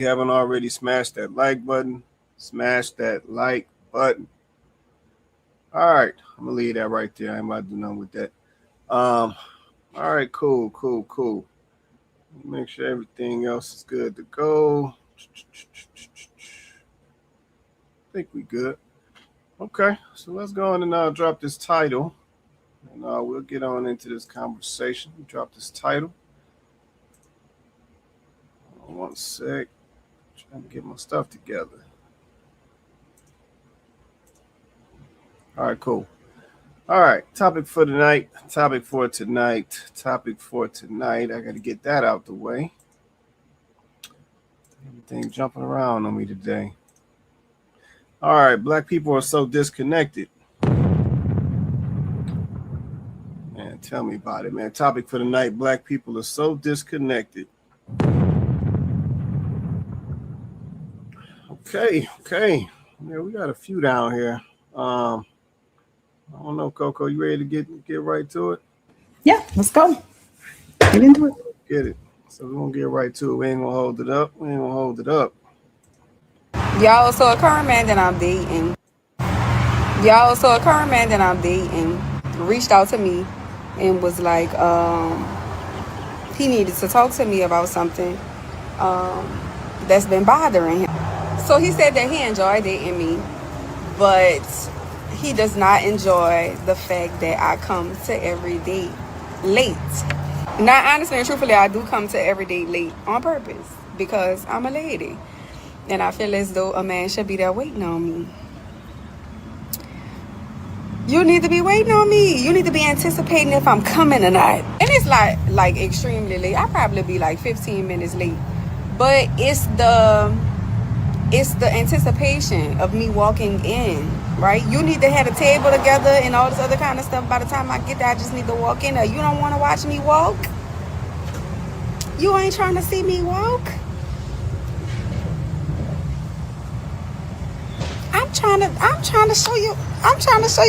you haven't already, smash that like button. Smash that like button. All right, I'm gonna leave that right there. I ain't about to do nothing with that. All right, cool. Make sure everything else is good to go. I think we good. Okay, so let's go on and drop this title, and we'll get on into this conversation. Drop this title. One sec. Trying to get my stuff together. All right, cool. All right, topic for tonight. I got to get that out the way. Everything jumping around on me today. All right, black people are so disconnected. Man, tell me about it, man. Topic for tonight: black people are so disconnected. Okay. Yeah, we got a few down here. I don't know, Coco. You ready to get right to it? Yeah, let's go. Get into it. Get it. So we're gonna get right to it. We ain't gonna hold it up. Y'all, so a current man that I'm dating. Reached out to me and was like, he needed to talk to me about something that's been bothering him. So he said that he enjoyed dating me, but he does not enjoy the fact that I come to every date late. Now, honestly and truthfully, I do come to every date late on purpose because I'm a lady. And I feel as though a man should be there waiting on me. You need to be waiting on me. You need to be anticipating if I'm coming or not. And it's like extremely late. I probably be like 15 minutes late. But it's the anticipation of me walking in, right? You need to have a table together and all this other kind of stuff. By the time I get there, I just need to walk in there. You don't want to watch me walk? You ain't trying to see me walk? I'm trying to show you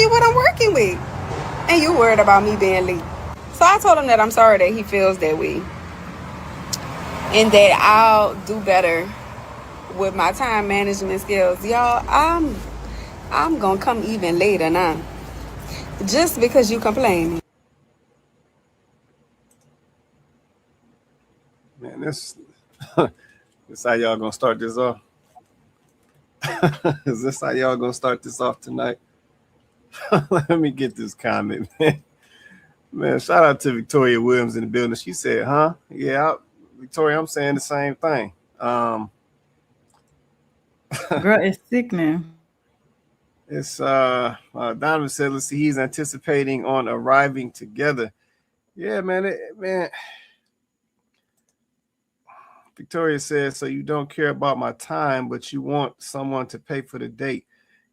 what I'm working with. And you worried about me being late. So I told him that I'm sorry that he feels that way. And that I'll do better with my time management skills. Y'all, I'm gonna come even later now. Just because you complaining. Man, this how y'all gonna start this off? Is this how y'all gonna start this off tonight? Let me get this comment, man. Man, shout out to Victoria Williams in the building. She said, huh? Yeah, Victoria, I'm saying the same thing. Girl, it's sickening. It's Donovan said, let's see, he's anticipating on arriving together. Yeah, man, Victoria says, so you don't care about my time, but you want someone to pay for the date.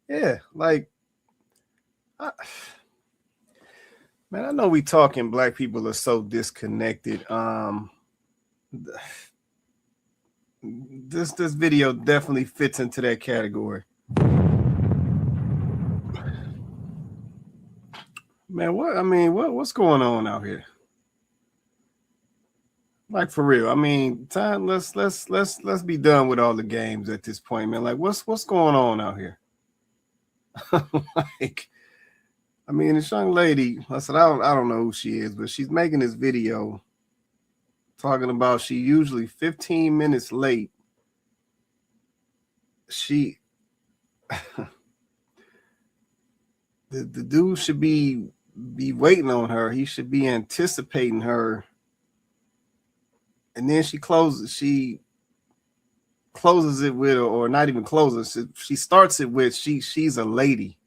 Yeah, like, man, I know we talking black people are so disconnected. This video definitely fits into that category. Man, what's going on out here? Like, for real. I mean, time. Let's be done with all the games at this point, man. Like, what's going on out here? Like, I mean, this young lady. I said, I don't know who she is, but she's making this video talking about she usually 15 minutes late. She, the dude should be waiting on her. He should be anticipating her. And then she closes it with, or not even closes. She starts it with she's a lady.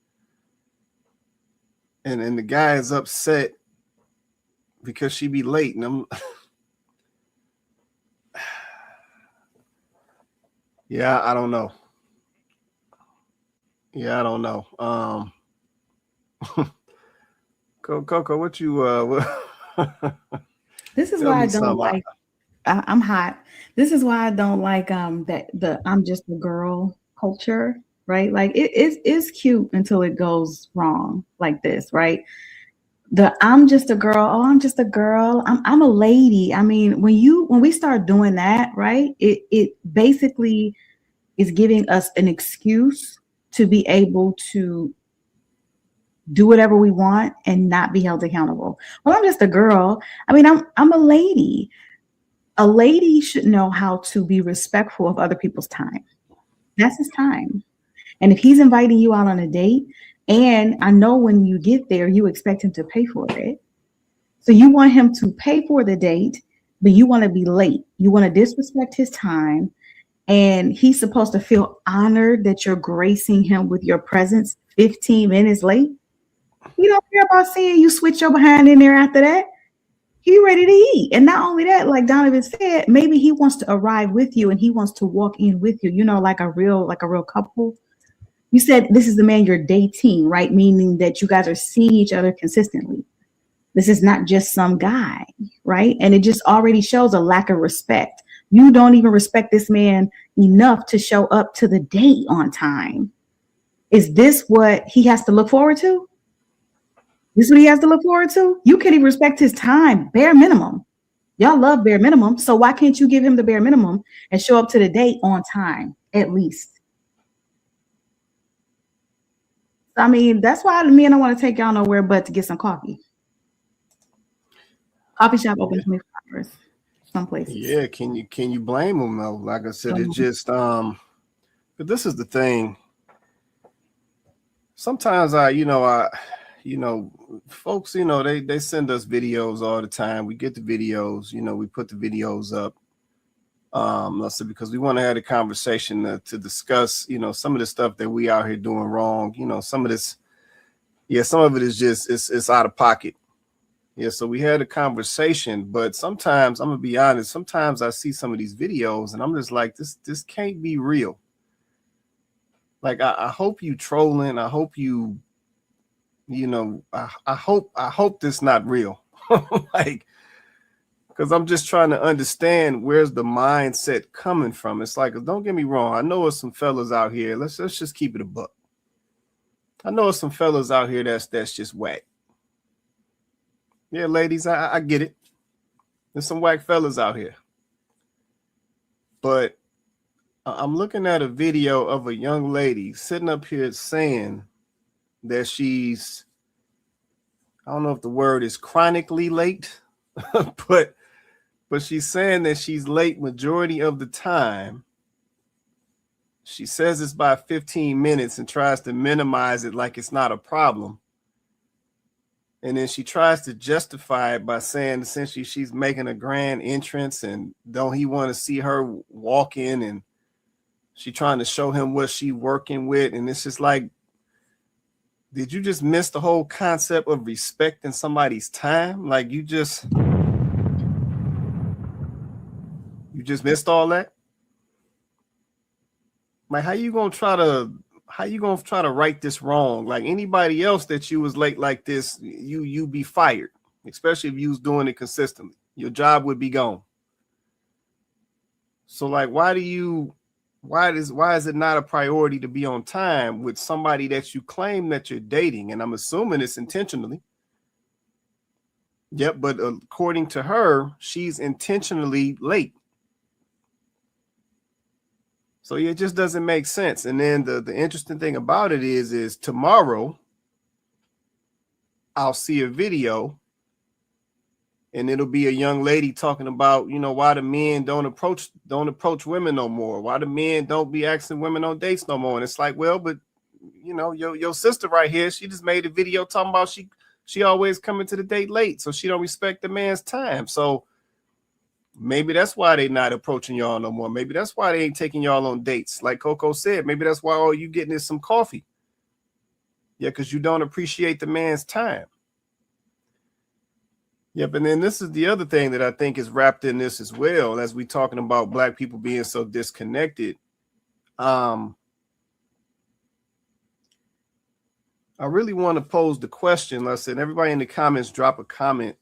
And the guy is upset because she be late. And I'm yeah, I don't know. Coco, what you This is why I don't like I'm hot. This is why I don't like that the I'm just a girl culture, right? Like it is cute until it goes wrong like this, right? I'm just a girl. Oh, I'm just a girl. I'm a lady. I mean, when we start doing that, right? It basically is giving us an excuse to be able to do whatever we want and not be held accountable. Well, I'm just a girl. I mean, I'm a lady. A lady should know how to be respectful of other people's time. That's his time. And if he's inviting you out on a date, and I know when you get there, you expect him to pay for it. So you want him to pay for the date, but you want to be late. You want to disrespect his time. And he's supposed to feel honored that you're gracing him with your presence 15 minutes late. He don't care about seeing you switch your behind in there after that. He ready to eat. And not only that, like Donovan said, maybe he wants to arrive with you and he wants to walk in with you, like a real couple. You said this is the man you're dating, right? Meaning that you guys are seeing each other consistently. This is not just some guy, right? And it just already shows a lack of respect. You don't even respect this man enough to show up to the date on time. Is this what he has to look forward to? This is what he has to look forward to? You can't even respect his time, bare minimum. Y'all love bare minimum. So why can't you give him the bare minimum and show up to the date on time, at least? I mean, that's why me and I want to take y'all nowhere but to get some coffee. Coffee shop open 24 hours. Some places. Yeah, can you blame them though? Like I said, it just but this is the thing. Sometimes folks, they send us videos all the time. We get the videos, we put the videos up. Let's say because we want to have a conversation to discuss, some of the stuff that we out here doing wrong. Some of this, some of it is just it's out of pocket. Yeah, so we had a conversation, but sometimes I'm gonna be honest. Sometimes I see some of these videos and I'm just like, this can't be real. Like I hope you trolling. I hope you, I hope this not real. Like, because I'm just trying to understand where's the mindset coming from. It's like, don't get me wrong. I know there's some fellas out here. Let's just keep it a buck. I know there's some fellas out here that's just whack. Yeah, ladies, I get it. There's some whack fellas out here. But I'm looking at a video of a young lady sitting up here saying that she's, I don't know if the word is chronically late, but she's saying that she's late majority of the time. She says it's by 15 minutes and tries to minimize it like it's not a problem. And then she tries to justify it by saying essentially she's making a grand entrance and don't he want to see her walk in, and she trying to show him what she working with. And it's just like, did you just miss the whole concept of respecting somebody's time? Like you just missed all that? Like how you gonna try to right this wrong? Like anybody else that you was late like this, you be fired, especially if you was doing it consistently. Your job would be gone. So like why is it not a priority to be on time with somebody that you claim that you're dating? And I'm assuming it's intentionally. Yep, but according to her, she's intentionally late. So it just doesn't make sense. And then the interesting thing about it is tomorrow I'll see a video and it'll be a young lady talking about, why the men don't approach women no more. Why the men don't be asking women on dates no more. And it's like, well, but your sister right here, she just made a video talking about she always coming to the date late, so she don't respect the man's time. So maybe that's why they not approaching y'all no more. Maybe that's why they ain't taking y'all on dates. Like Coco said, maybe that's why all you getting is some coffee. Yeah, because you don't appreciate the man's time. Yep, and then this is the other thing that I think is wrapped in this as well, as we talking about Black people being so disconnected. I really want to pose the question. Like I said, everybody in the comments, drop a comment.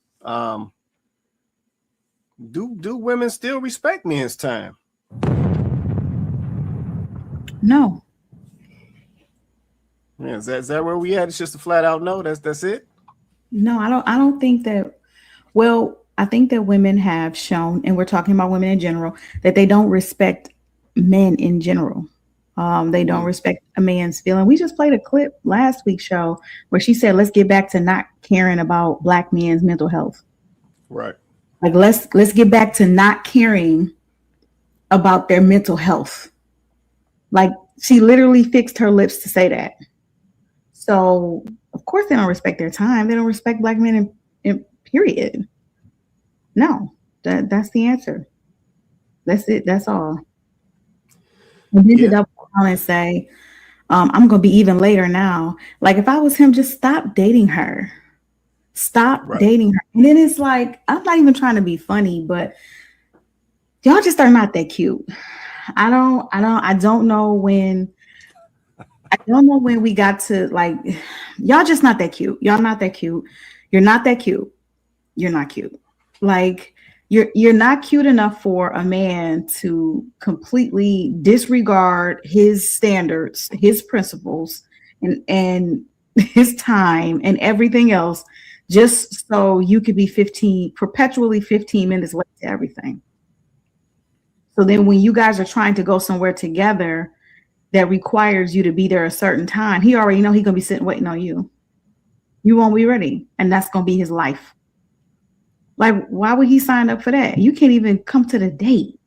Do women still respect men's time? No. Yeah, is that where we at? It's just a flat out no. That's it. No, I don't think that. Well, I think that women have shown, and we're talking about women in general, that they don't respect men in general. They don't respect a man's feeling. We just played a clip last week's show where she said, "Let's get back to not caring about black men's mental health. Right. Like let's get back to not caring about their mental health." Like she literally fixed her lips to say that. So of course they don't respect their time. They don't respect black men in period. No, that's the answer. That's it. That's all. And then to Yeah. double down and say, I'm gonna be even later now. Like if I was him, just stop dating her. Stop Right. dating her. And then it's like, I'm not even trying to be funny, but y'all just are not that cute. I don't know when I don't know when we got to like y'all just not that cute. Y'all not that cute. You're not that cute. You're not cute. Like you're not cute enough for a man to completely disregard his standards, his principles, and his time and everything else just so you could be 15 minutes late to everything. So then when you guys are trying to go somewhere together that requires you to be there a certain time, he already know he's gonna be sitting waiting on you. You won't be ready, and that's gonna be his life. Like, why would he sign up for that? You can't even come to the date.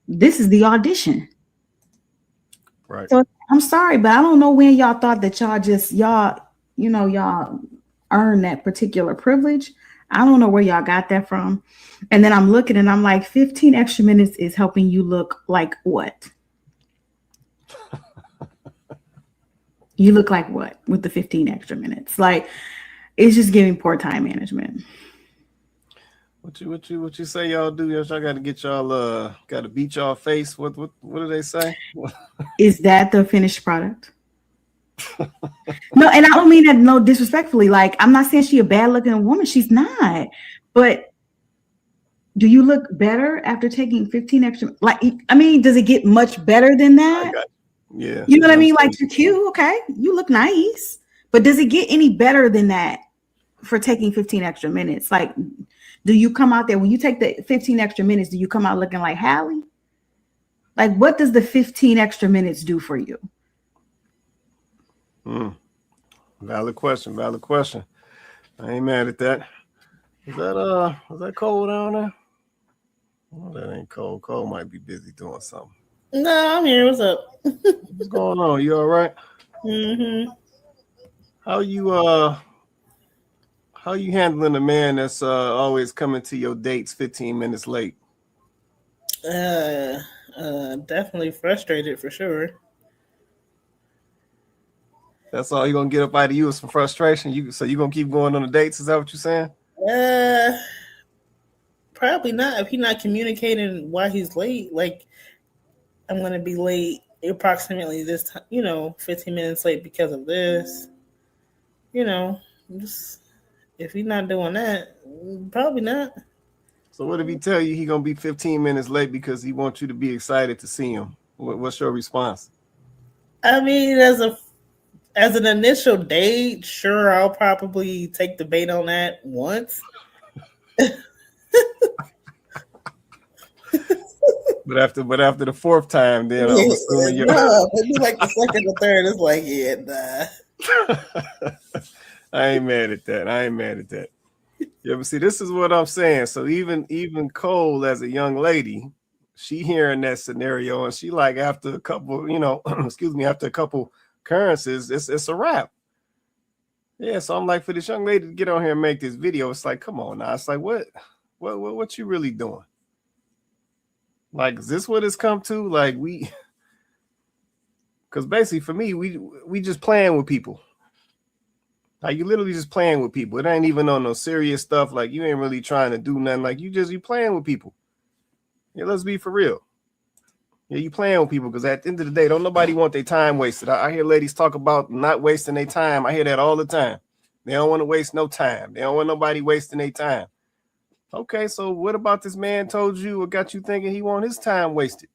This is the audition. Right. So I'm sorry, but I don't know when y'all thought that y'all earned that particular privilege. I don't know where y'all got that from. And then I'm looking and I'm like, 15 extra minutes is helping you look like what? You look like what with the 15 extra minutes? Like, it's just giving poor time management. What you say y'all do? Y'all got to get y'all got to beat y'all face. What do they say? Is that the finished product? No, and I don't mean that no disrespectfully. Like, I'm not saying she a bad looking woman. She's not. But do you look better after taking 15 extra? Like, I mean, does it get much better than I that? got yeah. You know what I I'm mean? Like, saying, you're cute, okay? You look nice. But does it get any better than that for taking 15 extra minutes? Like, do you come out there when you take the 15 extra minutes? Do you come out looking like Hallie? Like, what does the 15 extra minutes do for you? valid question. Valid question. I ain't mad at that. Is that cold down there? Oh, that ain't cold. Cold might be busy doing something. No, I'm here. What's up? What's going on? You all right? Mm-hmm. How you how you handling a man that's always coming to your dates 15 minutes late? Uh, Definitely frustrated for sure. That's all you gonna get up out of you is some frustration. You gonna keep going on the dates? Is that what you're saying? Uh, Probably not if he's not communicating why he's late. Like I'm gonna be late approximately this time. 15 minutes late because of this. You know, just if he's not doing that, probably not. So what if he tell you he gonna be 15 minutes late because he wants you to be excited to see him? What's your response? I mean, as an initial date, sure, I'll probably take the bait on that once. But after the fourth time, then I'm Yeah, assuming you're. no, maybe like the second or third. It's like, yeah, nah. I ain't mad at that. I ain't mad at that. Yeah, but see, this is what I'm saying. So even Cole, as a young lady, she hearing that scenario, and she like after a couple, excuse me, after a couple occurrences, it's a wrap. Yeah, so I'm like, for this young lady to get on here and make this video, it's like, come on now. It's like, what you really doing? Like, is this what it's come to? Like because basically for me, we just playing with people. Like you literally just playing with people. It ain't even on no serious stuff. Like you ain't really trying to do nothing. Like you playing with people. Yeah, let's be for real. Yeah, you playing with people because at the end of the day, don't nobody want their time wasted. I hear ladies talk about not wasting their time. I hear that all the time. They don't want to waste no time. They don't want nobody wasting their time. Okay, so what about this man told you or got you thinking he want his time wasted?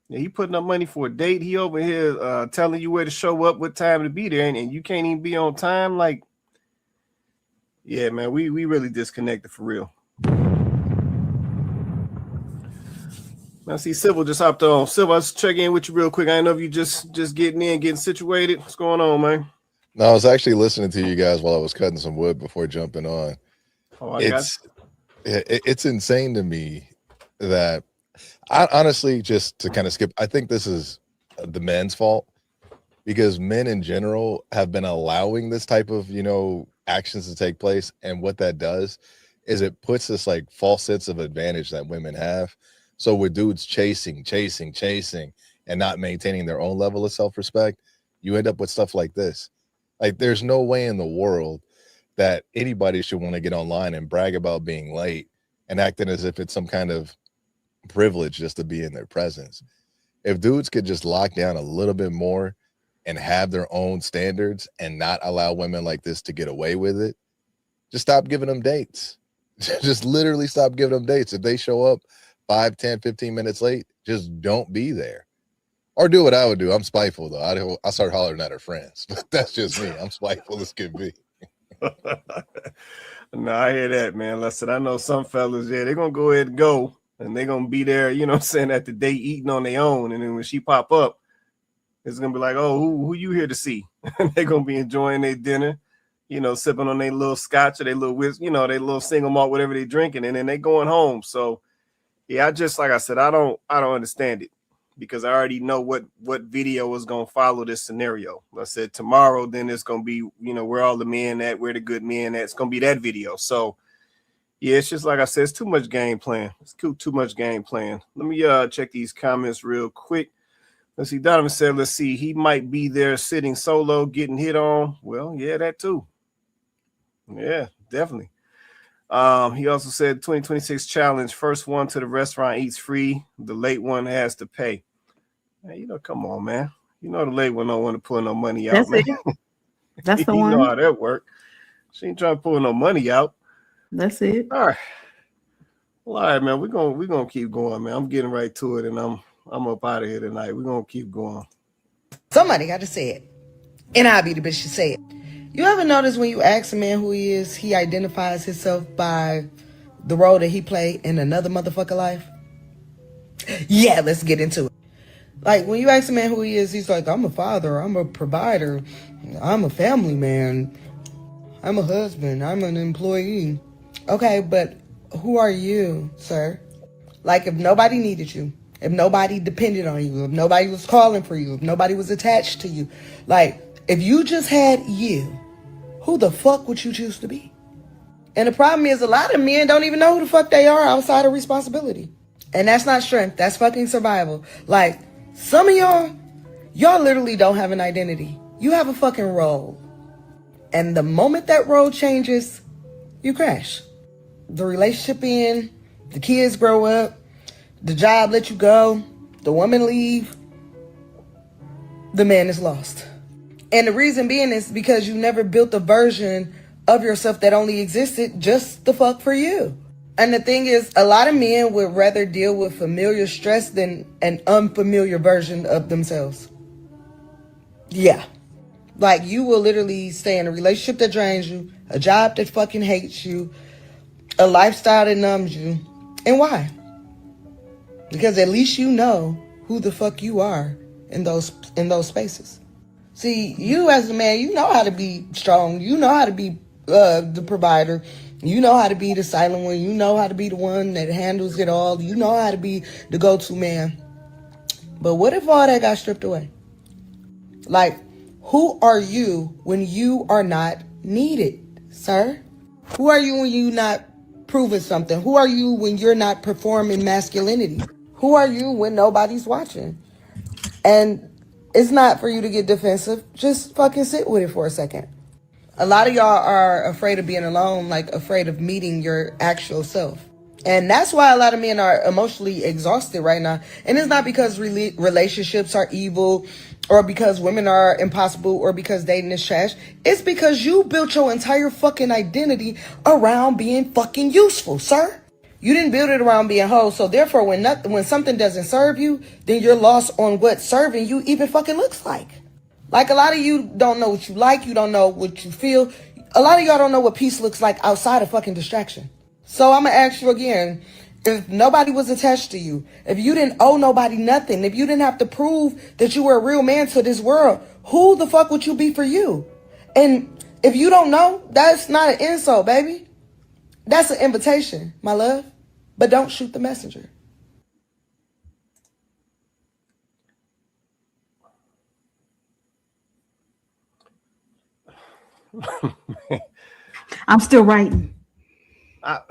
Yeah, he putting up money for a date. He over here telling you where to show up, what time to be there, and you can't even be on time. Like, Yeah, man, we really disconnected for real. Now, see, Sybil just hopped on. Sybil, let's check in with you real quick. I know if you just getting in, getting situated. What's going on, man? No, I was actually listening to you guys while I was cutting some wood before jumping on. Oh, It's insane to me that I honestly, just to kind of skip, I think this is the men's fault, because men in general have been allowing this type of, actions to take place. And what that does is it puts this like false sense of advantage that women have. So with dudes chasing, and not maintaining their own level of self-respect, you end up with stuff like this. Like, there's no way in the world that anybody should want to get online and brag about being late and acting as if it's some kind of privilege just to be in their presence. If dudes could just lock down a little bit more and have their own standards and not allow women like this to get away with it, just stop giving them dates. Just literally stop giving them dates. If they show up 5, 10, 15 minutes late, just don't be there. Or do what I would do. I'm spiteful, though. I start hollering at her friends. But that's just me. I'm spiteful as can be. No, I hear that, man. Listen, I know some fellas, yeah, they're going to go ahead and go. And they're going to be there, you know what I'm saying, at the date eating on their own. And then when she pop up, it's going to be like, oh, who you here to see? They're going to be enjoying their dinner, sipping on their little scotch or their little whiskey, their little single malt, whatever they're drinking. And then they going home. So, yeah, like I said, I don't understand it, because I already know what video is going to follow this scenario. I said tomorrow, then it's going to be, where all the men at, where the good men at. It's going to be that video. So, yeah, it's just like I said, it's too much game plan. It's too much game plan. Let me check these comments real quick. Let's see. Donovan said, let's see. He might be there sitting solo, getting hit on. Well, yeah, that too. Yeah, definitely. He also said 2026 challenge. First one to the restaurant eats free. The late one has to pay. Hey, come on, man. The late one don't want to pull no money out. That's man. it. That's the one. You know how that work. She ain't trying to pull no money out. That's it. All right. Well, all right, man. We're gonna keep going, man. I'm getting right to it, and I'm up out of here tonight. We're gonna keep going. Somebody got to say it. And I'll be the bitch to say it. You ever notice when you ask a man who he is, he identifies himself by the role that he played in another motherfucker life? Yeah, let's get into it. Like, when you ask a man who he is, he's like, I'm a father, I'm a provider, I'm a family man, I'm a husband, I'm an employee. Okay, but who are you, sir? Like, if nobody needed you, if nobody depended on you, if nobody was calling for you, if nobody was attached to you, like, if you just had you, who the fuck would you choose to be? And the problem is, a lot of men don't even know who the fuck they are outside of responsibility. And that's not strength. That's fucking survival. Like, some of y'all literally don't have an identity. You have a fucking role. And the moment that role changes, you crash. The relationship ends, the kids grow up, the job let you go, the woman leave, the man is lost. And the reason being is because you never built a version of yourself that only existed just the fuck for you. And the thing is, a lot of men would rather deal with familiar stress than an unfamiliar version of themselves. Yeah. Like, you will literally stay in a relationship that drains you, a job that fucking hates you, a lifestyle that numbs you. And why? Because at least you know who the fuck you are in those spaces. See, you as a man, you know how to be strong. You know how to be the provider. You know how to be the silent one. You know how to be the one that handles it all. You know how to be the go-to man. But what if all that got stripped away? Like, who are you when you are not needed, sir? Who are you when you're not proving something? Who are you when you're not performing masculinity? Who are you when nobody's watching? And it's not for you to get defensive. Just fucking sit with it for a second. A lot of y'all are afraid of being alone, like afraid of meeting your actual self. And that's why a lot of men are emotionally exhausted right now. And it's not because relationships are evil or because women are impossible or because dating is trash. It's because you built your entire fucking identity around being fucking useful, sir. You didn't build it around being whole. So therefore, when something doesn't serve you, then you're lost on what serving you even fucking looks like. Like, a lot of you don't know what you like. You don't know what you feel. A lot of y'all don't know what peace looks like outside of fucking distraction. So I'm gonna ask you again, if nobody was attached to you, if you didn't owe nobody nothing, if you didn't have to prove that you were a real man to this world, who the fuck would you be for you? And if you don't know, that's not an insult, baby. That's an invitation, my love. But don't shoot the messenger. I'm still writing. I,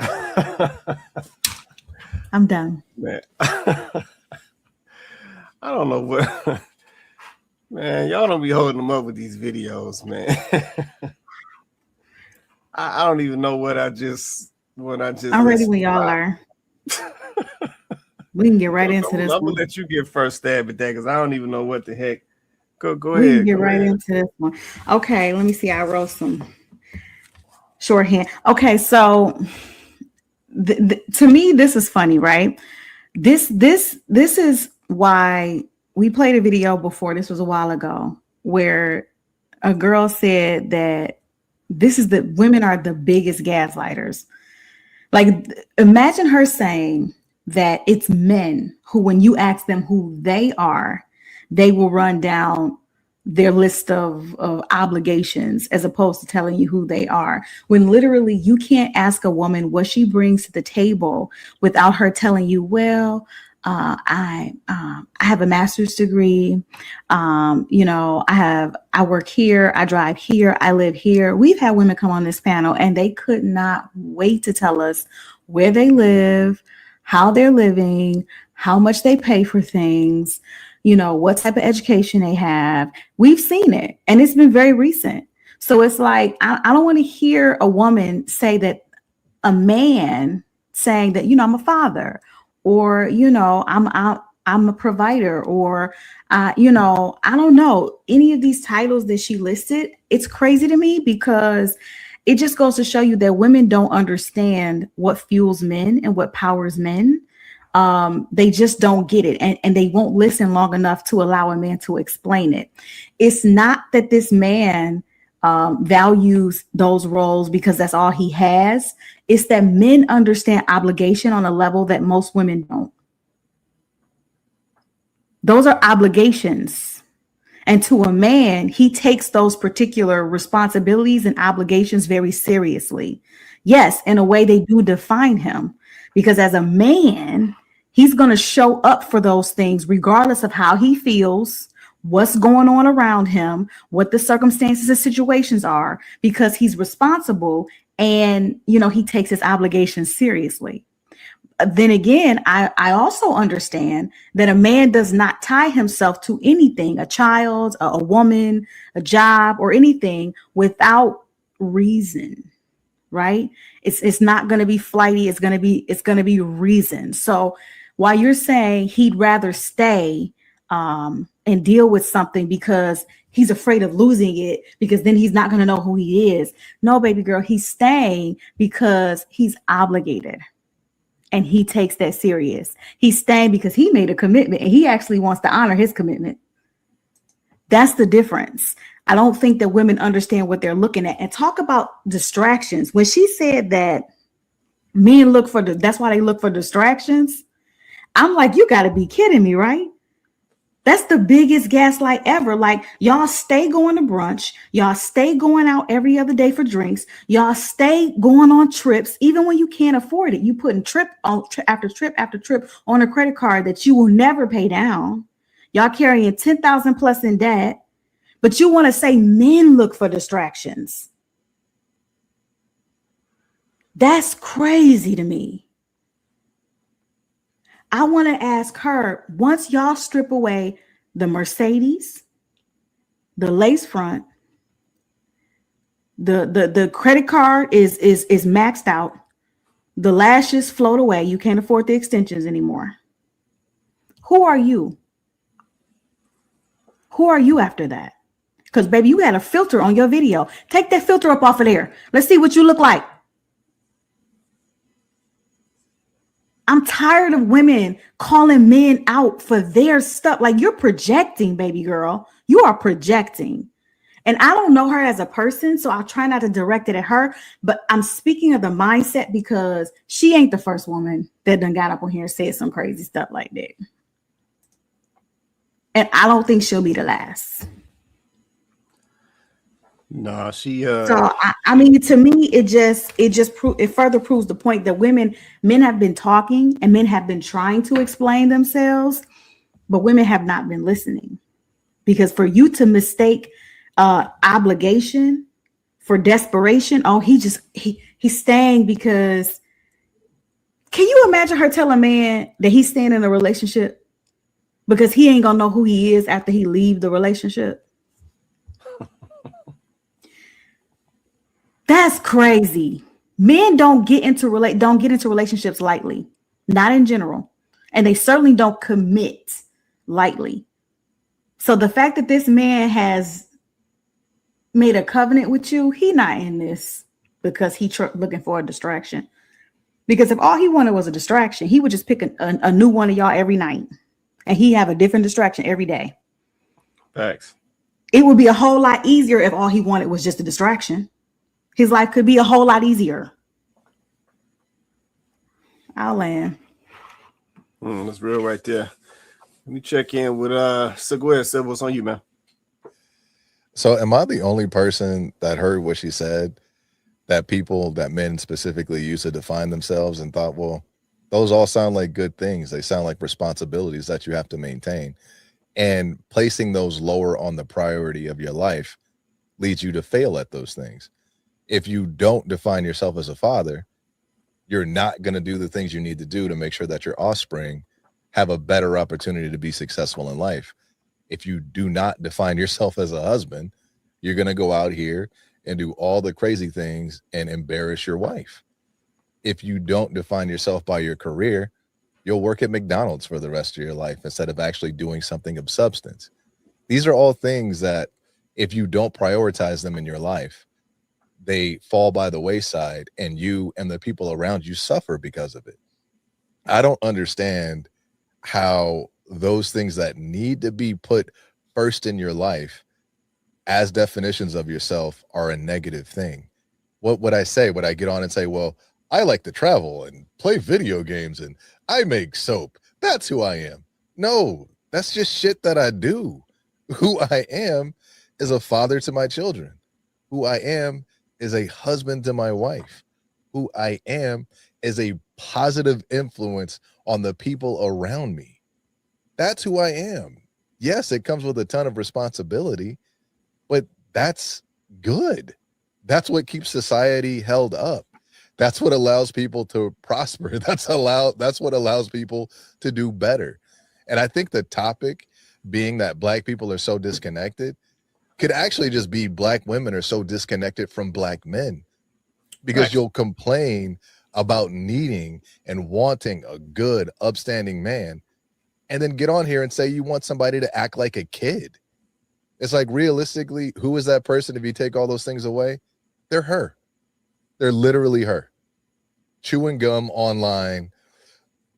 I'm done. man, I don't know what. Man, y'all don't be holding them up with these videos, man. I don't even know what I just. I'm ready when y'all are. We can get right into this. I'm gonna let you get first stab at that because I don't even know what the heck. Go We ahead. can get right into this one. Okay, let me see. I wrote some shorthand. Okay, so to me, this is funny, right? This is why we played a video before. This was a while ago where a girl said that women are the biggest gaslighters. Like, imagine her saying that it's men who, when you ask them who they are, they will run down their list of obligations as opposed to telling you who they are. When literally you can't ask a woman what she brings to the table without her telling you, well, I have a master's degree. I work here, I drive here, I live here. We've had women come on this panel and they could not wait to tell us where they live, how they're living, how much they pay for things, what type of education they have. We've seen it and it's been very recent. So it's like, I don't want to hear a woman say that a man saying that, I'm a father, or, I'm a provider, or, I don't know, any of these titles that she listed. It's crazy to me because it just goes to show you that women don't understand what fuels men and what powers men. They just don't get it. And they won't listen long enough to allow a man to explain it. It's not that this man values those roles because that's all he has. It's that men understand obligation on a level that most women don't. Those are obligations. And to a man, he takes those particular responsibilities and obligations very seriously. Yes, in a way they do define him, because as a man, he's going to show up for those things regardless of how he feels, what's going on around him, what the circumstances and situations are, because he's responsible and, he takes his obligations seriously. Then again, I also understand that a man does not tie himself to anything, a child, a woman, a job, or anything without reason, right? It's not going to be flighty. It's going to be reason. So while you're saying he'd rather stay and deal with something because he's afraid of losing it, because then he's not going to know who he is. No, baby girl, he's staying because he's obligated. And he takes that serious. He's staying because he made a commitment and he actually wants to honor his commitment. That's the difference. I don't think that women understand what they're looking at. And talk about distractions. When she said that men that's why they look for distractions. I'm like, you got to be kidding me, right? That's the biggest gaslight ever. Like, y'all stay going to brunch. Y'all stay going out every other day for drinks. Y'all stay going on trips, even when you can't afford it. You putting trip after trip after trip on a credit card that you will never pay down. Y'all carrying 10,000 plus in debt, but you want to say men look for distractions. That's crazy to me. I want to ask her, once y'all strip away the Mercedes, the lace front, the credit card is maxed out, the lashes float away, you can't afford the extensions anymore. Who are you? Who are you after that? Because, baby, you had a filter on your video. Take that filter up off of there. Let's see what you look like. I'm tired of women calling men out for their stuff. Like, you're projecting, baby girl. You are projecting. And I don't know her as a person, so I'll try not to direct it at her. But I'm speaking of the mindset because she ain't the first woman that done got up on here and said some crazy stuff like that. And I don't think she'll be the last. No, she. So I mean, to me, it further proves the point that men have been talking and men have been trying to explain themselves, but women have not been listening. Because for you to mistake obligation for desperation, oh, he's staying because. Can you imagine her tell a man that he's staying in a relationship because he ain't gonna know who he is after he leave the relationship? That's crazy. Men don't get into relationships lightly, not in general, and they certainly don't commit lightly. So the fact that this man has made a covenant with you, he not in this because he looking for a distraction. Because if all he wanted was a distraction, he would just pick a new one of y'all every night, and he have a different distraction every day. Facts. It would be a whole lot easier if all he wanted was just a distraction. His life could be a whole lot easier. I'll land. That's real right there. Let me check in with Seguia. Said, what's on you, man? So am I the only person that heard what she said? That men specifically use to define themselves and thought, well, those all sound like good things. They sound like responsibilities that you have to maintain. And placing those lower on the priority of your life leads you to fail at those things. If you don't define yourself as a father, you're not going to do the things you need to do to make sure that your offspring have a better opportunity to be successful in life. If you do not define yourself as a husband, you're going to go out here and do all the crazy things and embarrass your wife. If you don't define yourself by your career, you'll work at McDonald's for the rest of your life instead of actually doing something of substance. These are all things that if you don't prioritize them in your life, they fall by the wayside and you and the people around you suffer because of it. I don't understand how those things that need to be put first in your life as definitions of yourself are a negative thing. What would I say? Would I get on and say, well, I like to travel and play video games and I make soap. That's who I am. No, that's just shit that I do. Who I am is a father to my children. Who I am is a husband to my wife. Who I am is a positive influence on the people around me. That's who I am. Yes, it comes with a ton of responsibility, but that's good. That's what keeps society held up. That's what allows people to prosper. That's what allows people to do better. And I think the topic being that Black people are so disconnected could actually just be Black women are so disconnected from Black men, because you'll complain about needing and wanting a good, upstanding man, and then get on here and say you want somebody to act like a kid. It's like, realistically, who is that person if you take all those things away? They're her. They're literally her. Chewing gum online,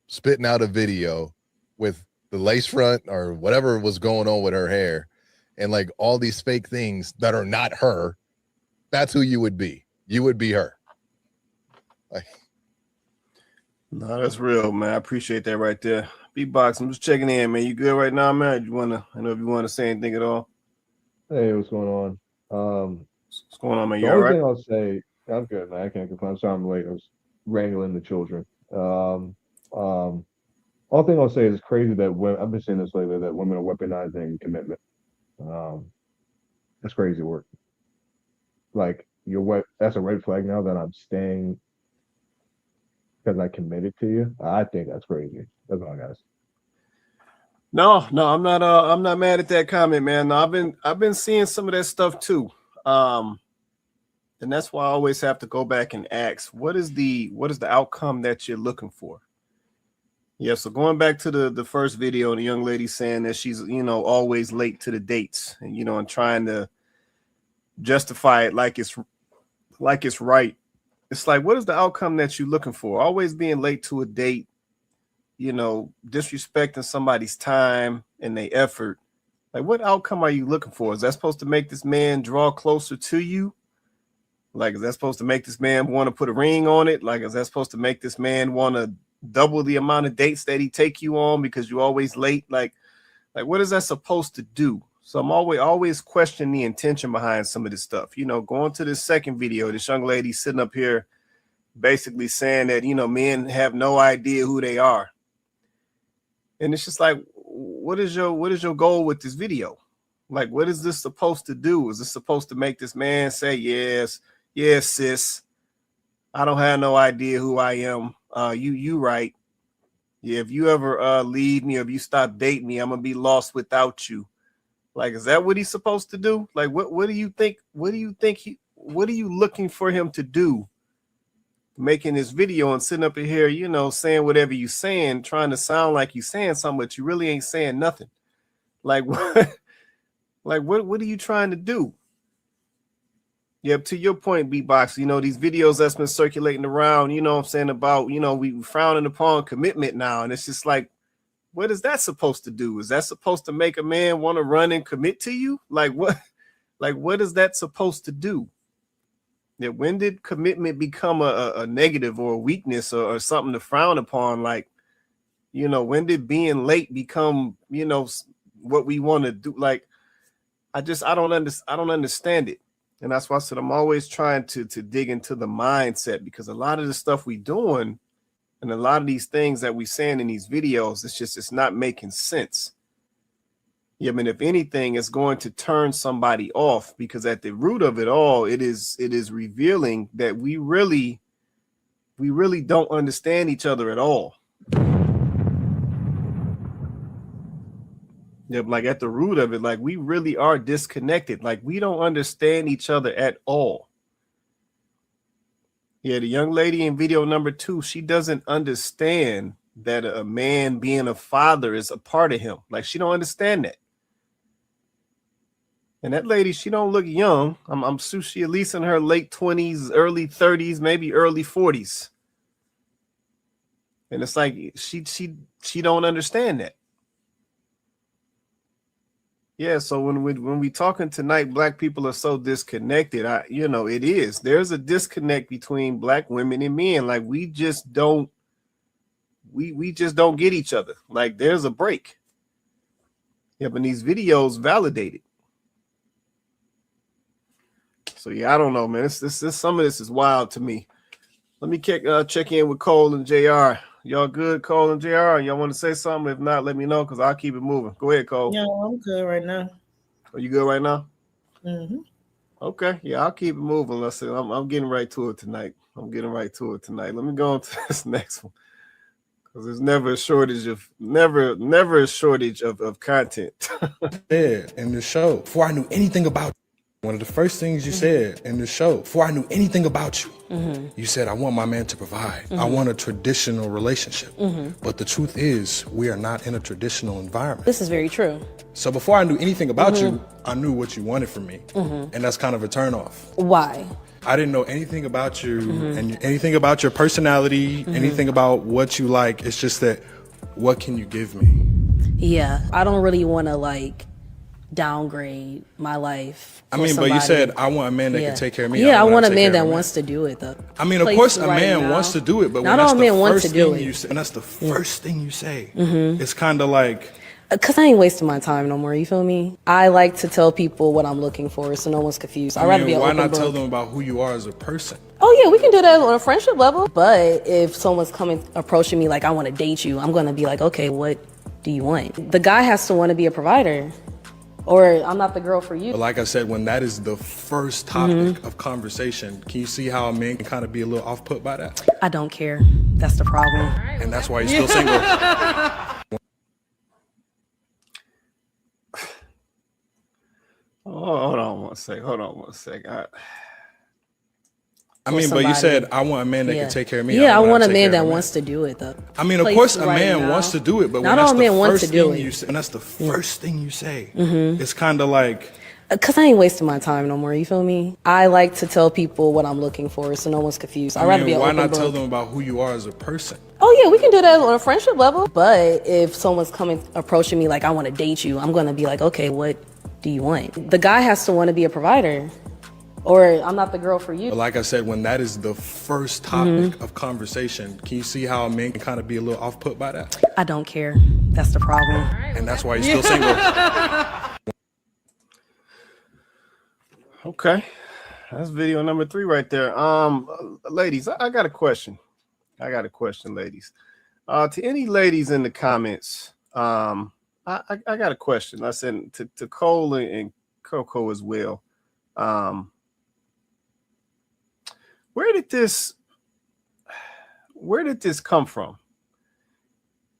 spitting out a video with the lace front or whatever was going on with her hair, and like all these fake things that are not her. That's who you would be. You would be her. Like, no, that's real, man. I appreciate that right there. Beatbox, I'm just checking in, man. You good right now, man? I know if you want to say anything at all. Hey, what's going on? What's going on, man? You The all only right? thing I'll say, I'm good, man. I can't complain. I'm sorry I'm late. I was wrangling the children. Only thing I'll say is it's crazy that I've been saying this lately, that women are weaponizing commitment. That's crazy work. Like, that's a red flag now that I'm staying because I committed to you. I think that's crazy. That's all I got. No, I'm not mad at that comment, man. No, I've been seeing some of that stuff too. And that's why I always have to go back and ask, what is the outcome that you're looking for? Yeah, so going back to the first video, the young lady saying that she's, always late to the dates and, and trying to justify it like it's right. It's like, what is the outcome that you're looking for? Always being late to a date, disrespecting somebody's time and their effort. Like, what outcome are you looking for? Is that supposed to make this man draw closer to you? Like, is that supposed to make this man want to put a ring on it? Like, is that supposed to make this man want to double the amount of dates that he take you on because you're always late? Like what is that supposed to do? So I'm always questioning the intention behind some of this stuff. You know, going to this second video, this young lady sitting up here basically saying that, you know, men have no idea who they are. And it's just like, what is your goal with this video? Like, what is this supposed to do? Is this supposed to make this man say, yes, sis, I don't have no idea who I am. You right. Yeah, if you ever leave me or if you stop dating me, I'm gonna be lost without you. Like, is that what he's supposed to do? Like, what do you think? What are you looking for him to do? Making this video and sitting up in here, you know, saying whatever you saying, trying to sound like you saying something, but you really ain't saying nothing. Like what? Like what are you trying to do? Yeah, to your point, Beatbox, you know, these videos that's been circulating around, you know what I'm saying, about, you know, we frowning upon commitment now. And it's just like, what is that supposed to do? Is that supposed to make a man want to run and commit to you? Like what is that supposed to do? Yeah, when did commitment become a negative or a weakness or something to frown upon? Like, you know, when did being late become, you know, what we want to do? Like, I don't understand it. And that's why I said I'm always trying to dig into the mindset, because a lot of the stuff we doing and a lot of these things that we saying in these videos, it's not making sense. Yeah, I mean, if anything, it's going to turn somebody off, because at the root of it all, it is revealing that we really don't understand each other at all. Yeah, like at the root of it, like we really are disconnected. Like we don't understand each other at all. Yeah, the young lady in video number 2, she doesn't understand that a man being a father is a part of him. Like she don't understand that. And that lady, she don't look young. I'm sure she at least in her late 20s, early 30s, maybe early 40s. And it's like she don't understand that. Yeah, so when we talking tonight, black people are so disconnected. It is. There's a disconnect between black women and men. Like we just don't get each other. Like there's a break. Yeah, but these videos validate it. So yeah, I don't know, man. This some of this is wild to me. Let me check in with Cole and JR. Y'all good, Cole and JR? Y'all want to say something? If not, let me know, because I'll keep it moving. Go ahead, Cole. No, I'm good right now. Are you good right now? Mm-hmm. Okay, yeah, I'll keep it moving. Listen, I'm getting right to it tonight. Let me go on to this next one, because there's never a shortage of content. In the show, before I knew anything about you, one of the first things you said in the show, before I knew anything about you, you said, I want my man to provide. I want a traditional relationship. But the truth is, we are not in a traditional environment. This is very true. So before I knew anything about you, I knew what you wanted from me. And that's kind of a turnoff. Why? I didn't know anything about you and anything about your personality, anything about what you like. It's just that, what can you give me? Yeah, I don't really want to downgrade my life. I mean, but you said, I want a man that can take care of me. Yeah, I want a man that wants to do it, though. I mean, of course, a man wants to do it, but not all men want to do it. And that's the first thing you say. It's kind of like, because I ain't wasting my time no more, you feel me? I like to tell people what I'm looking for so no one's confused. I'd rather be an open book. Why not tell them about who you are as a person? Oh yeah, we can do that on a friendship level. But if someone's approaching me like, I want to date you, I'm going to be like, okay, what do you want? The guy has to want to be a provider, or I'm not the girl for you. But like I said, when that is the first topic of conversation, can you see how a man can kind of be a little off put by that? I don't care. That's the problem. And that's why you're still single. Hold on one sec. I mean, but you said, I want a man that can take care of me. Yeah, I want a man that wants to do it, though. I mean, of course, a man wants to do it, but not all men want to do it. And that's the first thing you say. It's kind of like, Because I ain't wasting my time no more, you feel me? I like to tell people what I'm looking for so no one's confused. I'd rather be an why open not book. tell them about who you are as a person? Oh yeah, we can do that on a friendship level. But if someone's approaching me like, I want to date you, I'm going to be like, okay, what do you want? The guy has to want to be a provider, or I'm not the girl for you. But like I said, when that is the first topic of conversation, can you see how a man can kind of be a little off put by that? I don't care. That's the problem. And that's why you're still single. Okay, that's video number 3 right there. Ladies, I got a question. Ladies. To any ladies in the comments, I got a question. I said to Cole and Coco as well. Where did this come from?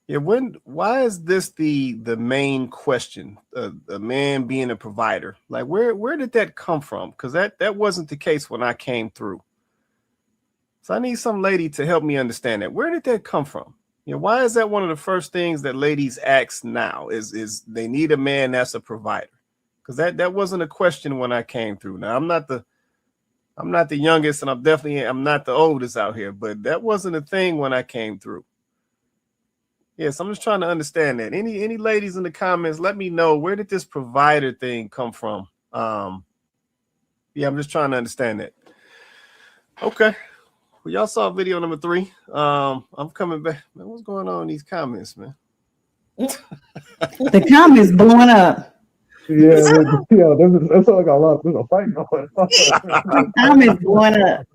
Yeah, why is this the main question? The man being a provider. Like where did that come from? Because that wasn't the case when I came through. So I need some lady to help me understand that. Where did that come from? You know, why is that one of the first things that ladies ask now? Is they need a man that's a provider? Because that wasn't a question when I came through. Now I'm not the youngest, and I'm not the oldest out here, but that wasn't a thing when I came through. Yes, I'm just trying to understand that. Any ladies in the comments, let me know, where did this provider thing come from? Yeah, I'm just trying to understand that. Okay. Well, y'all saw video number 3. I'm coming back. Man, what's going on in these comments, man? The comments blowing up. Yeah, that's like a lot. There's a fight going on. The comments blowing up.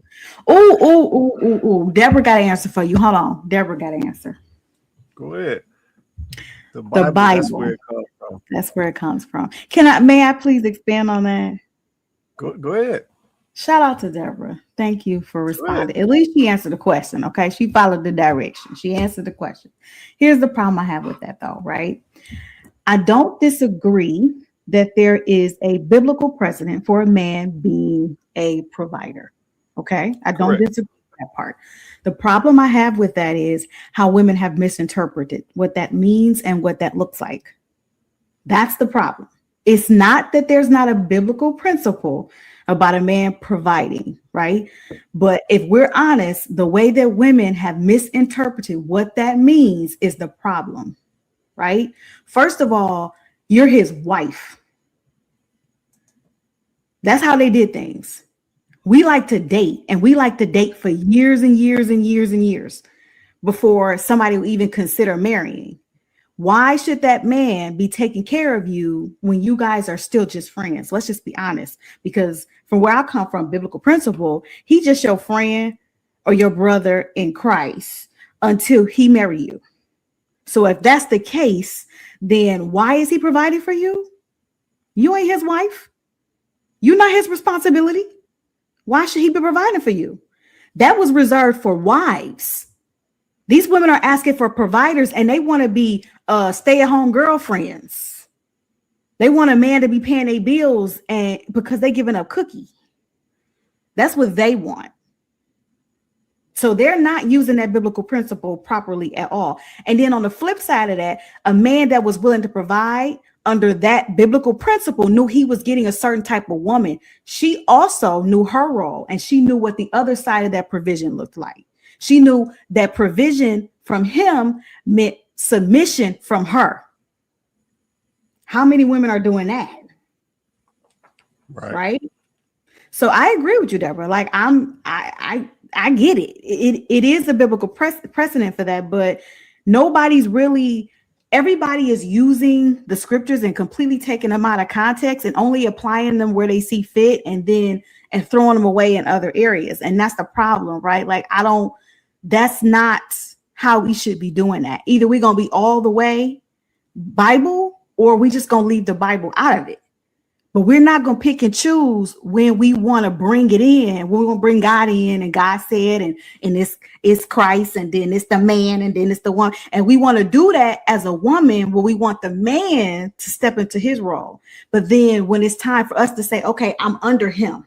Ooh. Deborah got an answer for you. Hold on. Deborah got an answer. Go ahead. The Bible. That's where it comes from. That's where it comes from. May I please expand on that? Go ahead. Shout out to Deborah. Thank you for responding. At least she answered the question. Okay. She followed the direction. She answered the question. Here's the problem I have with that though, right? I don't disagree that there is a biblical precedent for a man being a provider. Okay. I don't disagree with that part. The problem I have with that is how women have misinterpreted what that means and what that looks like. That's the problem. It's not that there's not a biblical principle about a man providing, right? But if we're honest, the way that women have misinterpreted what that means is the problem, right? First of all, you're his wife. That's how they did things. We like to date, and we like to date for years and years and years and years before somebody will even consider marrying. Why should that man be taking care of you when you guys are still just friends? Let's just be honest, because from where I come from, biblical principle, he just your friend or your brother in Christ until he marry you. So if that's the case, then why is he providing for you? You ain't his wife. You're not his responsibility. Why should he be providing for you? That was reserved for wives. These women are asking for providers, and they want to be stay-at-home girlfriends. They want a man to be paying their bills and because they're giving up cookie. That's what they want. So they're not using that biblical principle properly at all. And then on the flip side of that, a man that was willing to provide under that biblical principle knew he was getting a certain type of woman. She also knew her role, and she knew what the other side of that provision looked like. She knew that provision from him meant submission from her. How many women are doing that? Right? So I agree with you, Deborah. Like I get it. It is a biblical precedent for that, but everybody is using the scriptures and completely taking them out of context and only applying them where they see fit and throwing them away in other areas. And that's the problem, right? Like that's not how we should be doing that. Either we're going to be all the way Bible or we just going to leave the Bible out of it. But we're not going to pick and choose when we want to bring it in. We're going to bring God in, and God said, and it's Christ, and then it's the man, and then it's the one. And we want to do that as a woman where we want the man to step into his role. But then when it's time for us to say, okay, I'm under him,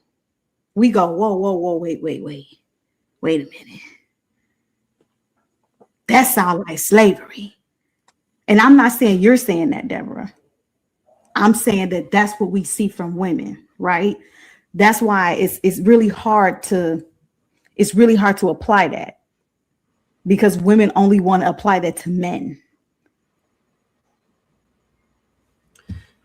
we go, whoa, wait a minute. That sounds like slavery. And I'm not saying you're saying that, Deborah. I'm saying that that's what we see from women, right? That's why it's really hard to apply that, because women only want to apply that to men.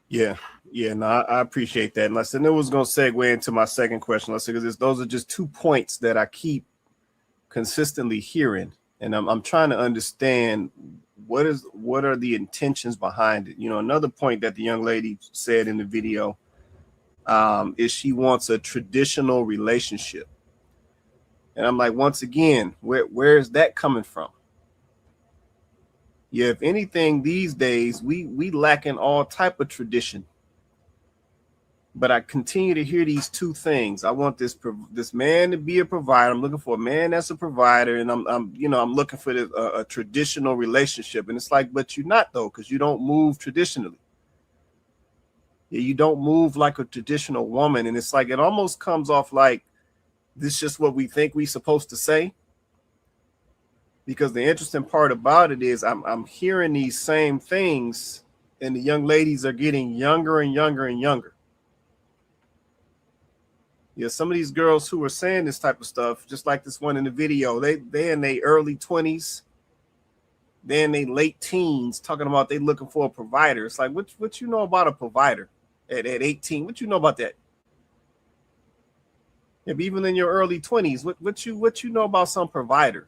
Yeah. Yeah, no, I appreciate that. And I said, it was going to segue into my second question. Let's say, because those are just 2 points that I keep consistently hearing, and I'm trying to understand what are the intentions behind it. Another point that the young lady said in the video is she wants a traditional relationship, and I'm like, once again, where is that coming from? Yeah, if anything, these days we lacking all type of tradition. But I continue to hear these 2 things. I want this man to be a provider. I'm looking for a man that's a provider, and I'm looking for a traditional relationship. And it's like, but you're not, though, because you don't move traditionally. Yeah, you don't move like a traditional woman, and it's like it almost comes off like this is just what we think we're supposed to say. Because the interesting part about it is I'm hearing these same things, and the young ladies are getting younger and younger and younger. Yeah, some of these girls who are saying this type of stuff, just like this one in the video, they in their early 20s, they're in their late teens, talking about they looking for a provider. It's like, what you know about a provider at 18? What you know about that? Yeah, but even in your early 20s, what you know about some provider?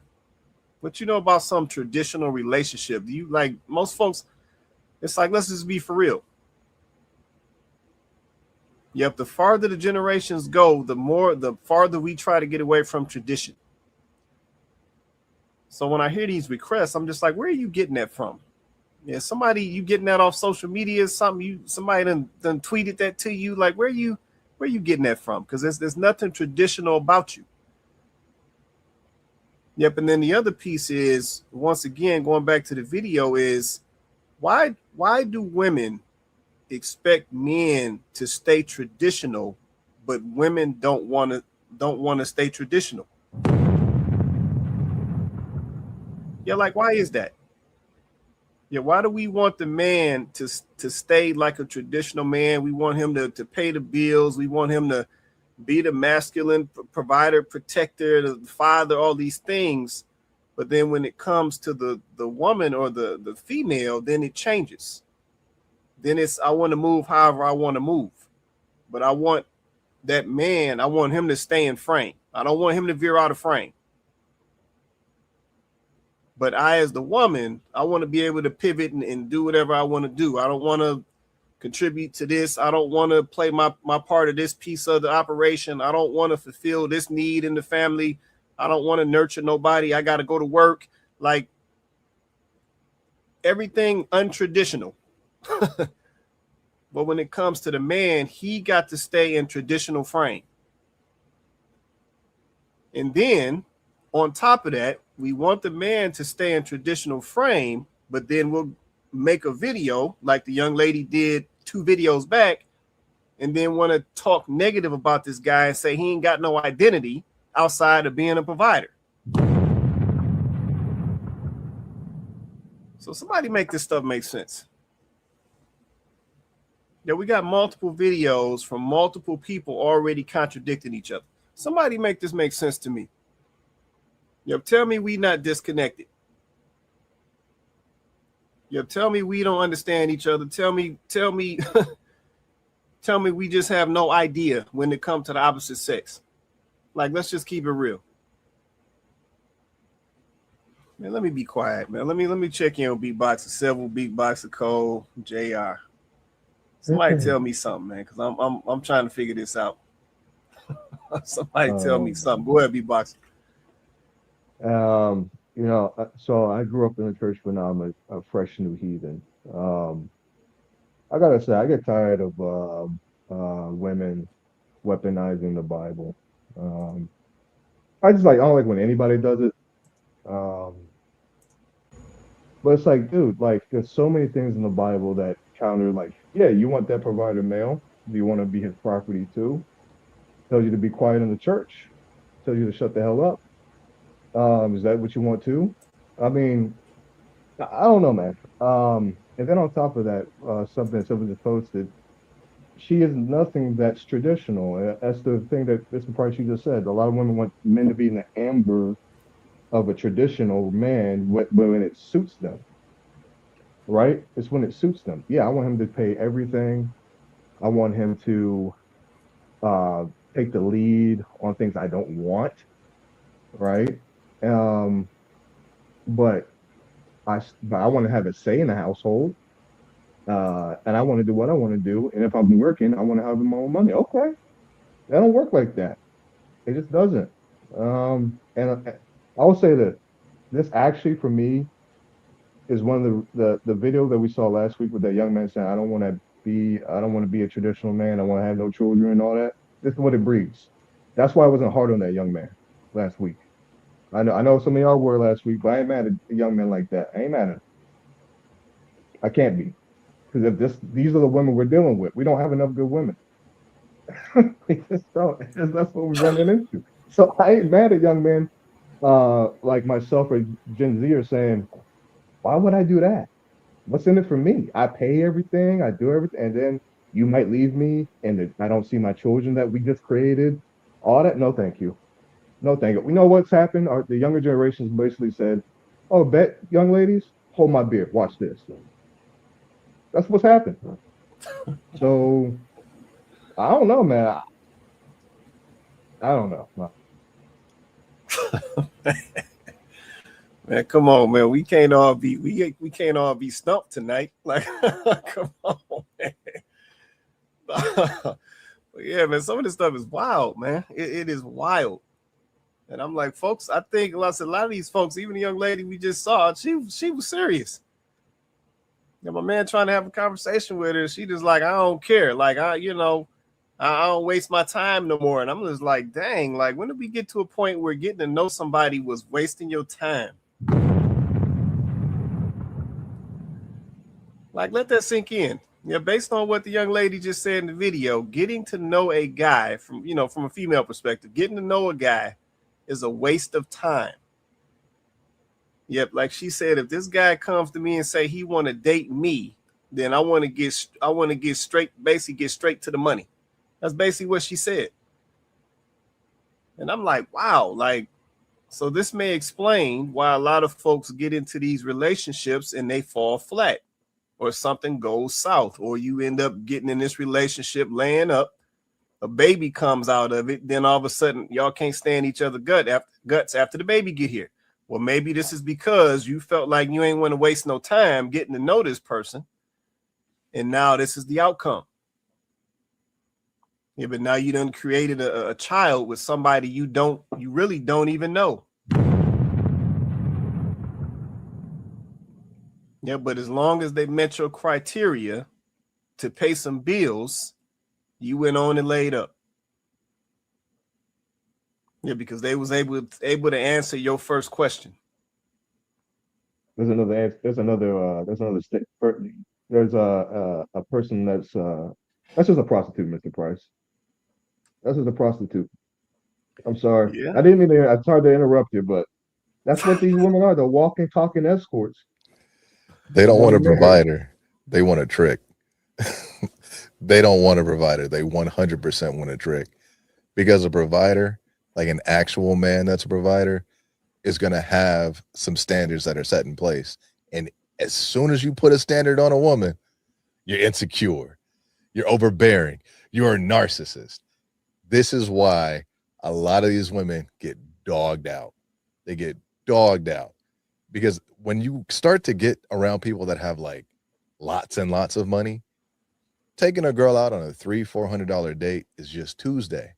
What you know about some traditional relationship? Do you, like most folks, it's like, let's just be for real. Yep, the farther the generations go, the farther we try to get away from tradition. So when I hear these requests, I'm just like, where are you getting that from? Yeah, somebody, you getting that off social media? Somebody done tweeted that to you? Like, where you getting that from? Because there's nothing traditional about you. Yep, and then the other piece is, once again, going back to the video, is why do women expect men to stay traditional, but women don't want to stay traditional? Yeah, like, why is that? Yeah, why do we want the man to stay like a traditional man? We want him to pay the bills. We want him to be the masculine provider, protector, the father, all these things. But then when it comes to the woman or the female, then it changes. Then it's, I want to move however I want to move. But I want that man, I want him to stay in frame. I don't want him to veer out of frame. But I, as the woman, I want to be able to pivot and do whatever I want to do. I don't want to contribute to this. I don't want to play my part of this piece of the operation. I don't want to fulfill this need in the family. I don't want to nurture nobody. I got to go to work. Like, everything untraditional. But when it comes to the man, he got to stay in traditional frame. And then on top of that, we want the man to stay in traditional frame, but then we'll make a video like the young lady did 2 videos back, and then want to talk negative about this guy and say he ain't got no identity outside of being a provider. So somebody make this stuff make sense. Yeah, we got multiple videos from multiple people already contradicting each other. Somebody make this make sense to me. Yep, tell me we not disconnected. Yep, tell me we don't understand each other. Tell me tell me we just have no idea when it comes to the opposite sex. Like, let's just keep it real. Man, let me be quiet, man. Let me check in on Beatboxer, several Beatboxer, Cole, JR. Somebody tell me something, man, because I'm trying to figure this out. Somebody tell me something. Go ahead, Beatboxer. So I grew up in the church when I'm a fresh new heathen. I gotta say, I get tired of women weaponizing the Bible. I don't like when anybody does it. But it's like, dude, like, there's so many things in the Bible that counter, like, yeah, you want that provider male? Do you want to be his property too? Tells you to be quiet in the church. Tells you to shut the hell up. Is that what you want too? I mean, I don't know, man. And then on top of that, something someone just posted, she is nothing that's traditional. That's the thing that this part you just said. A lot of women want men to be in the amber of a traditional man when it suits them, right? It's when it suits them. Yeah, I want him to pay everything. I want him to uh, take the lead on things I don't want, right? Um, but but I want to have a say in the household, and I want to do what I want to do. And if I'm working, I want to have my own money. Okay, that don't work like that. It just doesn't. And I will say that this actually, for me, is one of the video that we saw last week with that young man saying, I don't want to be a traditional man. I want to have no children and all that. This is what it breeds. That's why I wasn't hard on that young man last week. I know some of y'all were last week, but I ain't mad at a young man like that. I ain't mad at him. I can't be. Because if these are the women we're dealing with, we don't have enough good women. We just don't. That's what we're running into. So I ain't mad at young men like myself or Gen Z are saying, why would I do that? What's in it for me? I pay everything, I do everything, and then you might leave me and I don't see my children that we just created. All that, no, thank you. No, thank you. We know what's happened. The younger generations basically said, oh, bet, young ladies, hold my beer, watch this. That's what's happened. So I don't know, man. I don't know. Man, come on, man. We can't all be stumped tonight. Like, come on, man. But yeah, man. Some of this stuff is wild, man. It is wild. And I'm like, folks, I think a lot of these folks, even the young lady we just saw, she was serious. My man trying to have a conversation with her, she just like, I don't care. Like, I don't waste my time no more. And I'm just like, dang, like, when did we get to a point where getting to know somebody was wasting your time? Like, let that sink in. Yeah, based on what the young lady just said in the video, getting to know a guy from a female perspective, getting to know a guy is a waste of time. Yep, like she said, if this guy comes to me and say he want to date me, then I want to get straight to the money. That's basically what she said. And I'm like, wow, like, so this may explain why a lot of folks get into these relationships and they fall flat, or something goes south, or you end up getting in this relationship, laying up, a baby comes out of it, then all of a sudden y'all can't stand each other guts after the baby get here. Well, maybe this is because you felt like you ain't want to waste no time getting to know this person, and now this is the outcome. Yeah, but now you done created a child with somebody you really don't even know. Yeah, but as long as they met your criteria to pay some bills, you went on and laid up. Yeah, because they was able to answer your first question. There's another. There's a person that's just a prostitute, Mr. Price. That's just a prostitute. I'm sorry. Yeah. I didn't mean to. I'm sorry to interrupt you, but that's what these women are. They're walking, talking escorts. They don't want a Wanting married. provider. They want a trick. They don't want a provider. They 100% want a trick. Because a provider, like an actual man that's a provider, is going to have some standards that are set in place. And as soon as you put a standard on a woman, you're insecure, you're overbearing, you're a narcissist. This is why a lot of these women get dogged out. They get dogged out because when you start to get around people that have like lots and lots of money, taking a girl out on a $300-400 date is just Tuesday.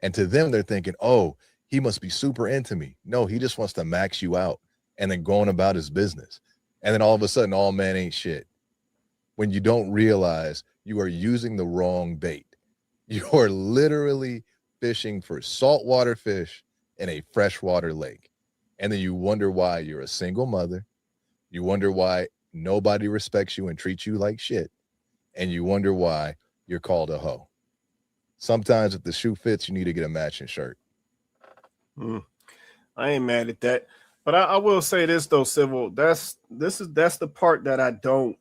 And to them, they're thinking, oh, he must be super into me. No, he just wants to max you out and then going about his business. And then all of a sudden, all men ain't shit. When you don't realize you are using the wrong bait. You are literally fishing for saltwater fish in a freshwater lake. And then you wonder why you're a single mother. You wonder why nobody respects you and treats you like shit. And you wonder why you're called a hoe. Sometimes if the shoe fits, you need to get a matching shirt. I ain't mad at that. But I will say this though, Civil. That's the part that I don't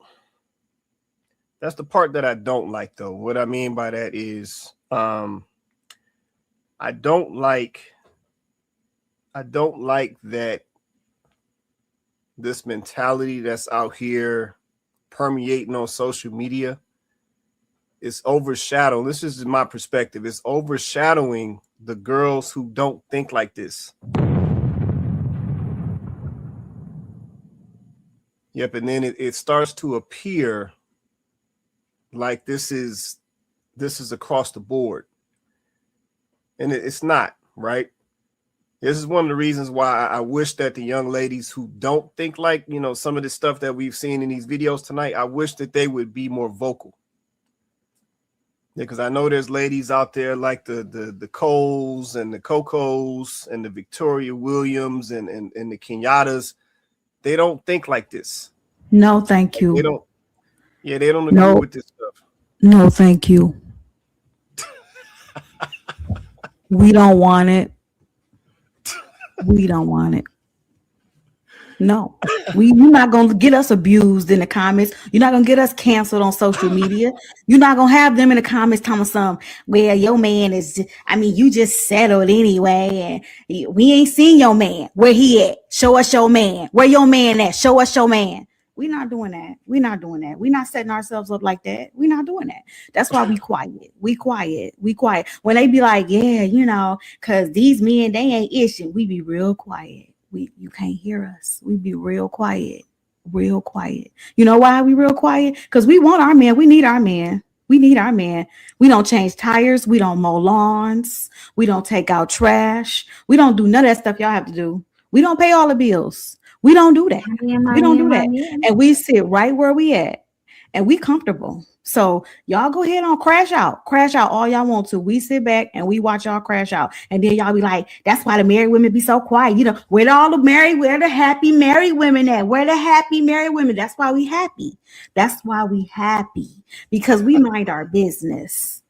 That's the part that I don't like, though. What I mean by that is, I don't like that this mentality that's out here permeating on social media is overshadowing. This is my perspective. It's overshadowing the girls who don't think like this. Yep, and then it starts to appear like this is across the board, and it's not, right? This is one of the reasons why I wish that the young ladies who don't think like, some of the stuff that we've seen in these videos tonight, I wish that they would be more vocal. Because I know there's ladies out there like the Coles and the Cocos and the Victoria Williams and the Kenyatas. They don't think like this. No, thank you. They don't agree with this stuff. No, thank you. We don't want it. We don't want it. No, you're not going to get us abused in the comments. You're not going to get us canceled on social media. You're not going to have them in the comments telling some, well, your man is, you just settled anyway. And we ain't seen your man. Where he at? Show us your man. Where your man at? Show us your man. We're not doing that. We're not doing that. We're not setting ourselves up like that. We're not doing that. That's why we quiet. We quiet. When they be like, yeah, because these men, they ain't itching. We be real quiet. You can't hear us. We be real quiet. You know why we real quiet? Because we want our man. We need our man. We don't change tires. We don't mow lawns. We don't take out trash. We don't do none of that stuff y'all have to do. We don't pay all the bills. We don't do that. And we sit right where we at. And we comfortable. So y'all go ahead and crash out all y'all want to. We sit back and we watch y'all crash out. And then y'all be like, that's why the married women be so quiet. Where the happy married women at? Where the happy married women? That's why we happy. Because we mind our business.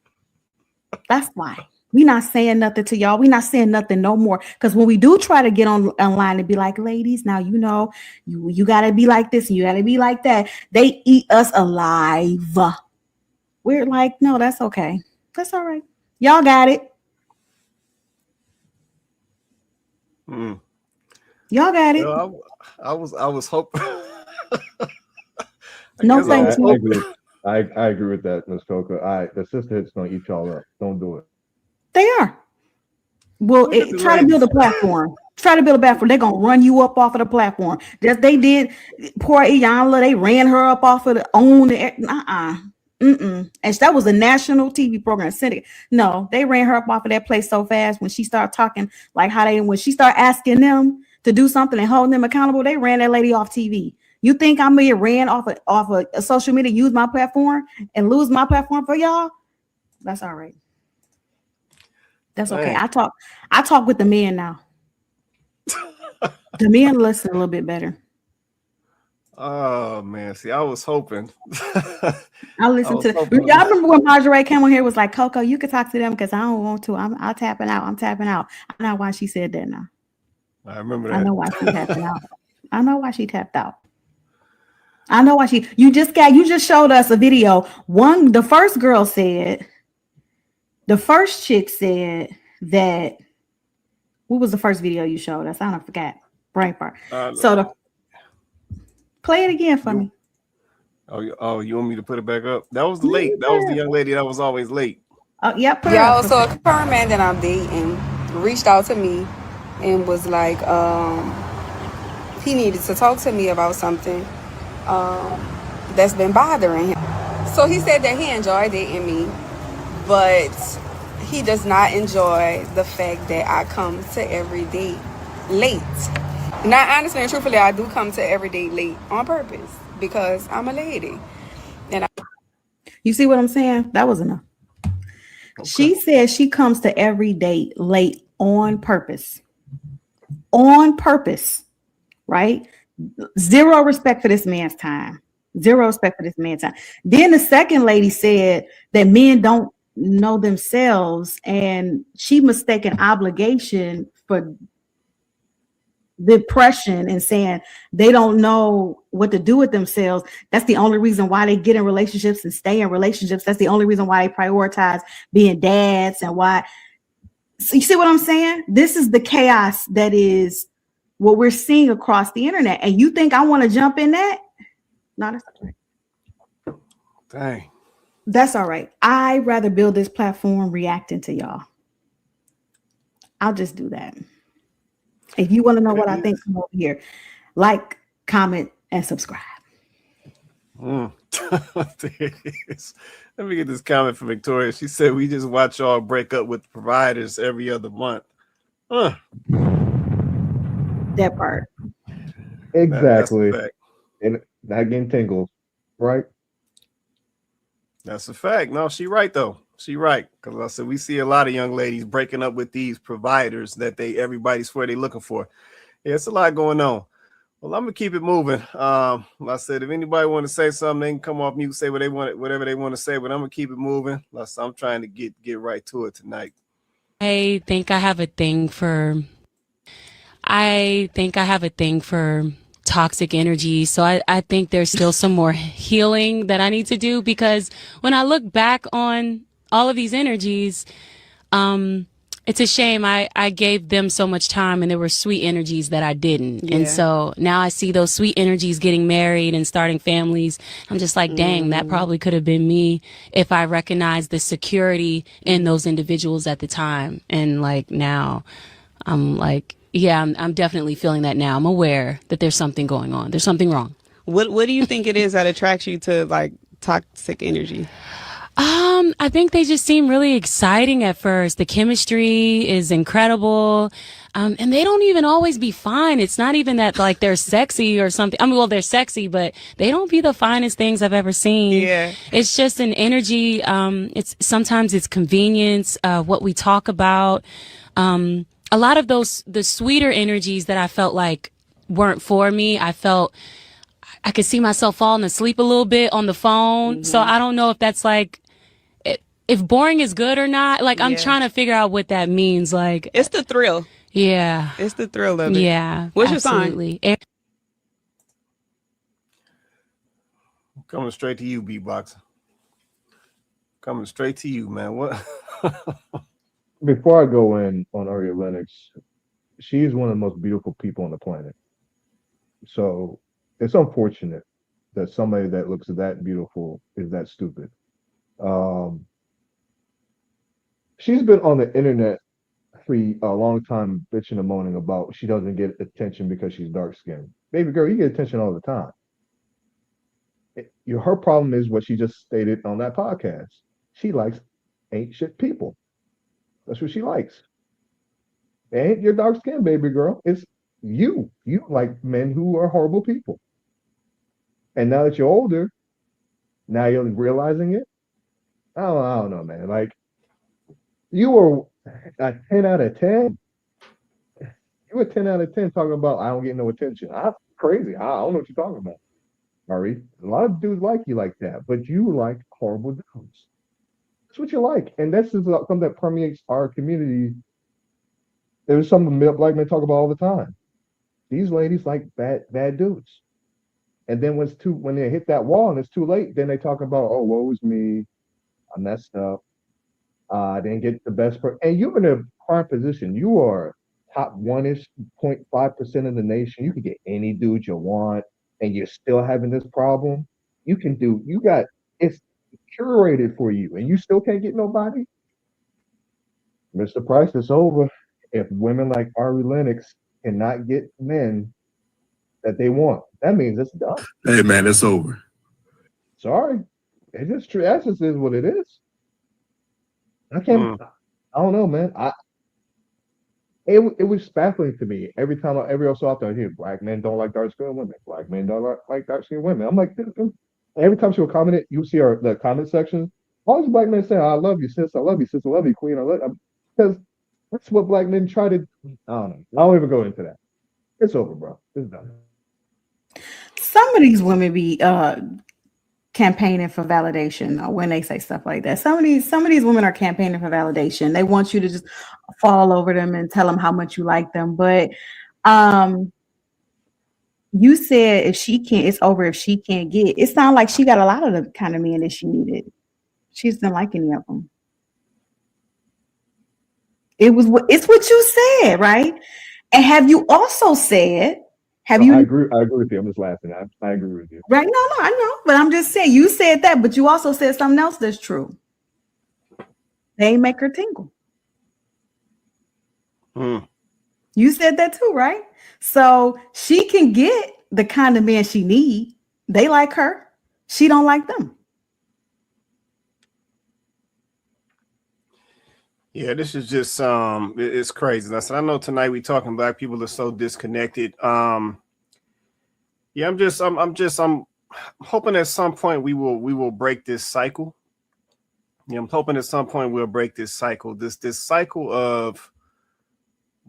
That's why. We're not saying nothing to y'all. We're not saying nothing no more. Because when we do try to get online and be like, ladies, now you gotta be like this and you gotta be like that, they eat us alive. We're like, no, that's okay. That's all right. Y'all got it. Y'all got it. I was hoping. No, thank you. I agree with that, Ms. Coca. The sisterhoods don't eat y'all up. Don't do it. They are. Well, try to build a platform. They're gonna run you up off of the platform. Just they did. Poor Iyanla, they ran her up off of the own. And that was a national TV program. No, they ran her up off of that place so fast when she started talking like when she started asking them to do something and holding them accountable, they ran that lady off TV. You think I'm gonna get ran off of a social media, use my platform and lose my platform for y'all? That's all right. That's okay. I talk with the men now. The men listen a little bit better. Oh man, see, I was hoping. I listened to y'all remember when Marjorie came on here was like, Coco, you can talk to them because I don't want to. I'm tapping out. I know why she said that now. I remember that. I know why she tapping out. I know why she tapped out. I know why you just showed us a video. The first chick said that. What was the first video you showed us? I don't forget. Brain fart. Play it again for me. Oh, you want me to put it back up? That was late. That was the young lady that was always late. Oh, yep. Y'all, so a current man that I'm dating reached out to me and was like, he needed to talk to me about something that's been bothering him. So he said that he enjoyed dating me, but he does not enjoy the fact that I come to every date late. Now, honestly and truthfully, I do come to every date late on purpose because I'm a lady. You see what I'm saying? That was enough. Okay. She says she comes to every date late on purpose. On purpose, right? Zero respect for this man's time. Then the second lady said that men don't know themselves and she mistaken obligation for depression and saying they don't know what to do with themselves. That's the only reason why they get in relationships and stay in relationships. That's the only reason why they prioritize being dads and why. So you see what I'm saying? This is the chaos that is what we're seeing across the internet. And you think I want to jump in that? No, that's all right. Dang. That's all right. I'd rather build this platform reacting to y'all. I'll just do that. If you want to know what I think, come over here. Like, comment, and subscribe. There it is. Let me get this comment from Victoria. She said, we just watch y'all break up with providers every other month. That part. Exactly. And not getting tingles, right? That's a fact. No, she right, though. She right. Because I said, we see a lot of young ladies breaking up with these providers that everybody swear they looking for. Yeah, it's a lot going on. Well, I'm gonna keep it moving. I said, if anybody want to say something, they can come off mute, say what they want, whatever they want to say. But I'm gonna keep it moving. I'm trying to get right to it tonight. I think I have a thing for toxic energy. So I think there's still some more healing that I need to do, because when I look back on all of these energies, it's a shame I gave them so much time and there were sweet energies that I didn't. Yeah. And so now I see those sweet energies getting married and starting families. I'm just like, dang, that probably could have been me if I recognized the security in those individuals at the time. And like now I'm like, yeah, I'm definitely feeling that now. I'm aware that there's something going on. There's something wrong. What do you think it is that attracts you to like toxic energy? I think they just seem really exciting at first. The chemistry is incredible. And they don't even always be fine. It's not even that like they're sexy or something. I mean, well, they're sexy, but they don't be the finest things I've ever seen. Yeah. It's just an energy. Sometimes it's convenience, what we talk about. A lot of the sweeter energies that I felt like weren't for me. I could see myself falling asleep a little bit on the phone. Mm-hmm. So I don't know if that's like, if boring is good or not. Like, I'm trying to figure out what that means. Like, it's the thrill. Yeah. It's the thrill of it. Yeah. What's absolutely. your sign? Coming straight to you, beatboxer. Coming straight to you, man. What? Before I go in on Ari Lennox, she's one of the most beautiful people on the planet. So it's unfortunate that somebody that looks that beautiful is that stupid. She's been on the internet for a long time bitching and moaning about she doesn't get attention because she's dark skinned. Baby girl, you get attention all the time. Her problem is what she just stated on that podcast. She likes ain't shit people. That's what she likes. It ain't your dark skin, baby girl. It's you. You like men who are horrible people. And now that you're older, now you're realizing it. I don't know, man. Like, you were a 10 out of 10. You were 10 out of 10 talking about I don't get no attention. I'm crazy. I don't know what you're talking about, Ari. A lot of dudes like you like that, but you like horrible dudes. That's what you like. And that's just something that permeates our community. There's something black men talk about all the time. These ladies like bad dudes. And then when they hit that wall and it's too late, then they talk about, oh, woe is me. I messed up. I didn't get the best person. And you're in a prime position. You are top 1-ish, 0.5% of the nation. You can get any dude you want, and you're still having this problem. It's curated for you, and you still can't get nobody. Mr. Price, it's over. If women like Ari Lennox cannot get men that they want, that means it's done. Hey, man, it's over. Sorry. It's just true. That just is what it is. I can't. I don't know, man. It was baffling to me every so often I hear black men don't like dark skinned women. Black men don't like dark skinned women. I'm like, every time she would comment it, you see the comment section. All these black men say, "I love you, sis. I love you, sis. I love you, queen." Because that's what black men try to. I don't know. I won't even go into that. It's over, bro. It's done. Some of these women be campaigning for validation when they say stuff like that. Some of these women are campaigning for validation. They want you to just fall over them and tell them how much you like them. But you said if she can't, it's over if she can't get. It sounds like she got a lot of the kind of men that she needed. She just didn't like any of them. It's what you said, right? And have you also said, have No, you I agree with you. I'm just laughing. I agree with you. right? No, I know, but I'm just saying you said that, but you also said something else that's true. They make her tingle. You said that too, right? So she can get the kind of man she need. They like her. She don't like them. Yeah, this is just it's crazy. I said, I know tonight we talking black people are so disconnected. Yeah, I'm hoping at some point we will break this cycle. Yeah, I'm hoping at some point we'll break this cycle. This cycle of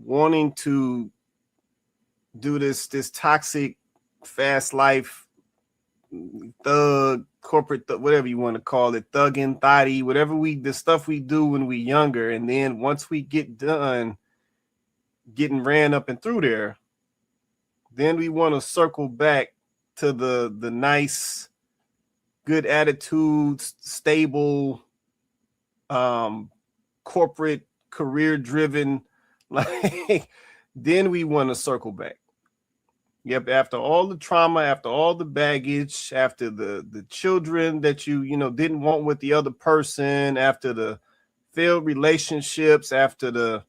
wanting to do this toxic fast life thug corporate whatever you want to call it, thugging, thotty, whatever the stuff we do when we younger, and then once we get done getting ran up and through there, then we want to circle back to the nice, good attitudes, stable, corporate, career driven, like then we want to circle back. Yep, after all the trauma, after all the baggage, after the children that you didn't want with the other person, after the failed relationships, after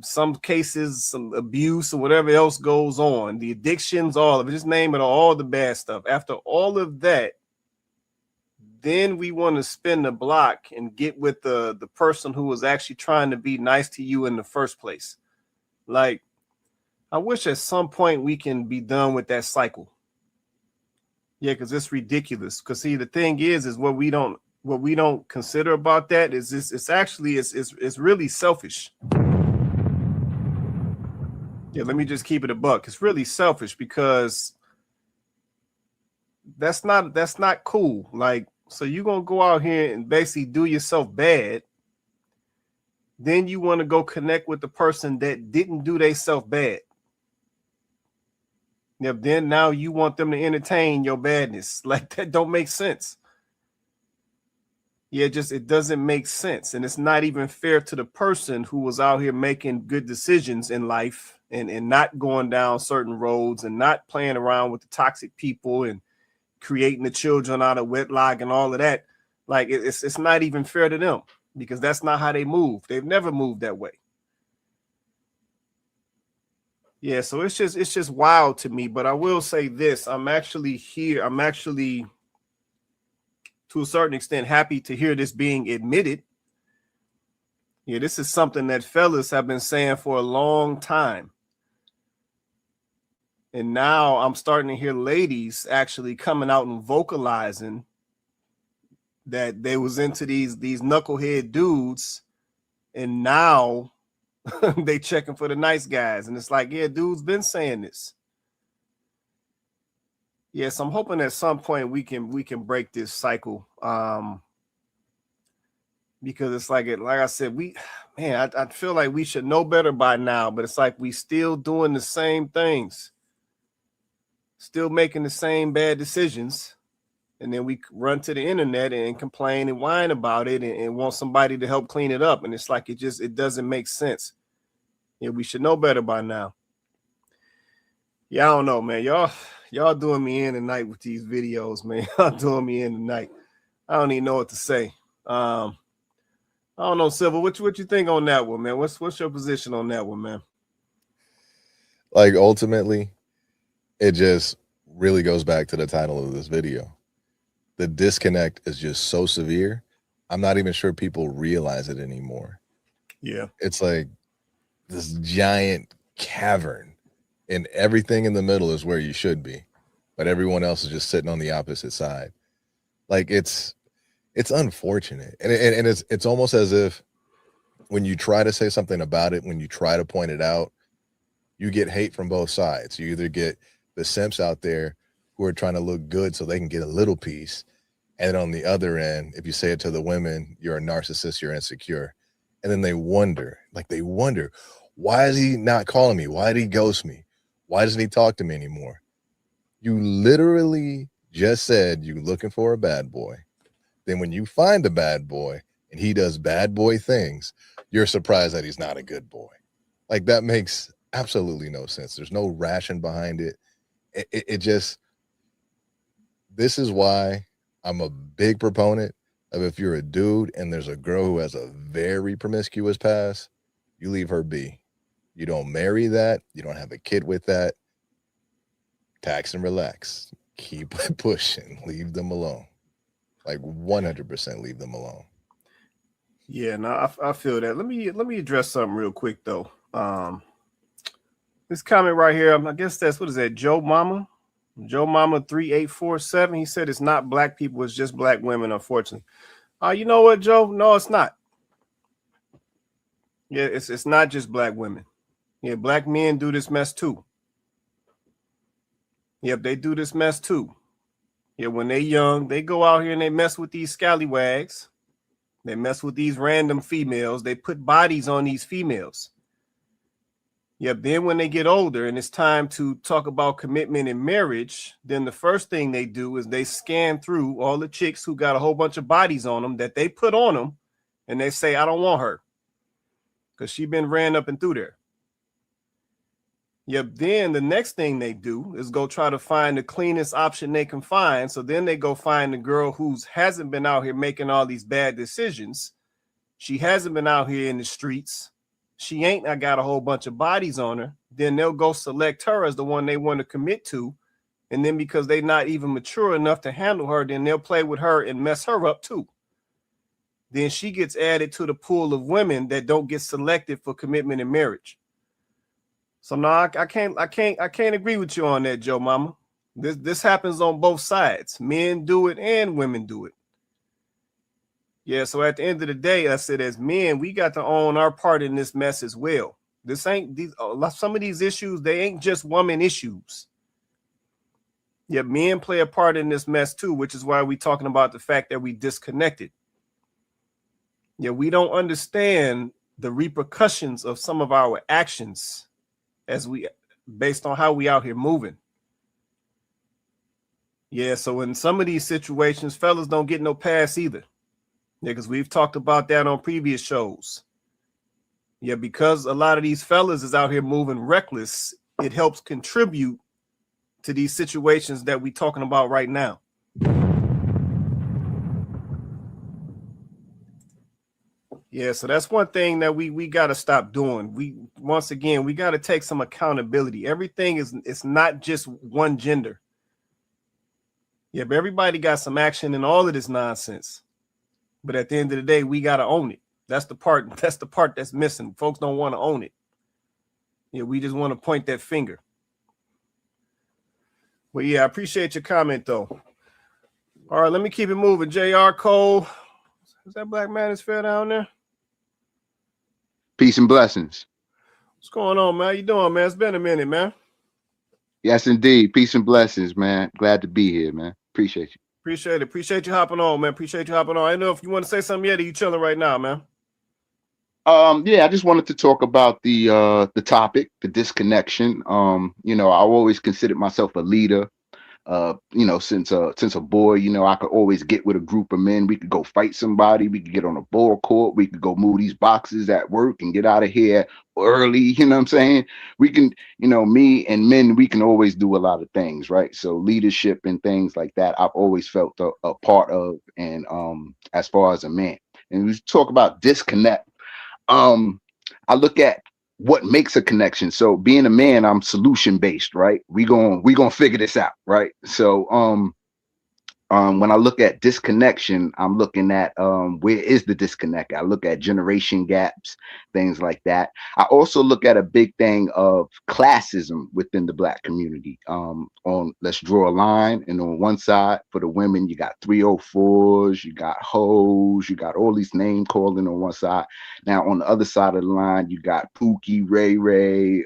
some cases, some abuse or whatever else goes on, the addictions, all of it, just name it, all the bad stuff. After all of that, then we want to spin the block and get with the person who was actually trying to be nice to you in the first place. Like, I wish at some point we can be done with that cycle. Yeah, because it's ridiculous. Because see, the thing is what we don't consider about that is it's really selfish. Yeah, let me just keep it a buck. It's really selfish because that's not cool. Like, so you're gonna go out here and basically do yourself bad. Then you want to go connect with the person that didn't do themselves bad. Yep, then now you want them to entertain your badness. Like, that don't make sense. Yeah, it doesn't make sense. And it's not even fair to the person who was out here making good decisions in life and not going down certain roads and not playing around with the toxic people and creating the children out of wedlock and all of that. Like, it's not even fair to them because that's not how they move. They've never moved that way. Yeah, so it's just wild to me. But I will say this: I'm actually to a certain extent happy to hear this being admitted. Yeah, this is something that fellas have been saying for a long time. And now I'm starting to hear ladies actually coming out and vocalizing that they was into these knucklehead dudes, and now they checking for the nice guys. And it's like, yeah, dude's been saying this. Yes, I'm hoping at some point we can break this cycle. Because it's like I said, I feel like we should know better by now, but it's like we still doing the same things, still making the same bad decisions. And then we run to the internet and complain and whine about it and want somebody to help clean it up. And it's like, it doesn't make sense. Yeah, we should know better by now. Yeah, I don't know, man. Y'all doing me in tonight with these videos, man. Y'all doing me in tonight. I don't even know what to say. I don't know, Silver. What you think on that one, man? What's your position on that one, man? Like, ultimately, it just really goes back to the title of this video. The disconnect is just so severe. I'm not even sure people realize it anymore. Yeah. It's like this giant cavern, and everything in the middle is where you should be, but everyone else is just sitting on the opposite side. Like, it's unfortunate. And it's almost as if when you try to say something about it, when you try to point it out, you get hate from both sides. You either get the simps out there who are trying to look good so they can get a little piece. And on the other end, if you say it to the women, you're a narcissist, you're insecure. And then they wonder, why is he not calling me? Why did he ghost me? Why doesn't he talk to me anymore? You literally just said you're looking for a bad boy. Then when you find a bad boy and he does bad boy things, you're surprised that he's not a good boy. Like, that makes absolutely no sense. There's no ration behind it. It just, this is why I'm a big proponent of, if you're a dude and there's a girl who has a very promiscuous past, you leave her be. You don't marry that. You don't have a kid with that. Tax and relax. Keep pushing. Leave them alone. Like 100% leave them alone. Yeah, no, I feel that. Let me address something real quick though. This comment right here, I guess that's, what is that, Joe Mama 3847. He said it's not black people, it's just black women, unfortunately. You know what, Joe? No, it's not. Yeah, it's not just black women. Yeah, black men do this mess too. Yep, they do this mess too. Yeah, when they young, they go out here and they mess with these scallywags. They mess with these random females. They put bodies on these females. Yep, then when they get older and it's time to talk about commitment and marriage, then the first thing they do is they scan through all the chicks who got a whole bunch of bodies on them that they put on them, and they say, I don't want her because she been ran up and through there. Yep, then the next thing they do is go try to find the cleanest option they can find. So then they go find the girl who hasn't been out here making all these bad decisions. She hasn't been out here in the streets. She ain't got a whole bunch of bodies on her. Then they'll go select her as the one they want to commit to. And then because they're not even mature enough to handle her, then they'll play with her and mess her up too. Then she gets added to the pool of women that don't get selected for commitment and marriage. So no, I can't agree with you on that, Joe Mama. This happens on both sides. Men do it and women do it. Yeah, so at the end of the day, I said, as men, we got to own our part in this mess as well. This ain't some of these issues, they ain't just woman issues. Yeah, men play a part in this mess too, which is why we're talking about the fact that we disconnected. Yeah, we don't understand the repercussions of some of our actions based on how we out here moving. Yeah, so in some of these situations, fellas don't get no pass either. Yeah, because we've talked about that on previous shows. Yeah, because a lot of these fellas is out here moving reckless, it helps contribute to these situations that we're talking about right now. Yeah, so that's one thing that we got to stop doing. We got to take some accountability. Everything it's not just one gender. Yeah, but everybody got some action in all of this nonsense. But at the end of the day, we got to own it. That's the part that's missing. Folks don't want to own it. Yeah, we just want to point that finger. But yeah, I appreciate your comment though. All right, let me keep it moving. JR Cole. Is that Black Manosphere down there? Peace and blessings. What's going on, man? How you doing, man? It's been a minute, man. Yes, indeed. Peace and blessings, man. Glad to be here, man. Appreciate you. Appreciate it. Appreciate you hopping on, man. Appreciate you hopping on. I don't know if you want to say something yet, or you chilling right now, man? Yeah, I just wanted to talk about the topic, the disconnection. I always considered myself a leader. Since a boy, I could always get with a group of men. We could go fight somebody. We could get on a ball court. We could go move these boxes at work and get out of here early. You know what I'm saying? We can, me and men, we can always do a lot of things, right? So leadership and things like that, I've always felt a part of. And as far as a man, and we talk about disconnect, I look at what makes a connection. So being a man, I'm solution based, right? We gonna figure this out, right? So when I look at disconnection, I'm looking at where is the disconnect? I look at generation gaps, things like that. I also look at a big thing of classism within the Black community. Let's draw a line, and on one side for the women, you got 304s, you got hoes, you got all these name calling on one side. Now on the other side of the line, you got Pookie, Ray Ray,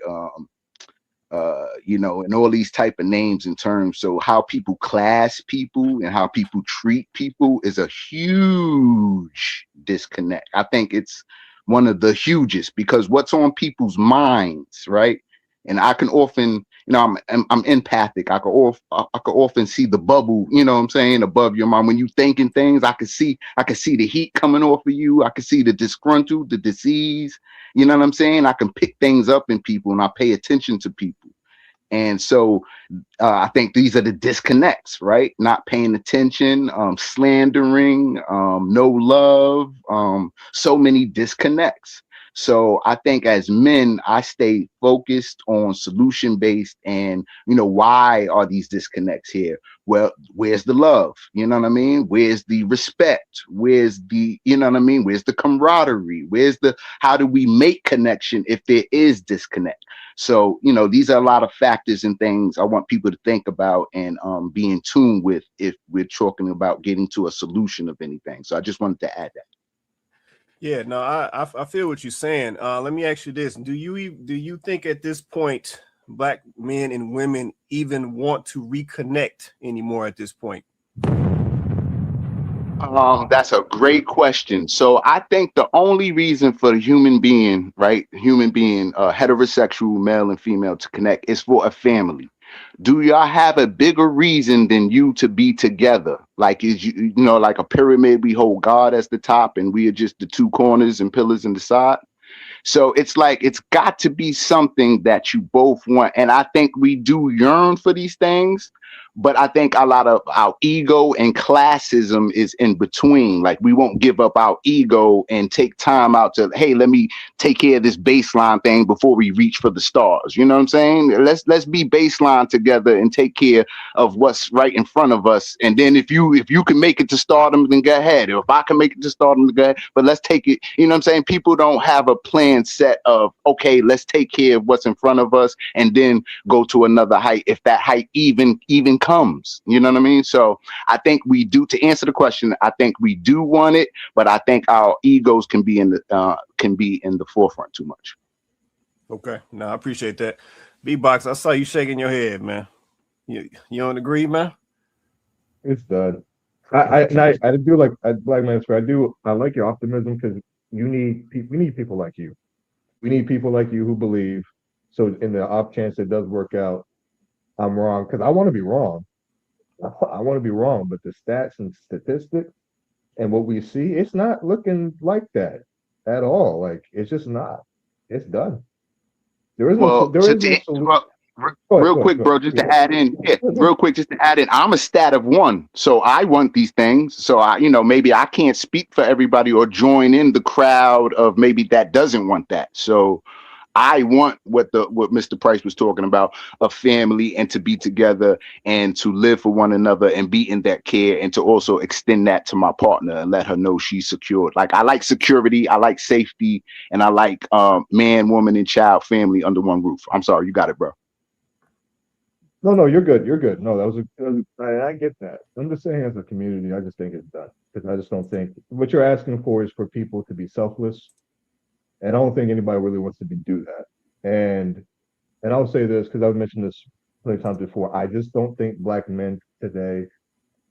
and all these type of names and terms. So how people class people and how people treat people is a huge disconnect. I think it's one of the hugest, because what's on people's minds, right? And I can often, I'm empathic. I could often see the bubble, you know what I'm saying, above your mind. When you thinking things, I could see the heat coming off of you. I could see the disgruntled, the disease. You know what I'm saying? I can pick things up in people, and I pay attention to people. And so I think these are the disconnects, right? Not paying attention, slandering, no love, so many disconnects. So I think as men, I stay focused on solution based, and why are these disconnects here? Well, where's the love? You know what I mean? Where's the respect? Where's the, you know what I mean? Where's the camaraderie? How do we make connection if there is disconnect? So, these are a lot of factors and things I want people to think about and be in tune with if we're talking about getting to a solution of anything. So I just wanted to add that. Yeah, no, I feel what you're saying. Let me ask you this: do you think at this point Black men and women even want to reconnect anymore at this point? That's a great question. So I think the only reason for the human being, heterosexual male and female, to connect is for a family. Do y'all have a bigger reason than you to be together? Like, is like a pyramid, we hold God as the top and we are just the two corners and pillars in the side? So it's like, it's got to be something that you both want. And I think we do yearn for these things, but I think a lot of our ego and classism is in between. Like, we won't give up our ego and take time out to, hey, let me take care of this baseline thing before we reach for the stars. You know what I'm saying? Let's be baseline together and take care of what's right in front of us. And then if you can make it to stardom, then go ahead. Or if I can make it to stardom, then go ahead. But let's take it. You know what I'm saying? People don't have a plan set of, okay, let's take care of what's in front of us and then go to another height if that height even comes. You know what I mean? So I think we do, to answer the question, I think we do want it, but I think our egos can be in the forefront too much. Okay, no, I appreciate that. B-Box, I saw you shaking your head, man. You don't agree, man? It's done. I do like Black Man Square. I like your optimism, because we need people like you. We need people like you who believe. So in the off chance it does work out, I'm wrong, because I want to be wrong. I want to be wrong, but the stats and statistics and what we see, it's not looking like that at all. Like, it's just not. It's done. There is no solution. Real quick, bro, just to add in, I'm a stat of one. So I want these things. So maybe I can't speak for everybody or join in the crowd of maybe that doesn't want that. So I want what Mr. Price was talking about, a family, and to be together and to live for one another and be in that care, and to also extend that to my partner and let her know she's secured. Like, I like security, I like safety, and I like man, woman, and child, family under one roof. I'm sorry, you got it, bro. No, you're good. You're good. No, I get that. I'm just saying, as a community, I just think it's done, because I just don't think what you're asking for is for people to be selfless. And I don't think anybody really wants to do that. And I'll say this, because I've mentioned this plenty of times before. I just don't think Black men today,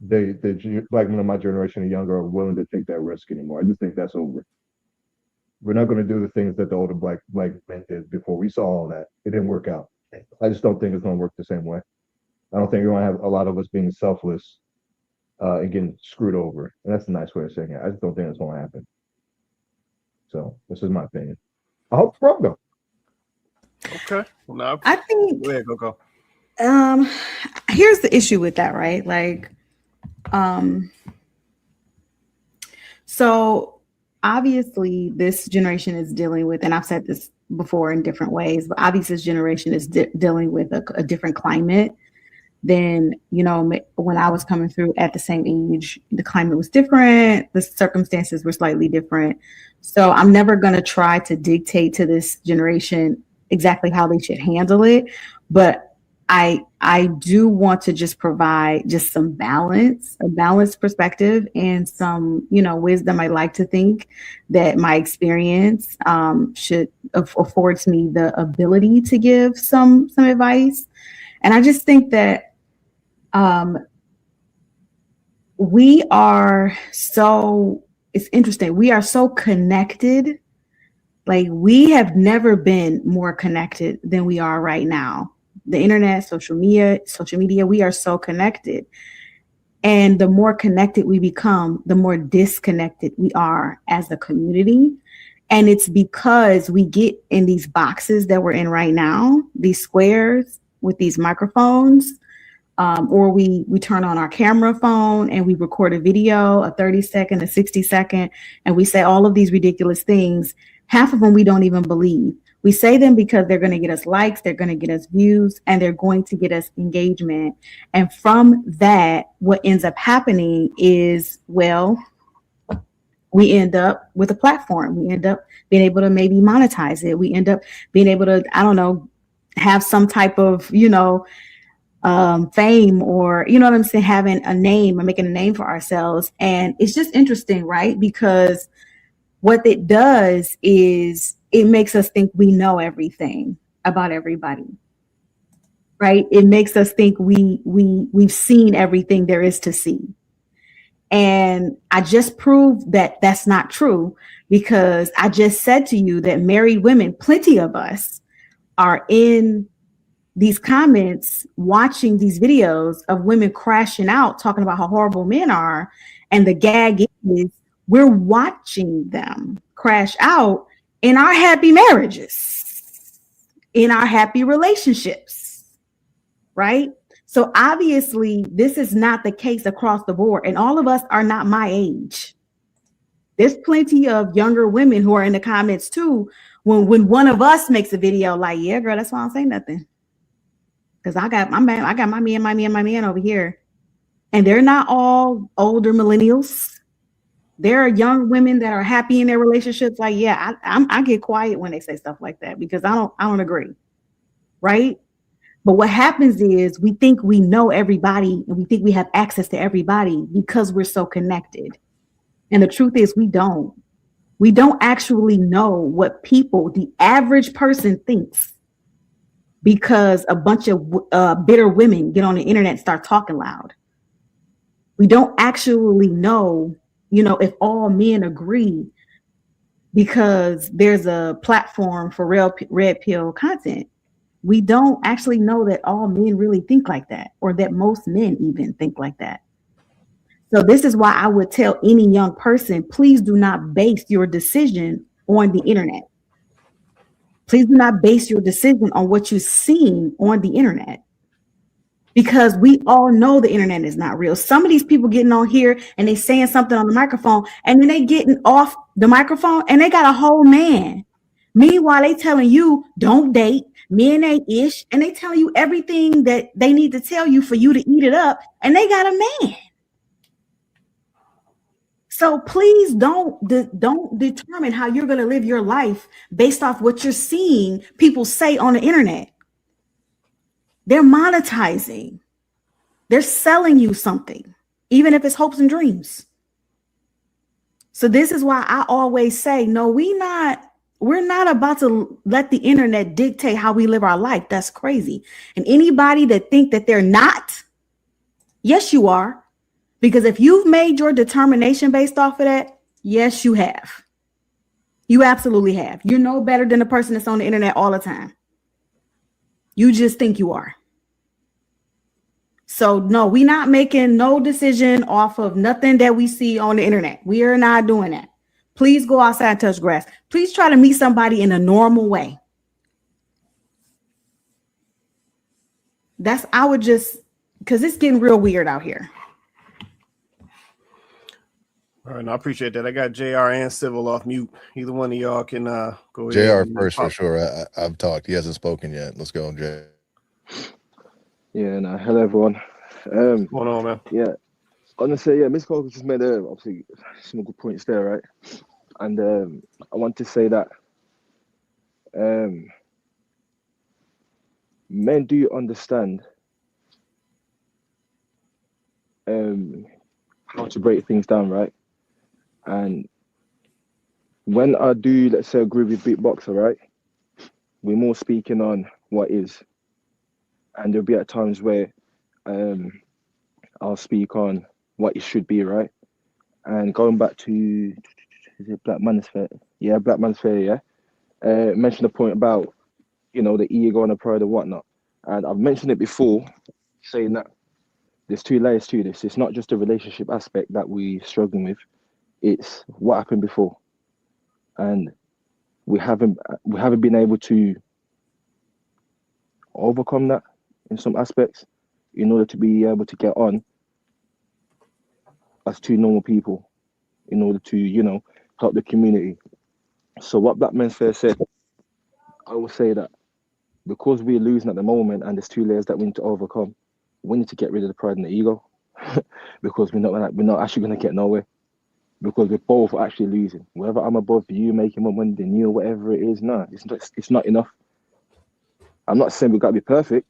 the Black men of my generation and younger, are willing to take that risk anymore. I just think that's over. We're not going to do the things that the older black men did before. We saw all that. It didn't work out. I just don't think it's going to work the same way. I don't think you're going to have a lot of us being selfless and getting screwed over. And that's a nice way of saying it. I just don't think it's going to happen. So this is my opinion. I hope it's wrong, though. Okay. Well, no, I think. Go ahead, go. Here's the issue with that, right? Like, so obviously this generation is dealing with, and I've said this before in different ways, but obviously this generation is dealing with a different climate than, when I was coming through at the same age. The climate was different. The circumstances were slightly different. So I'm never going to try to dictate to this generation exactly how they should handle it. But I do want to just provide just some balance, a balanced perspective, and some, wisdom. I like to think that my experience should affords me the ability to give some advice. And I just think that we are so, it's interesting. We are so connected. Like, we have never been more connected than we are right now. the internet, social media, we are so connected. And the more connected we become, the more disconnected we are as a community. And it's because we get in these boxes that we're in right now, these squares with these microphones, or we turn on our camera phone and we record a video, a 30-second, a 60-second, and we say all of these ridiculous things. Half of them we don't even believe. We say them because they're going to get us likes, they're going to get us views, and they're going to get us engagement. And from that, what ends up happening is, well, we end up with a platform. We end up being able to maybe monetize it. We end up being able to, I don't know, have some type of, fame, or, you know what I'm saying, having a name or making a name for ourselves. And it's just interesting, right? Because what it does is it makes us think we know everything about everybody, right? It makes us think we've seen everything there is to see. And I just proved that that's not true, because I just said to you that married women, plenty of us, are in these comments watching these videos of women crashing out, talking about how horrible men are. And the gag is we're watching them crash out in our happy marriages, in our happy relationships, right? So obviously this is not the case across the board. And all of us are not my age. There's plenty of younger women who are in the comments too. When one of us makes a video like, yeah, girl, that's why I don't say nothing. Because I got my man over here. And they're not all older millennials. There are young women that are happy in their relationships. Like, yeah, I get quiet when they say stuff like that, because I don't agree. Right? But what happens is we think we know everybody, and we think we have access to everybody because we're so connected. And the truth is we don't. We don't actually know what people, the average person, thinks, because a bunch of bitter women get on the internet and start talking loud. We don't actually know, if all men agree, because there's a platform for real red pill content. We don't actually know that all men really think like that, or that most men even think like that. So this is why I would tell any young person, please do not base your decision on the internet. Please do not base your decision on what you've seen on the internet, because we all know the internet is not real. Some of these people getting on here and they saying something on the microphone, and then they getting off the microphone and they got a whole man. Meanwhile, they telling you don't date, men ain't ish, and they tell you everything that they need to tell you for you to eat it up, and they got a man. So please don't determine how you're going to live your life based off what you're seeing people say on the internet. They're monetizing. They're selling you something, even if it's hopes and dreams. So this is why I always say, no, we're not about to let the internet dictate how we live our life. That's crazy. And anybody that think that they're not, yes, you are. Because if you've made your determination based off of that, yes, you have. You absolutely have. You're no better than the person that's on the internet all the time. You just think you are. So no, we're not making no decision off of nothing that we see on the internet. We are not doing that. Please go outside and touch grass. Please try to meet somebody in a normal way. Because it's getting real weird out here. All right, no, I appreciate that. I got JR and Civil off mute. Either one of y'all can go JR ahead. first for sure. I've talked. He hasn't spoken yet. Let's go, Jay. Yeah, no. Hello, everyone. What's going on, man? Yeah, honestly, yeah, Miss Cole just made obviously some good points there, right? And I want to say that men do understand how to break things down, right? And when I do, let's say, agree with beatboxer, right? We're more speaking on what is, and there'll be at times where I'll speak on what it should be, right? And going back to, is it Black Manosphere? Yeah, Black Manosphere, yeah. Mentioned the point about, the ego and the pride and whatnot. And I've mentioned it before, saying that there's two layers to this. It's not just a relationship aspect that we're struggling with. It's what happened before, and we haven't been able to overcome that in some aspects in order to be able to get on as two normal people in order to, help the community. So what Black Men Fair said, I will say that because we're losing at the moment and there's two layers that we need to overcome, we need to get rid of the pride and the ego because we're not actually going to get nowhere because we're both actually losing. Whether I'm above you making more money than you or whatever it is, no, it's not enough. I'm not saying we've got to be perfect,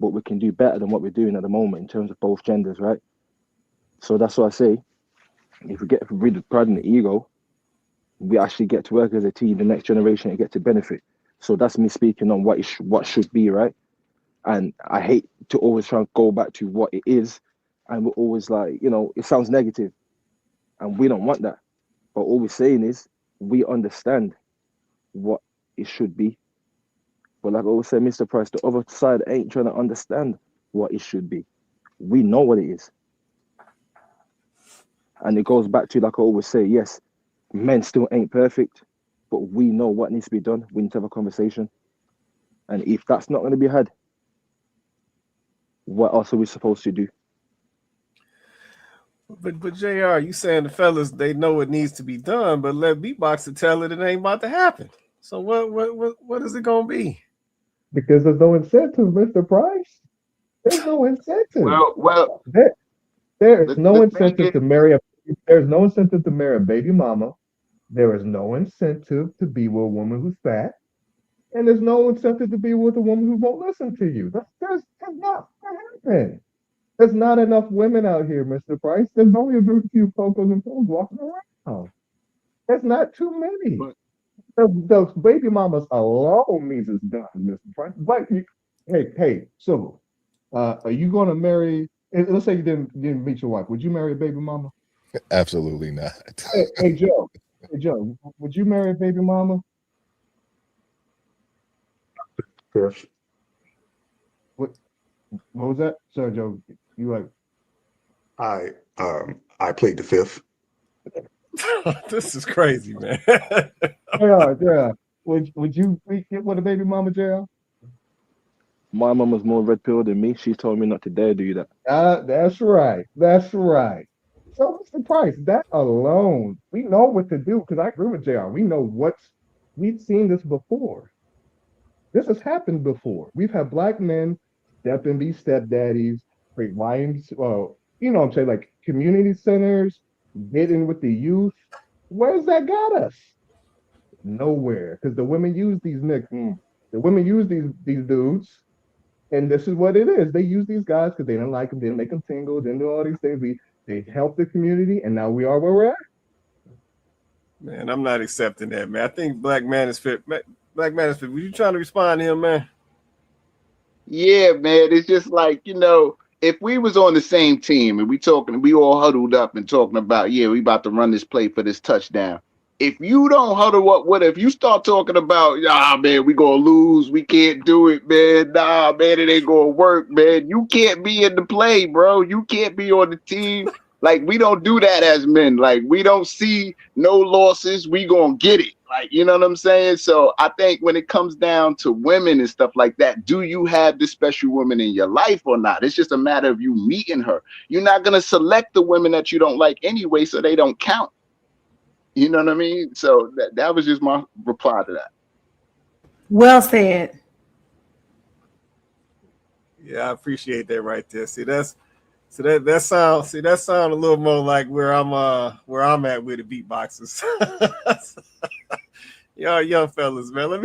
but we can do better than what we're doing at the moment in terms of both genders, right? So that's what I say. If we get rid of pride and the ego, we actually get to work as a team. The next generation it get to benefit. So that's me speaking on what should be, right? And I hate to always try and go back to what it is, and we're always like, it sounds negative, and we don't want that. But all we're saying is we understand what it should be. But like I always say, Mr. Price, the other side ain't trying to understand what it should be. We know what it is. And it goes back to, like I always say, yes, men still ain't perfect, but we know what needs to be done. We need to have a conversation. And if that's not going to be had, what else are we supposed to do? But JR, you saying the fellas they know what needs to be done, but let Beatboxer tell it ain't about to happen. So what is it gonna be? Because there's no incentive, Mr. Price. There's no incentive. Well, There is no the thing incentive is, to marry a. There's no incentive to marry a baby mama. There is no incentive to be with a woman who's fat, and there's no incentive to be with a woman who won't listen to you. That's not gonna happen. There's not enough women out here, Mr. Price. There's only a very few Cocos and Toes walking around. There's not too many. but Those baby mamas alone means it's done, Mr. Price. But hey, Sybil, are you going to marry? Let's say you didn't meet your wife. Would you marry a baby mama? Absolutely not. Hey, Joe. Hey, Joe, would you marry a baby mama? Yes. What What was that? Sorry, Joe. You like? I played the fifth. This is crazy, man. Yeah. Would you get with a baby mama, JL? My mum was more red pill than me. She told me not to dare do that. That's right. That's right. So, Mr. Price, that alone, we know what to do because I agree with JR. We've seen this before. This has happened before. We've had black men step and be stepdaddies, create YMs, well, what I'm saying, like community centers, get in with the youth. Where's that got us? Nowhere. Because the women use these the women use these dudes, and this is what it is. They use these guys because they didn't like them, didn't make them tingle, didn't do all these things. They help the community, and now we are where we're at. Man, I'm not accepting that, man. I think Black Man is fit. Black Man is fit. Were you trying to respond to him, man? yeah, man, it's just like, if we was on the same team and we all huddled up and talking about, yeah, we about to run this play for this touchdown. If you don't huddle up with it, if you start talking about, man, we gonna lose, we can't do it, man, nah, man, it ain't gonna work, man. You can't be in the play, bro. You can't be on the team. Like, we don't do that as men. Like, we don't see no losses. We gonna get it. Like, you know what I'm saying? So I think when it comes down to women and stuff like that, do you have this special woman in your life or not? It's just a matter of you meeting her. You're not gonna select the women that you don't like anyway, so they don't count. You know what I mean? So that was just my reply to that. Well said. Yeah, I appreciate that right there. That sound a little more like where I'm at with the beatboxers. Y'all young fellas, man.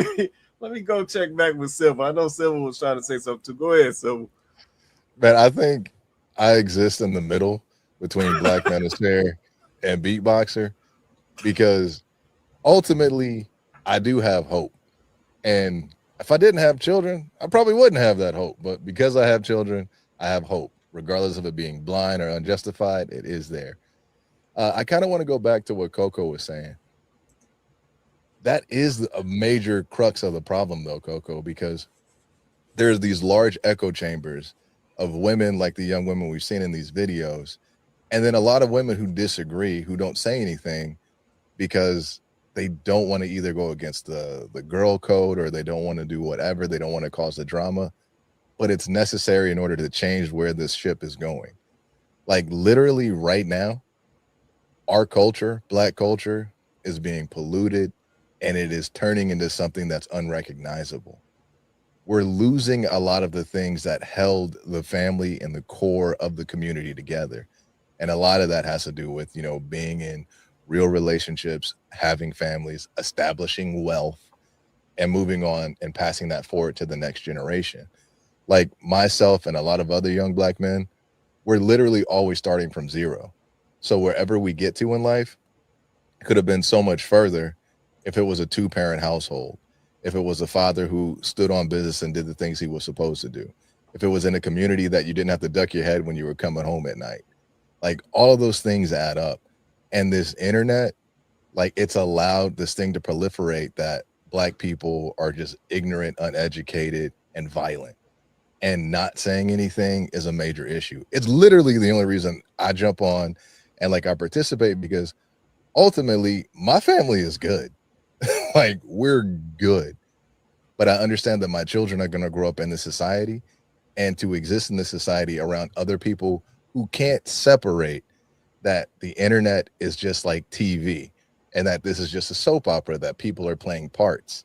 Let me go check back with Silver. I know Silver was trying to say something too. Go ahead, Silver. Man, I think I exist in the middle between Black Manosphere and Beatboxer because ultimately I do have hope. And if I didn't have children, I probably wouldn't have that hope. But because I have children, I have hope. Regardless of it being blind or unjustified, it is there. I kind of want to go back to what Coco was saying. That is a major crux of the problem, though, Coco, because there's these large echo chambers of women like the young women we've seen in these videos, and then a lot of women who disagree, who don't say anything because they don't want to either go against the girl code, or they don't want to do whatever, they don't want to cause the drama, but it's necessary in order to change where this ship is going. Like literally right now, our culture, Black culture, is being polluted, and it is turning into something that's unrecognizable. We're losing a lot of the things that held the family and the core of the community together. And a lot of that has to do with, being in real relationships, having families, establishing wealth, and moving on and passing that forward to the next generation. Like myself and a lot of other young Black men, we're literally always starting from zero. So wherever we get to in life, it could have been so much further if it was a 2-parent household, if it was a father who stood on business and did the things he was supposed to do, if it was in a community that you didn't have to duck your head when you were coming home at night. Like all of those things add up. And this internet, like it's allowed this thing to proliferate that Black people are just ignorant, uneducated, and violent. And not saying anything is a major issue. It's literally the only reason I jump on and like I participate, because ultimately my family is good. Like we're good. But I understand that my children are going to grow up in this society, and to exist in this society around other people who can't separate that the internet is just like TV, and that this is just a soap opera, that people are playing parts.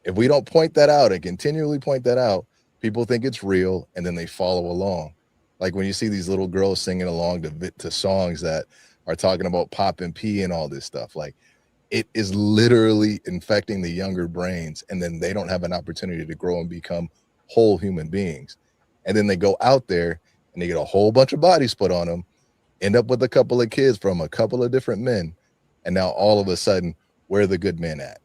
If we don't point that out and continually point that out, people think it's real, and then they follow along. Like when you see these little girls singing along to songs that are talking about pop and pee and all this stuff, like it is literally infecting the younger brains, and then they don't have an opportunity to grow and become whole human beings. And then they go out there and they get a whole bunch of bodies put on them, end up with a couple of kids from a couple of different men, and now all of a sudden, where are the good men at?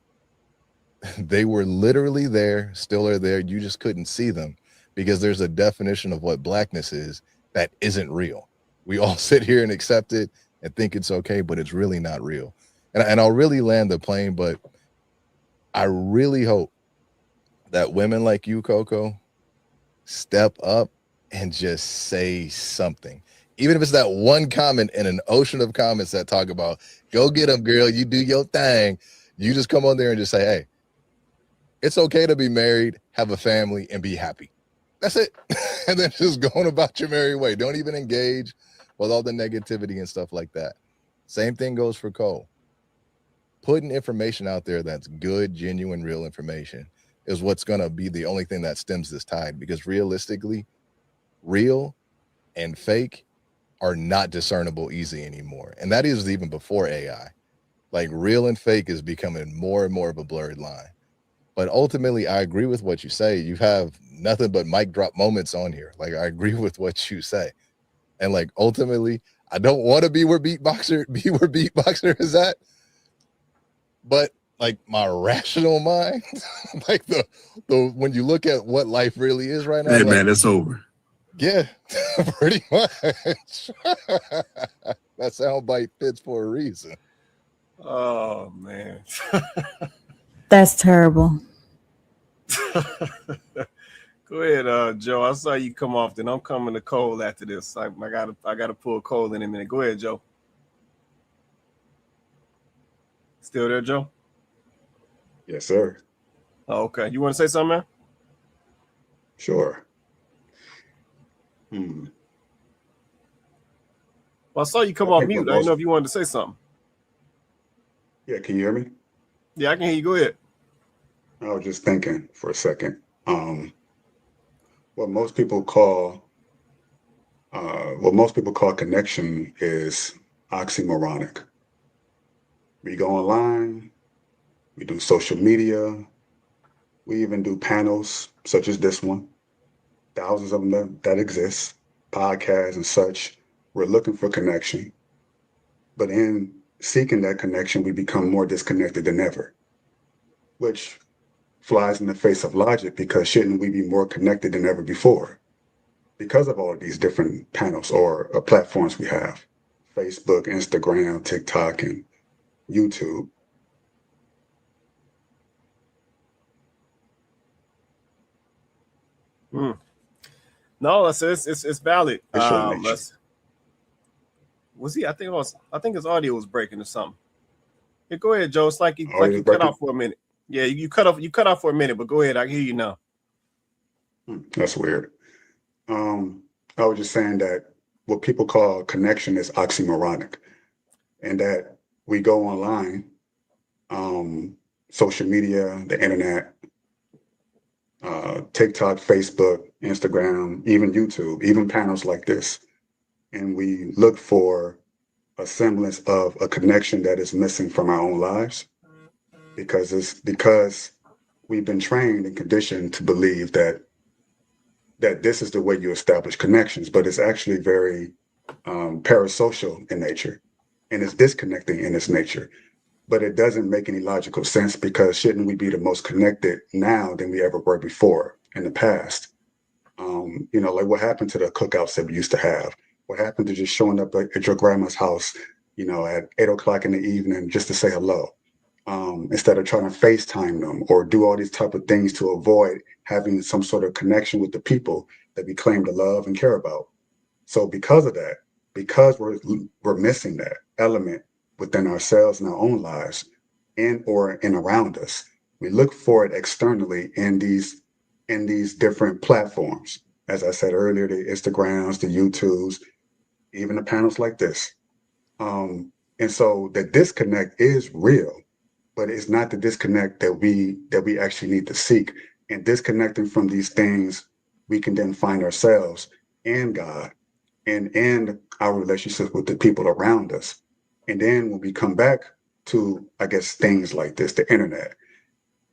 They were literally there, still are there. You just couldn't see them because there's a definition of what Blackness is that isn't real. We all sit here and accept it and think it's okay, but it's really not real. And I'll really land the plane, but I really hope that women like you, Coco, step up and just say something. Even if it's that one comment in an ocean of comments that talk about, go get them, girl, you do your thing. You just come on there and just say, hey, it's okay to be married, have a family, and be happy. That's it. And then just going about your merry way. Don't even engage with all the negativity and stuff like that. Same thing goes for Cole. Putting information out there that's good, genuine, real information is what's going to be the only thing that stems this tide, because realistically, real and fake are not discernible easy anymore. And that is even before AI. Like real and fake is becoming more and more of a blurred line. But ultimately, I agree with what you say. You have nothing but mic drop moments on here. Like I agree with what you say. And like ultimately, I don't want to be where beatboxer is at. But like my rational mind, like the when you look at what life really is right now. Hey like, man, it's over. Yeah, pretty much. That soundbite fits for a reason. Oh man. That's terrible. Go ahead, Joe. I saw you come off. Then I'm coming to Cole after this. I gotta pull Cole in a minute. Go ahead, Joe. Still there, Joe? Yes, sir. Oh, okay. You want to say something, man? Sure. Well, I saw you come off mute. I didn't know if you wanted to say something. Yeah, can you hear me? Yeah, I can hear you. Go ahead. I was just thinking for a second. What most people call connection is oxymoronic. We go online, we do social media, we even do panels such as this one, thousands of them that exist, podcasts and such. We're looking for connection. But in seeking that connection, we become more disconnected than ever, which flies in the face of logic, because shouldn't we be more connected than ever before? Because of all of these different panels or platforms we have, Facebook, Instagram, TikTok, and YouTube. No, it's valid. It's your nature. Was he? I think his audio was breaking or something. Yeah, go ahead, Joe. It's like you Always cut breaking. off for a minute. Yeah, you cut off for a minute, but go ahead. I can hear you now. That's weird. I was just saying that what people call connection is oxymoronic, and that we go online, social media, the internet, TikTok, Facebook, Instagram, even YouTube, even panels like this, and we look for a semblance of a connection that is missing from our own lives, because we've been trained and conditioned to believe that this is the way you establish connections, but it's actually very parasocial in nature, and it's disconnecting in its nature. But it doesn't make any logical sense, because shouldn't we be the most connected now than we ever were before in the past? Like what happened to the cookouts that we used to have? What happened to just showing up at your grandma's house, at 8 o'clock in the evening just to say hello? Instead of trying to FaceTime them or do all these type of things to avoid having some sort of connection with the people that we claim to love and care about. So because of that, because we're missing that element within ourselves and our own lives and around us, we look for it externally in these different platforms. As I said earlier, the Instagrams, the YouTubes, even the panels like this. And so the disconnect is real, but it's not the disconnect that we actually need to seek. And disconnecting from these things, we can then find ourselves and God and our relationships with the people around us. And then when we come back to, I guess, things like this, the internet,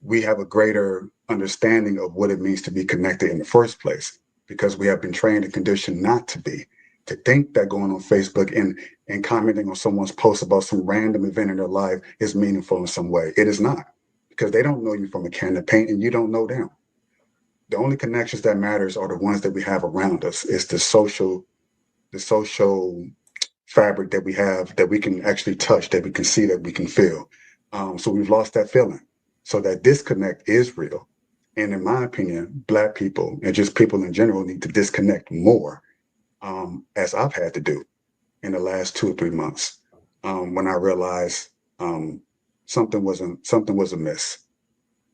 we have a greater understanding of what it means to be connected in the first place, because we have been trained and conditioned not to be. To think that going on Facebook and commenting on someone's post about some random event in their life is meaningful in some way. It is not, because they don't know you from a can of paint and you don't know them. The only connections that matters are the ones that we have around us. It's the social fabric that we have, that we can actually touch, that we can see, that we can feel. So we've lost that feeling. So that disconnect is real. And in my opinion, Black people and just people in general need to disconnect more, as I've had to do in the last 2 or 3 months, when I realized something was amiss.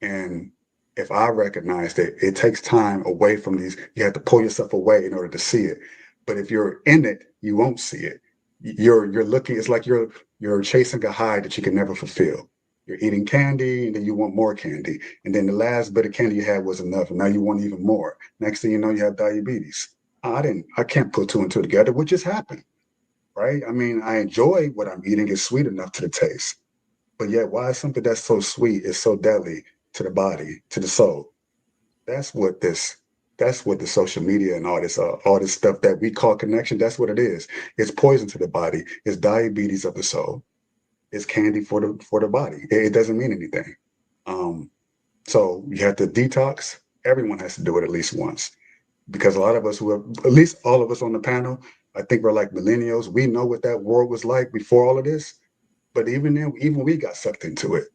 And if I recognized it, it takes time away from these. You have to pull yourself away in order to see it. But if you're in it, you won't see it. You're looking. It's like you're chasing a high that you can never fulfill. You're eating candy, and then you want more candy, and then the last bit of candy you had was enough, and now you want even more. Next thing you know, you have diabetes. I can't put two and two together. What just happened? Right? I mean, I enjoy what I'm eating. It's sweet enough to the taste. But yet, why is something that's so sweet is so deadly to the body, to the soul? That's what the social media and all this stuff that we call connection, that's what it is. It's poison to the body. It's diabetes of the soul. It's candy for the body. It doesn't mean anything. So you have to detox. Everyone has to do it at least once, because a lot of us who have, at least all of us on the panel, I think we're like millennials. We know what that world was like before all of this. But even then, even we got sucked into it.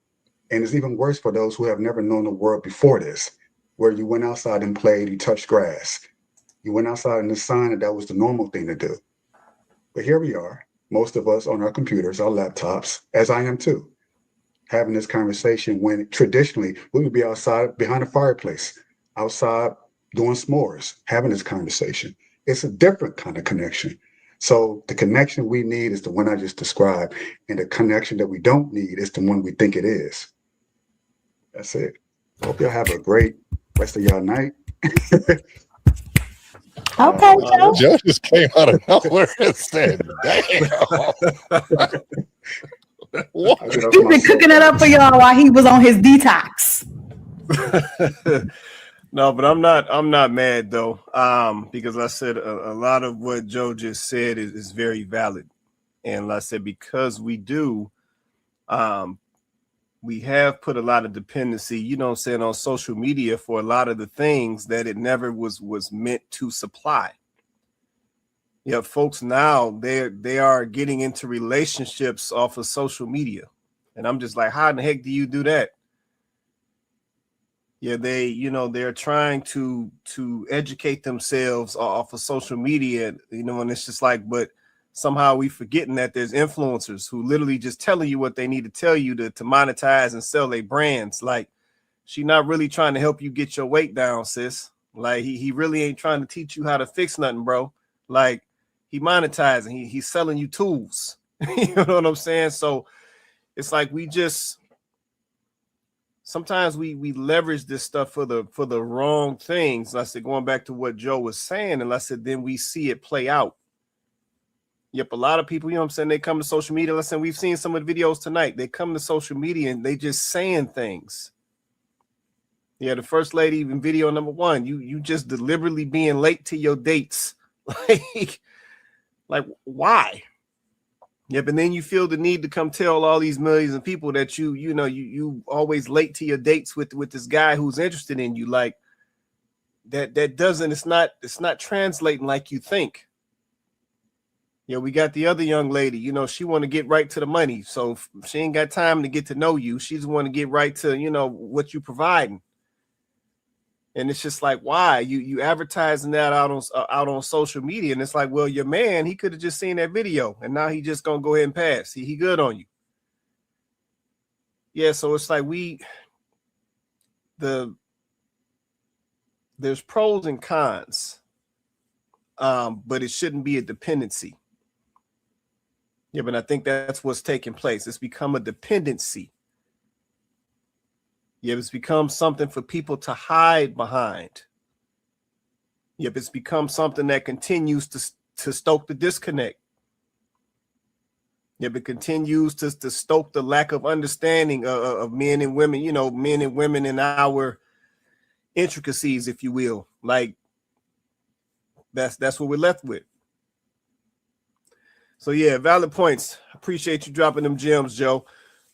And it's even worse for those who have never known the world before this, where you went outside and played, you touched grass. You went outside in the sun, and that was the normal thing to do. But here we are, most of us on our computers, our laptops, as I am too, having this conversation when traditionally we would be outside behind a fireplace, outside doing s'mores, having this conversation. It's a different kind of connection. So the connection we need is the one I just described, and the connection that we don't need is the one we think it is. That's it. Hope y'all have a great rest of y'all night. Okay, Joe. Joe just came out of nowhere and said, "Damn." What? He's been cooking it up for y'all while he was on his detox. No, but I'm not mad though, because I said a lot of what Joe just said is very valid, and like I said, because we do, we have put a lot of dependency, on social media for a lot of the things that it never was meant to supply. Yeah, folks now they are getting into relationships off of social media, and I'm just like, how in the heck do you do that? Yeah, they're trying to educate themselves off of social media, and it's just like, but somehow we forgetting that there's influencers who literally just telling you what they need to tell you to monetize and sell their brands. Like, she not really trying to help you get your weight down, sis. Like, he really ain't trying to teach you how to fix nothing, bro. Like, he monetizing, he's selling you tools. You know what I'm saying? So it's like sometimes we leverage this stuff for the wrong things. I said, going back to what Joe was saying, and I said, then we see it play out. Yep, a lot of people, you know what I'm saying, they come to social media. Listen, we've seen some of the videos tonight. They come to social media and they just saying things. Yeah, the first lady in video number 1, you just deliberately being late to your dates. Like why? Yep, and then you feel the need to come tell all these millions of people that you always late to your dates with this guy who's interested in you. Like that doesn't, it's not translating like you think. Yeah, we got the other young lady, she want to get right to the money. So she ain't got time to get to know you. She just want to get right to, what you providing. And it's just like, why you advertising that out on social media? And it's like, well, your man, he could have just seen that video and now he just gonna go ahead and pass. He good on you. Yeah, so it's like there's pros and cons, but it shouldn't be a dependency. Yeah, but I think that's what's taking place. It's become a dependency. Yep, it's become something for people to hide behind. Yep, it's become something that continues to stoke the disconnect. Yep, it continues to stoke the lack of understanding of men and women, men and women in our intricacies, if you will. Like, that's what we're left with. So yeah, valid points. Appreciate you dropping them gems, Joe.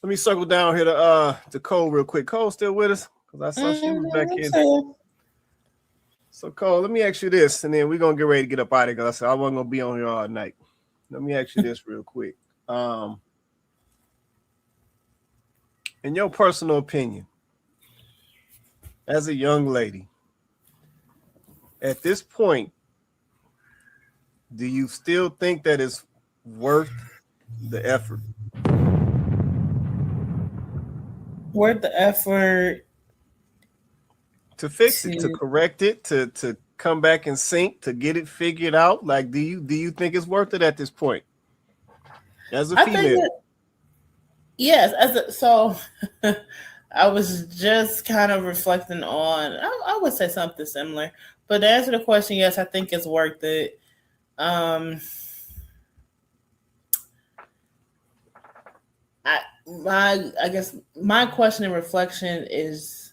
Let me circle down here to Cole real quick. Cole still with us? Because I saw she was back in. So Cole, let me ask you this, and then we're gonna get ready to get up out of here. I said I wasn't gonna be on here all night. Let me ask you this real quick. In your personal opinion, as a young lady, at this point, do you still think that it's worth the effort? Worth the effort to fix it, to correct it, to come back and sync, to get it figured out? Like, do you think it's worth it at this point as a female? Yes, so I was just kind of reflecting on, I would say something similar, but to answer the question, yes, I think it's worth it. I guess my question and reflection is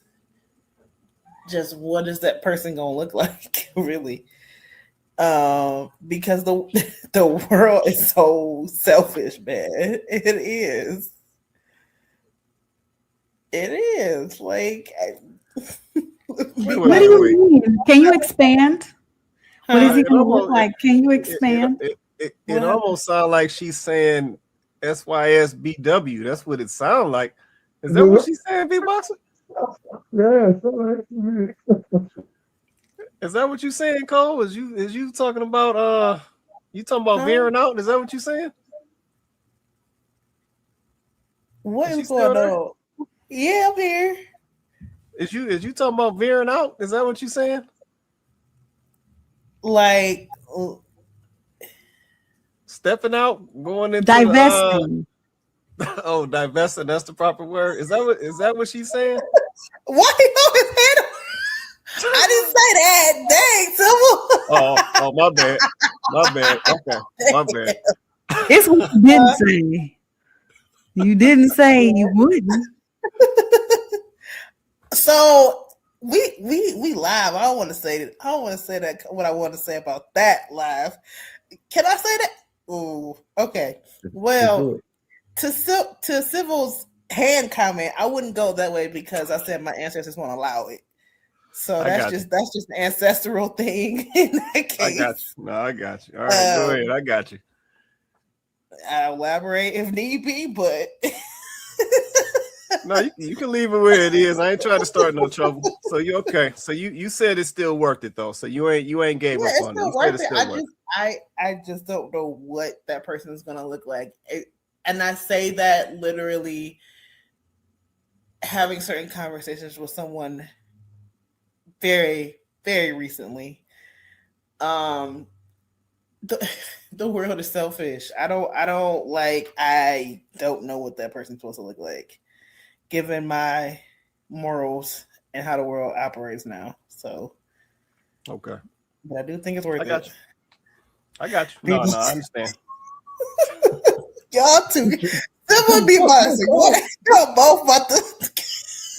just, what is that person gonna look like, really? Because the world is so selfish, man. It is. Like, what do you mean? Can you expand? What is he gonna look like? Can you expand? It almost sounds like she's saying SYSBW. That's what it sounds like. Is that what she's saying, B-Boxer? Yeah. Is that what you saying, Cole? Is you talking about veering out? Is that what you saying? What is going on? Yeah, I'm here. Is you talking about veering out? Is that what you saying? Like stepping out, going into divesting. Divesting. That's the proper word. Is that what she's saying? Why you always hate him? I didn't say that. Dang, Sybil. Oh, my bad. My bad. Okay, my bad. It's what you didn't say. You didn't say you wouldn't. So we live. I don't want to say that. I don't want to say that. What I want to say about that live. Can I say that? Oh, okay. Well, to Sybil's hand comment, I wouldn't go that way because I said my ancestors won't allow it. So that's just an ancestral thing in that case. I got you. No, I got you. All right, go ahead. I got you. I'll elaborate if need be, but No, you can leave it where it is. I ain't trying to start no trouble. So you okay? So you said it's still worth it though. So you ain't gave up It's on it. still You said worth it's it. still worth it. I just don't know what that person is gonna look like. And I say that literally having certain conversations with someone very, very recently. Um the world is selfish. I don't know what that person's supposed to look like, given my morals and how the world operates now. So Okay. But I do think it's worth got it. you. I got you. No, I understand. Y'all two. That would be my y'all both about to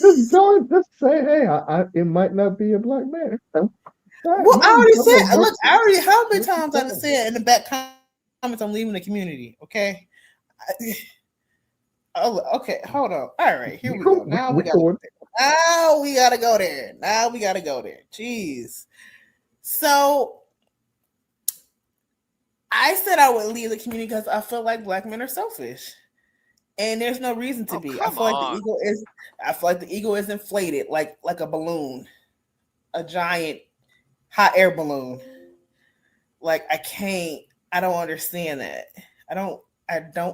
Just go. Just say, hey, it might not be a black man. Well, I already said. Look, how many times I said in the back comments I'm leaving the community. Okay. Okay, hold on. All right, here we go. Now we gotta go there. Now we gotta go there. Jeez. So I said I would leave the community because I feel like black men are selfish. And there's no reason to be. I feel like the ego is inflated like a balloon. A giant hot air balloon. Like I don't understand that. I don't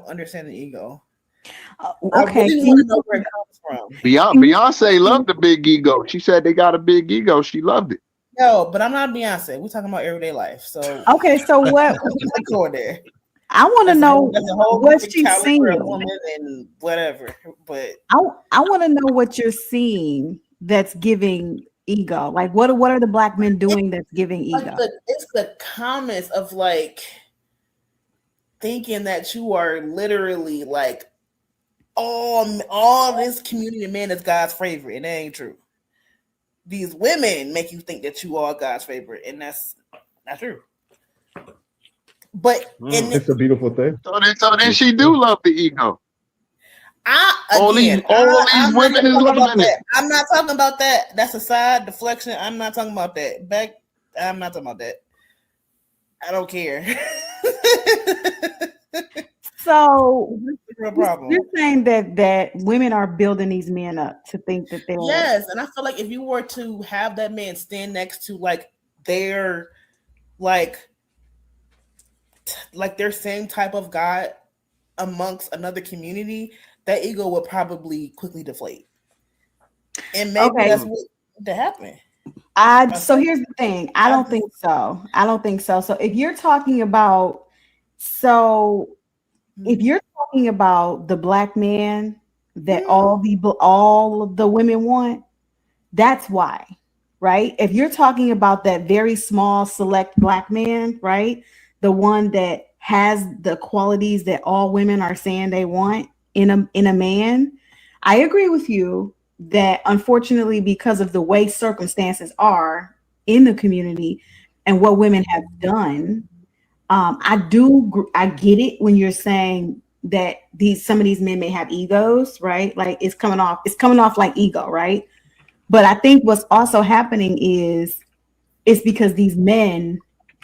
understand the ego. Okay. I really want to know where it comes from. Beyonce loved the big ego. She said they got a big ego. She loved it. No, but I'm not Beyonce. We're talking about everyday life. So okay, so what? Go there. I want to know what she's seeing. Woman and whatever, but I want to know what you're seeing that's giving ego. Like what are the black men doing that's giving ego? It's the comments of like thinking that you are literally like all this community of men is God's favorite, and that ain't true. These women make you think that you are God's favorite, and that's not true. But it's a beautiful thing. So then she do love the ego. All these women is loving it. I'm not talking about that. That's a side deflection. I'm not talking about that. I'm not talking about that. I don't care. So real problem. You're saying that women are building these men up to think that they're yes, and I feel like if you were to have that man stand next to like their their same type of guy amongst another community, that ego would probably quickly deflate. And maybe that's what to happen. So here's the thing. I don't think so. So if you're talking about if you're talking about the black man that all of the women want, that's why, right? If you're talking about that very small select black man, right? The one that has the qualities that all women are saying they want in a man, I agree with you that unfortunately, because of the way circumstances are in the community and what women have done, I get it when you're saying that some of these men may have egos, right? Like it's coming off like ego, right? But I think what's also happening is it's because these men,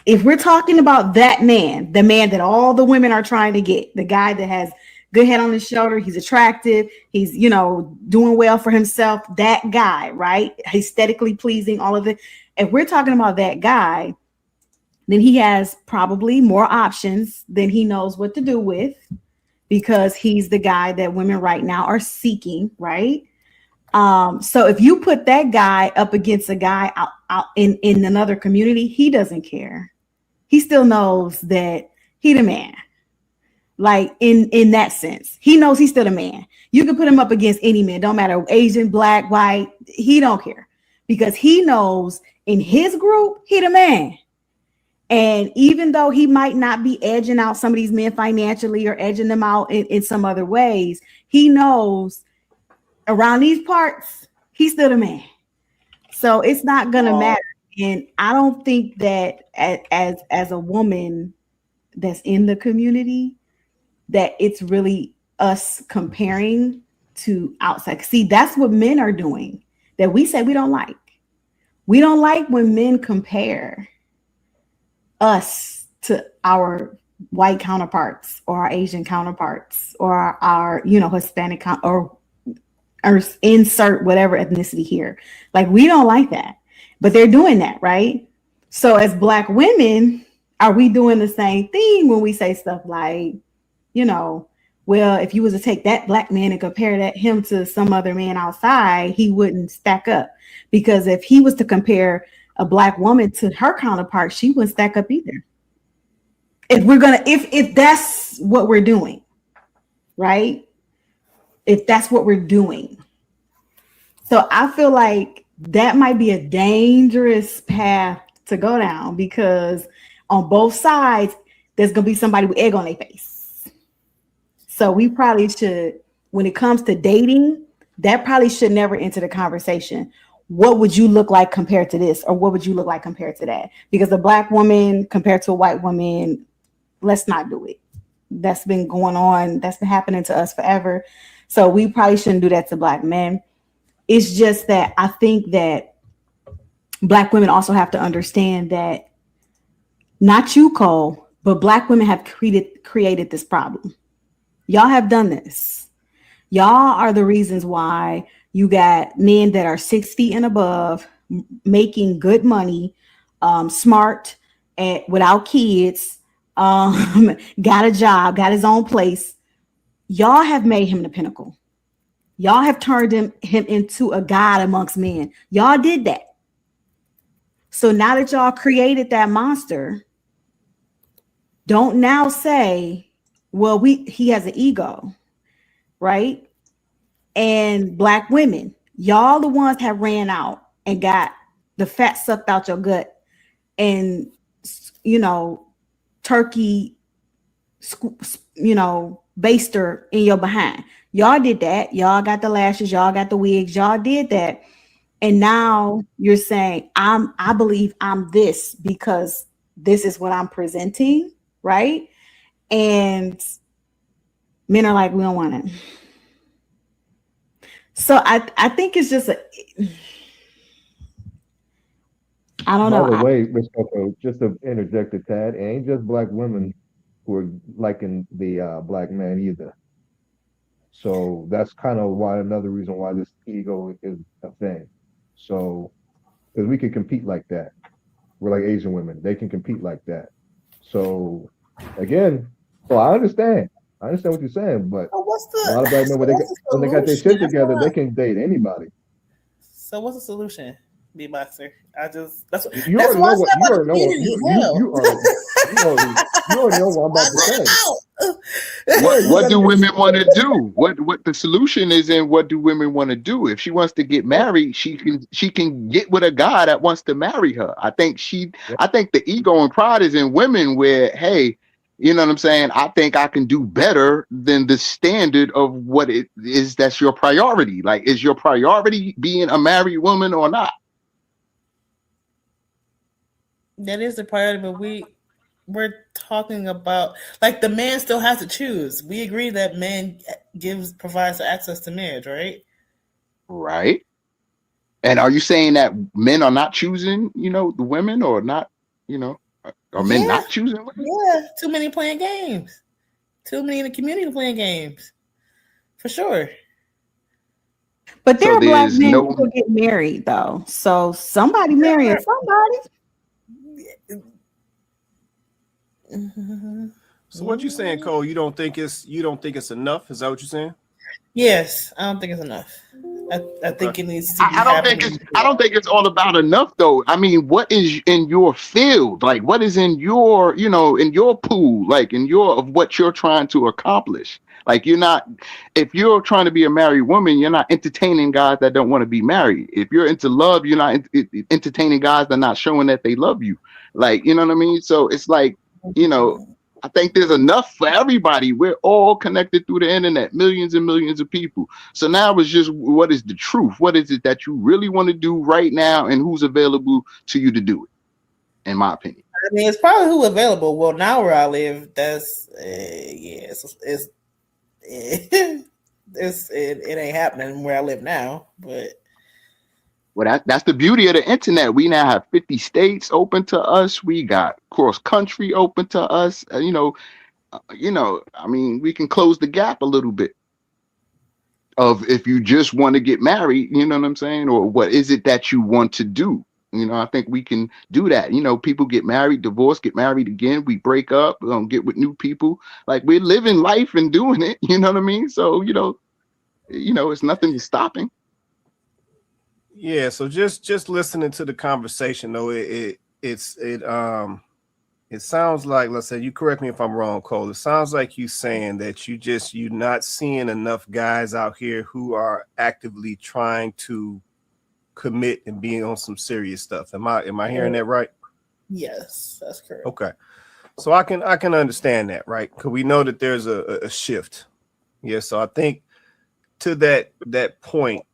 if we're talking about that man, the man that all the women are trying to get, the guy that has good head on his shoulder, he's attractive, he's, doing well for himself, that guy, right? Aesthetically pleasing, all of it. If we're talking about that guy, then he has probably more options than he knows what to do with because he's the guy that women right now are seeking, right? So if you put that guy up against a guy out in another community, he doesn't care. He still knows that he the man. Like in that sense, he knows he's still a man. You can put him up against any man, don't matter Asian, black, white, he don't care because he knows in his group, he the man. And even though he might not be edging out some of these men financially or edging them out in some other ways, he knows around these parts, he's still the man. So it's not gonna matter. And I don't think that as a woman that's in the community, that it's really us comparing to outside. See, that's what men are doing that we say we don't like. We don't like when men compare us to our white counterparts or our Asian counterparts or our Hispanic or or insert whatever ethnicity here. Like, we don't like that, but they're doing that, right? So as Black women, are we doing the same thing when we say stuff like, you know, well, if you was to take that Black man and compare him to some other man outside, he wouldn't stack up. Because if he was to compare a Black woman to her counterpart, she wouldn't stack up either. If that's what we're doing, right? If that's what we're doing. So I feel like that might be a dangerous path to go down, because on both sides, there's going to be somebody with egg on their face. So we probably should, when it comes to dating, that probably should never enter the conversation. What would you look like compared to this? Or what would you look like compared to that? Because a Black woman compared to a white woman, let's not do it. That's been going on. That's been happening to us forever. So we probably shouldn't do that to Black men. It's just that I think that Black women also have to understand that, not you, Cole, but Black women have created this problem. Y'all have done this. Y'all are the reasons why you got men that are 6 feet and above, making good money, smart, and without kids, got a job, got his own place. Y'all have made him the pinnacle. Y'all have turned him into a god amongst men. Y'all did that. So now that y'all created that monster, don't now say, well, he has an ego, right? And Black women, y'all the ones have ran out and got the fat sucked out your gut, and, you know, turkey, you know, baster in your behind. Y'all did that. Y'all got the lashes. Y'all got the wigs. Y'all did that. And now you're saying, I believe I'm this because this is what I'm presenting, right? And men are like, we don't want it. So I think it's just I don't know. By the way, Ms. Coco, just to interject a tad, it ain't just Black women who are liking the Black man either. So that's kind of why, another reason why this ego is a thing. So, because we can compete like that. We're like Asian women. They can compete like that. So, again, so I understand. I understand what you're saying, but a lot of Black men, when they got their shit together, they can date anybody. So what's the solution, B-Boxer? That's you already know what you already know what you already know what I'm about to say. What do women want to do? What the solution is, and what do women want to do? If she wants to get married, she can get with a guy that wants to marry her. I think the ego and pride is in women, where, hey, you know what I'm saying? I think I can do better than the standard of what it is that's your priority. Like, is your priority being a married woman or not? That is the priority, but we're talking about, like, the man still has to choose. We agree that man provides access to marriage, right? Right. And are you saying that men are not choosing, the women, or not, are men not choosing women? Yeah, too many playing games. Too many in the community playing games. For sure. But there are Black men who get married, though. So somebody marrying somebody. So what you saying, Cole? You don't think it's enough? Is that what you're saying? Yes, I don't think it's enough. I think it needs to be I don't think it's all about enough, though. I mean, what is in your field? Like, what is in your, in your pool, like of what you're trying to accomplish? Like, if you're trying to be a married woman, you're not entertaining guys that don't want to be married. If you're into love, you're not entertaining guys that are not showing that they love you. Like, you know what I mean? So it's like, I think there's enough for everybody. We're all connected through the internet, millions and millions of people. So now it's just, what is the truth? What is it that you really want to do right now, and who's available to you to do it, in my opinion? I mean, it's probably who available. Well, now where I live, that's, it ain't happening where I live now, but. Well, that's the beauty of the internet. We now have 50 states open to us. We got cross country open to us. I mean, we can close the gap a little bit. of if you just want to get married, you know what I'm saying? Or what is it that you want to do? You know, I think we can do that. You know, people get married, divorce, get married again. We break up, get with new people. Like we're living life and doing it. You know what I mean? So, it's nothing stopping. Yeah. So just listening to the conversation though, it sounds like, let's say, you correct me if I'm wrong, Cole. It sounds like you saying that you're not seeing enough guys out here who are actively trying to commit and being on some serious stuff. Am I hearing that right? Yes, that's correct. Okay. So I can understand that, right? Because we know that there's a shift. Yeah. So I think to that point,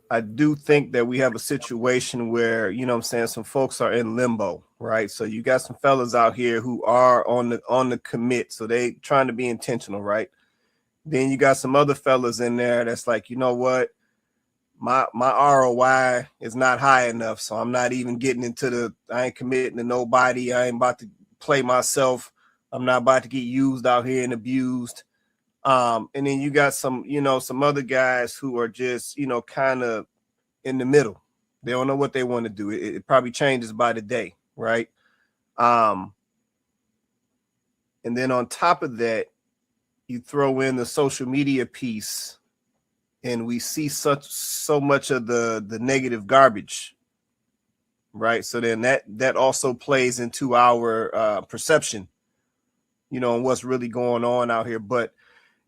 I do think that we have a situation where, you know what I'm saying, some folks are in limbo, right? So you got some fellas out here who are on the commit. So they trying to be intentional, right? Then you got some other fellas in there that's like, you know what? My ROI is not high enough. So I'm not even getting into I ain't committing to nobody. I ain't about to play myself. I'm not about to get used out here and abused. And then you got some other guys who are just, kind of in the middle. They don't know what they want to do. It probably changes by the day, right? And then on top of that, you throw in the social media piece, and we see so much of the negative garbage, right? So then that also plays into our perception, on what's really going on out here. But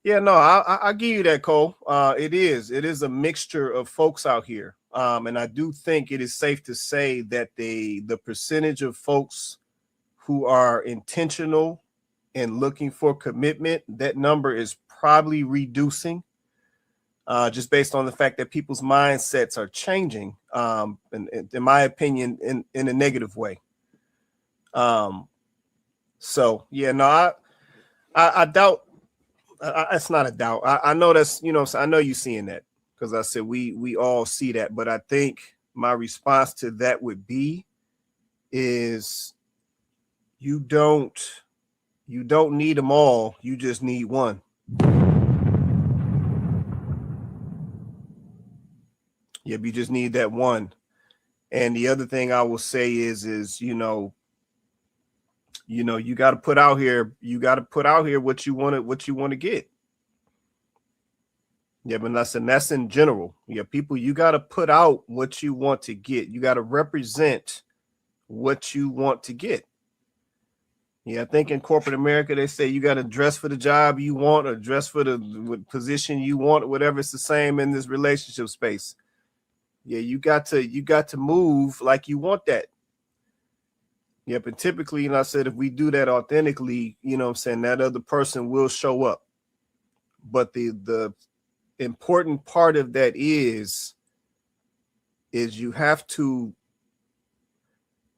yeah, no, I give you that, Cole. It is a mixture of folks out here. And I do think it is safe to say that the percentage of folks who are intentional and looking for commitment, that number is probably reducing, just based on the fact that people's mindsets are changing, and in my opinion, in a negative way. So yeah, no, I doubt. It's not a doubt. I know that's, I know you seeing that, because I said we all see that. But I think my response to that would be is you don't need them all. You just need one. Yep, you just need that one. And the other thing I will say is you got to put out here. You got to put out here what you want to get. Yeah, but that's in general. Yeah, people, you got to put out what you want to get. You got to represent what you want to get. Yeah, I think in corporate America, they say you got to dress for the job you want, or dress for the position you want, or whatever. It's the same in this relationship space. Yeah, you got to move like you want that. Yep, and typically, I said, if we do that authentically, what I'm saying, that other person will show up. But the important part of that is you have to,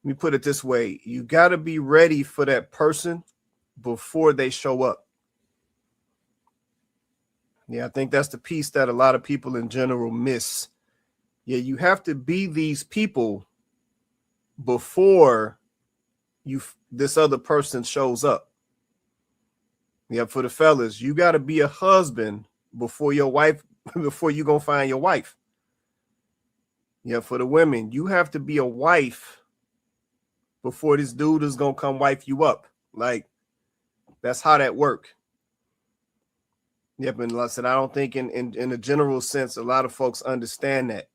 let me put it this way, you got to be ready for that person before they show up. Yeah, I think that's the piece that a lot of people in general miss. Yeah, you have to be these people before this other person shows up. Yeah, for the fellas, you got to be a husband before your wife, before you gonna find your wife. Yeah, for the women, you have to be a wife before this dude is gonna come wife you up. Like, that's how that work. Yep, and like I said, I don't think in a general sense, a lot of folks understand that.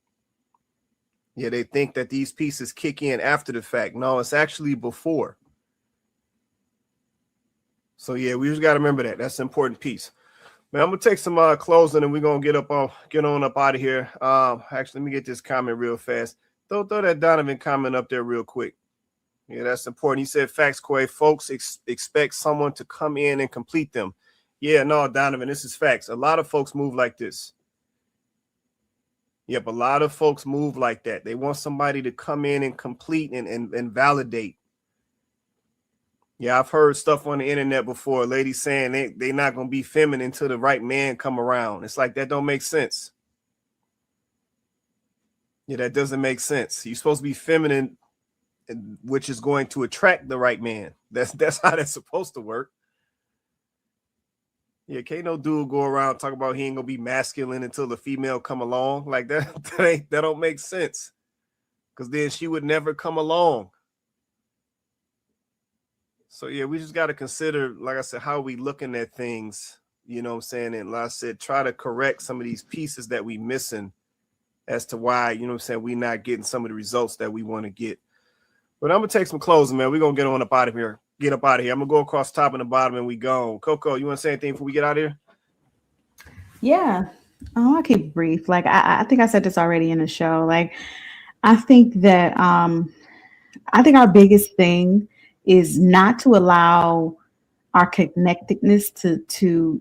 Yeah, they think that these pieces kick in after the fact. No, it's actually before. So yeah, we just got to remember that. That's an important piece. Man, I'm gonna take some closing, and we're gonna get on up out of here. Actually, let me get this comment real fast. Throw that Donovan comment up there real quick. Yeah, that's important. He said, facts, Quay. Folks expect someone to come in and complete them. Yeah, no, Donovan, this is facts. A lot of folks move like this. Yep, a lot of folks move like that. They want somebody to come in and complete and validate. Yeah, I've heard stuff on the internet before. Ladies saying they're not going to be feminine until the right man come around. It's like, that don't make sense. Yeah, that doesn't make sense. You're supposed to be feminine, which is going to attract the right man. That's how that's supposed to work. Yeah, can't no dude go around talk about he ain't gonna be masculine until the female come along. Like that, that don't make sense. Cause then she would never come along. So yeah, we just got to consider, like I said, how we looking at things. You know what I'm saying? And like I said, try to correct some of these pieces that we missing as to why, you know what I'm saying, we not getting some of the results that we want to get. But I'm gonna take some closing, man. We're gonna get on up out of here. Get up out of here. I'm gonna go across the top and the bottom and we gone. Coco, you wanna say anything before we get out of here? Yeah. Oh, I'll keep it brief. Like I think I said this already in the show. Like I think that I think our biggest thing is not to allow our connectedness to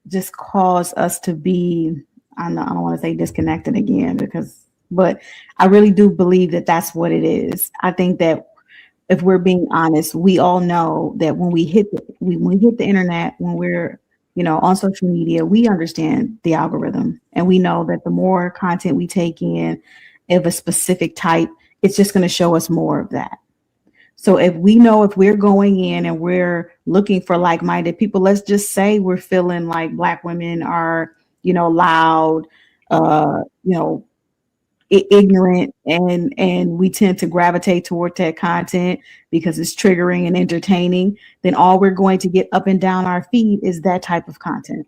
just cause us to be, I don't want to say disconnected again, but I really do believe that that's what it is. I think that if we're being honest, we all know that when we hit the internet, when we're, on social media, we understand the algorithm, and we know that the more content we take in of a specific type, it's just going to show us more of that. So if we're going in and we're looking for like-minded people, let's just say we're feeling like Black women are, loud, ignorant, and we tend to gravitate toward that content because it's triggering and entertaining, then all we're going to get up and down our feed is that type of content.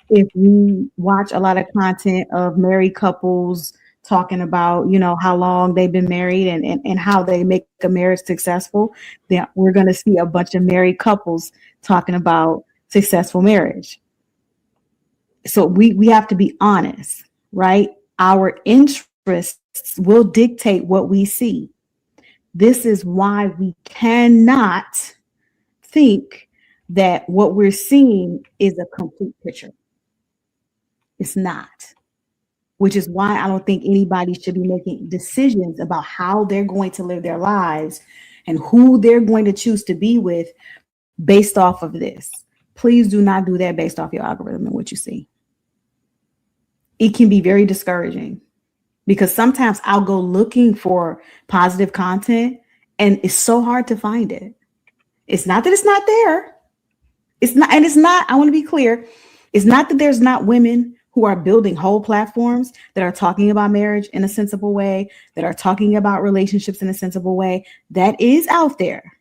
If we watch a lot of content of married couples talking about, how long they've been married and how they make a marriage successful, then we're going to see a bunch of married couples talking about successful marriage. So we have to be honest, right? Our interests will dictate what we see. This is why we cannot think that what we're seeing is a complete picture. It's not. Which is why I don't think anybody should be making decisions about how they're going to live their lives and who they're going to choose to be with based off of this. Please do not do that based off your algorithm and what you see. It can be very discouraging because sometimes I'll go looking for positive content and it's so hard to find it. It's not that it's not there. I want to be clear. It's not that there's not women who are building whole platforms that are talking about marriage in a sensible way, that are talking about relationships in a sensible way. That is out there.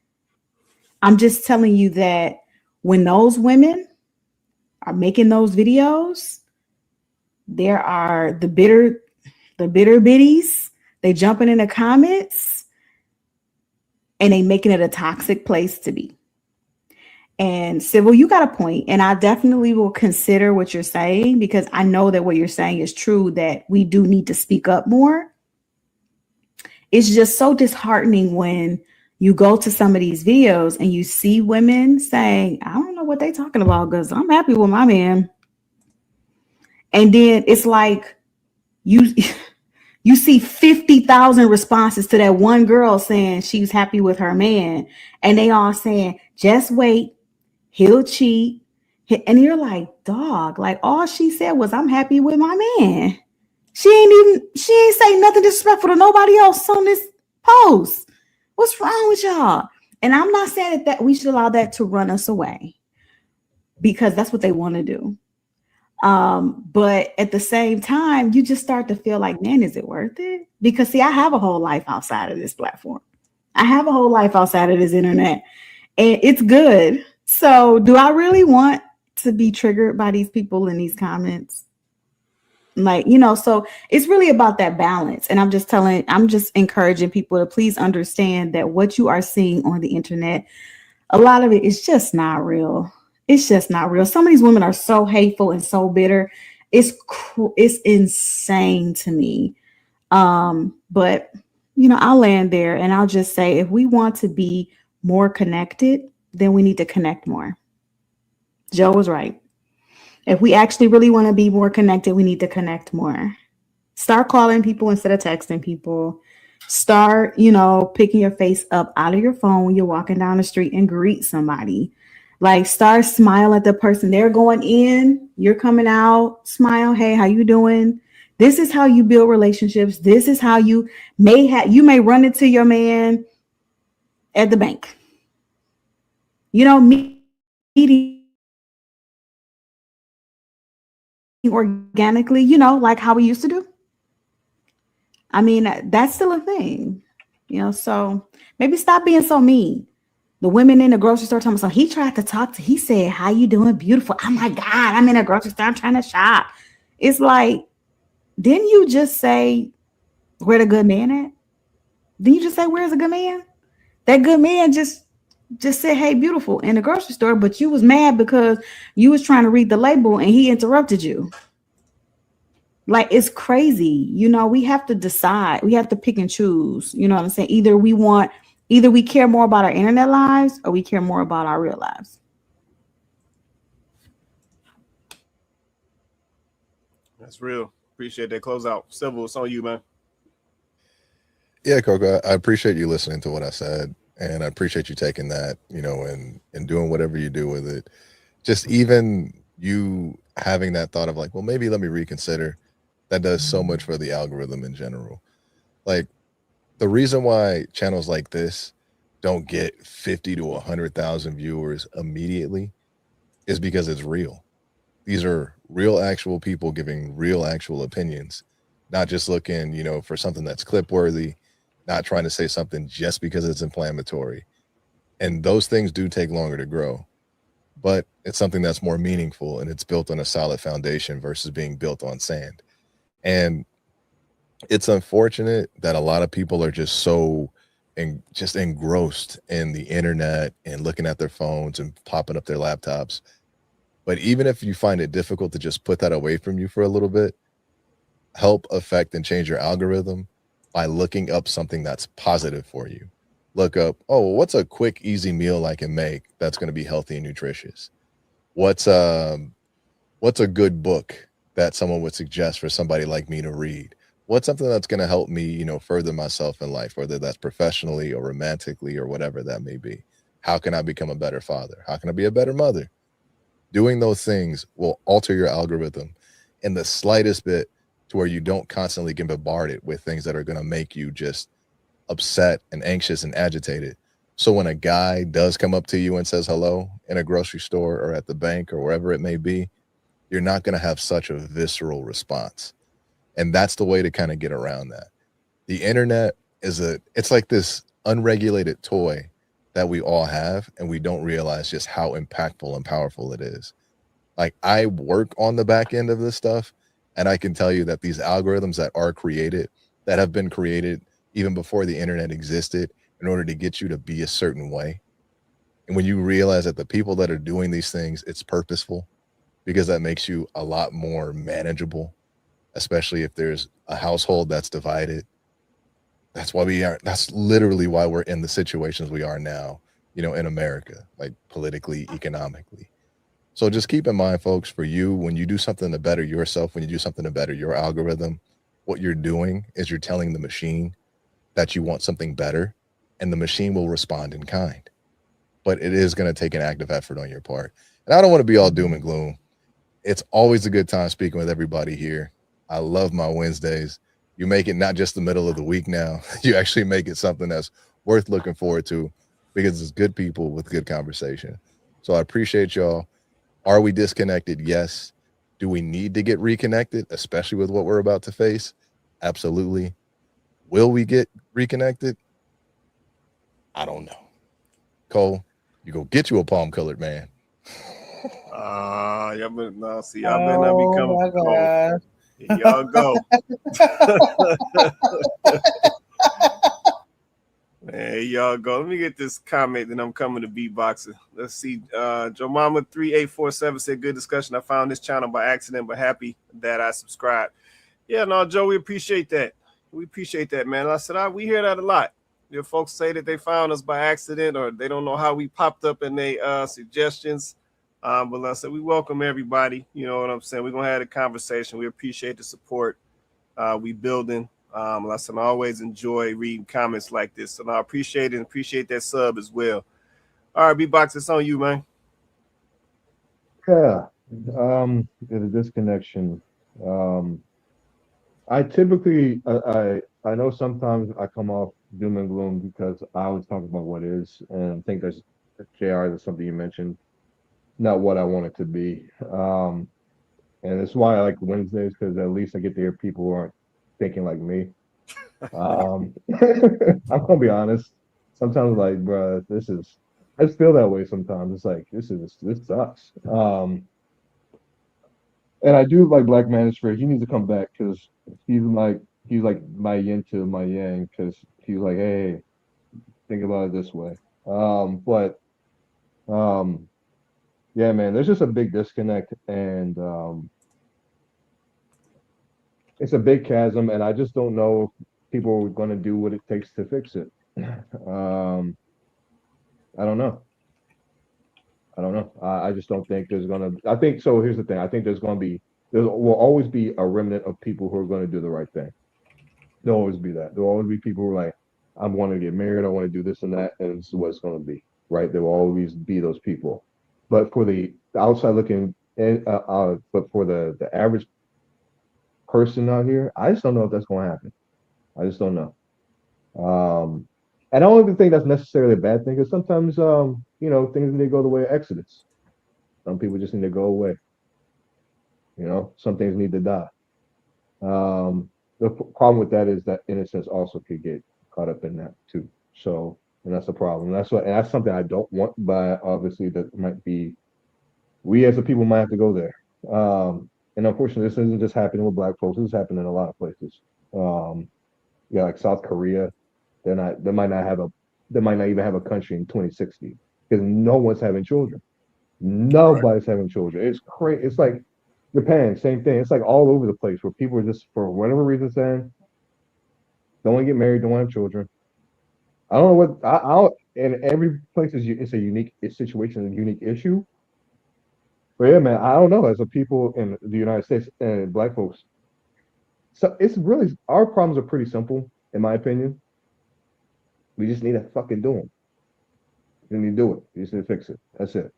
I'm just telling you that when those women are making those videos, there are the bitter biddies. They jumping in the comments and they making it a toxic place to be. And Civil, you got a point, and I definitely will consider what you're saying because I know that what you're saying is true, that we do need to speak up more. It's just so disheartening when you go to some of these videos and you see women saying, I don't know what they're talking about because I'm happy with my man. And then it's like you see 50,000 responses to that one girl saying she's happy with her man, and they all saying, just wait. He'll cheat. And you're like, dog, like all she said was, I'm happy with my man. She ain't say nothing disrespectful to nobody else on this post. What's wrong with y'all? And I'm not saying that we should allow that to run us away because that's what they want to do. But at the same time, you just start to feel like, man, is it worth it? Because see, I have a whole life outside of this platform. I have a whole life outside of this internet, and it's good. So do I really want to be triggered by these people in these comments? Like, so it's really about that balance. And I'm just encouraging people to please understand that what you are seeing on the internet, a lot of it is just not real. It's just not real. Some of these women are so hateful and so bitter. It's insane to me. But I'll land there and I'll just say, if we want to be more connected, then we need to connect more. Joe was right. If we actually really want to be more connected, we need to connect more. Start calling people instead of texting people. Start, picking your face up out of your phone when you're walking down the street and greet somebody. Like, start smile at the person. They're going in, you're coming out, smile. Hey, how you doing? This is how you build relationships. This is how you may run into your man at the bank. Meeting organically, like how we used to do. I mean, that's still a thing, so maybe stop being so mean. The women in the grocery store talking about, he tried to talk to, he said, how you doing? Beautiful. Oh my God, I'm in a grocery store. I'm trying to shop. It's like, didn't you just say where the good man at? Didn't you just say, where's a good man? That good man just said, hey, beautiful in the grocery store, but you was mad because you was trying to read the label and he interrupted you. Like, it's crazy. We have to decide. We have to pick and choose. You know what I'm saying? Either we care more about our internet lives or we care more about our real lives. That's real. Appreciate that closeout. Civil, it's on you, man. Yeah, Coco, I appreciate you listening to what I said, and I appreciate you taking that, and doing whatever you do with it. Just even you having that thought of like, well, maybe let me reconsider. That does so much for the algorithm in general. Like, the reason why channels like this don't get 50 to 100,000 viewers immediately is because it's real. These are real, actual people giving real, actual opinions, not just looking, for something that's clip worthy, not trying to say something just because it's inflammatory. And those things do take longer to grow, but it's something that's more meaningful and it's built on a solid foundation versus being built on sand. And it's unfortunate that a lot of people are just so just engrossed in the internet and looking at their phones and popping up their laptops. But even if you find it difficult to just put that away from you for a little bit, help affect and change your algorithm by looking up something that's positive for you. Look up, oh, what's a quick, easy meal I can make that's going to be healthy and nutritious? What's a good book that someone would suggest for somebody like me to read? What's something that's going to help me, further myself in life, whether that's professionally or romantically or whatever that may be? How can I become a better father? How can I be a better mother? Doing those things will alter your algorithm in the slightest bit to where you don't constantly get bombarded with things that are going to make you just upset and anxious and agitated. So when a guy does come up to you and says hello in a grocery store or at the bank or wherever it may be, you're not going to have such a visceral response. And that's the way to kind of get around that. The internet it's like this unregulated toy that we all have, and we don't realize just how impactful and powerful it is. Like, I work on the back end of this stuff, and I can tell you that these algorithms that are created, that have been created even before the internet existed in order to get you to be a certain way. And when you realize that the people that are doing these things, it's purposeful, because that makes you a lot more manageable, especially if there's a household that's divided. That's literally why we're in the situations we are now, in America, like politically, economically. So just keep in mind, folks, for you, when you do something to better yourself, when you do something to better your algorithm, what you're doing is you're telling the machine that you want something better, and the machine will respond in kind. But it is going to take an active effort on your part. And I don't want to be all doom and gloom. It's always a good time speaking with everybody here. I love my Wednesdays. You make it not just the middle of the week now. You actually make it something that's worth looking forward to, because it's good people with good conversation. So I appreciate y'all. Are we disconnected? Yes. Do we need to get reconnected, especially with what we're about to face? Absolutely. Will we get reconnected? I don't know. Cole, you go get you a palm colored man. Y'all better not be coming for Cole. Here y'all go. Hey, y'all go. Let me get this comment, and I'm coming to beatboxing. Let's see. Joe Mama 3847 said, good discussion. I found this channel by accident, but happy that I subscribed. Yeah, no, Joe, we appreciate that. We appreciate that, man. I said, we hear that a lot. Folks say that they found us by accident, or they don't know how we popped up in their suggestions. But like I said, we welcome everybody. You know what I'm saying? We're going to have a conversation. We appreciate the support. We building. Like I said, I always enjoy reading comments like this, and I appreciate it and appreciate that sub as well. All right, B-Box, it's on you, man. Yeah. The disconnection. I typically, I know sometimes I come off doom and gloom because I always talk about what is, and I think that's JR, that's something you mentioned, not what I want it to be. and it's why I like Wednesdays because at least I get to hear people who aren't thinking like me. I'm gonna be honest. Sometimes, like, bro, this is. I just feel that way sometimes. It's like this sucks. And I do like Black Manosphere. He needs to come back because he's like my yin to my yang because he's like, hey, think about it this way. But um, yeah, man, there's just a big disconnect, and it's a big chasm, and I just don't know if people are going to do what it takes to fix it. Um, I don't know. I don't know. I just don't think there's gonna. I think so. Here's the thing. I think there will always be a remnant of people who are going to do the right thing. There'll always be that. There'll always be people who are like, I want to get married. I want to do this and that, and this is what it's going to be. Right? There will always be those people. But for the outside looking, but for the average person out here, I just don't know if that's going to happen. I just don't know. And I don't even think that's necessarily a bad thing because sometimes, things need to go the way of Exodus. Some people just need to go away. Some things need to die. The problem with that is that innocence also could get caught up in that too. So, and that's a problem. And that's something I don't want, but obviously that might be, we as a people might have to go there. And unfortunately, this isn't just happening with Black folks. This is happening in a lot of places. Yeah, like South Korea, they might not even have a country in 2060 because no one's having children. Nobody's having children. It's crazy. It's like Japan, same thing. It's like all over the place where people are just for whatever reason saying don't want to get married, don't want to have children. I don't know what I and every place it's a unique situation, a unique issue. But yeah, man, I don't know. As a people in the United States and Black folks, so it's really our problems are pretty simple, in my opinion. We just need to fucking do them. You need to do it. You just need to fix it. That's it.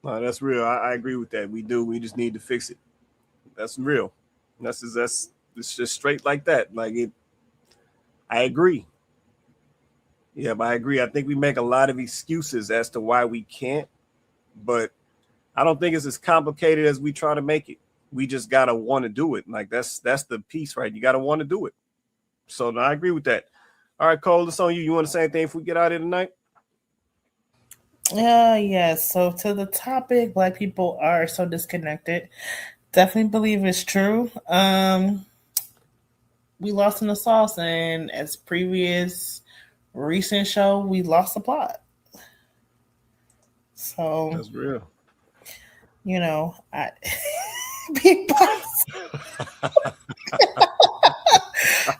No, that's real. I agree with that. We do. We just need to fix it. That's real. That's it's just straight like that. Like it. I agree. Yeah, but I agree. I think we make a lot of excuses as to why we can't, but I don't think it's as complicated as we try to make it. We just gotta want to do it. Like that's the piece, right? You gotta want to do it. So no, I agree with that. All right, Cole, it's on you. You want to say anything if we get out here tonight? Yes. So to the topic, Black people are so disconnected. Definitely believe it's true. We lost in the sauce, and as previous recent show, we lost the plot. So that's real. I beatbox.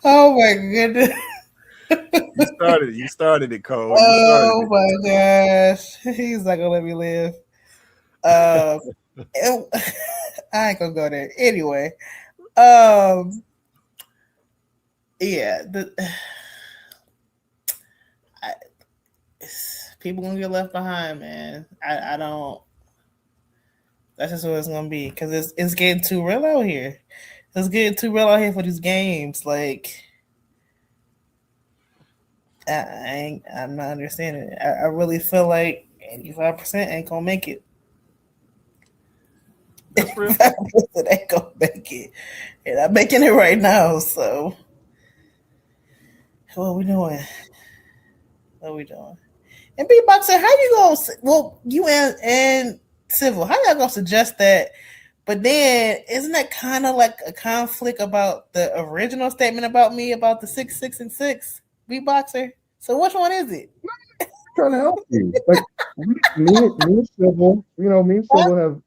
Oh my goodness. You started it, Cole. Oh my gosh. He's not gonna let me live. I ain't gonna go there. Anyway. Yeah, people gonna get left behind, man. I don't. That's just what it's gonna be because it's getting too real out here. It's getting too real out here for these games. Like, I'm not understanding it. I really feel like 85% ain't gonna make it. That's real. 85% ain't gonna make it, and I'm making it right now. So, what are we doing? What are we doing? And beatboxer, how you gonna? Well, you and civil, how y'all gonna suggest that? But then, isn't that kind of like a conflict about the original statement about me about the 6, 6, and 6 beatboxer? So which one is it? Trying to help you. Like me and Civil, me and Civil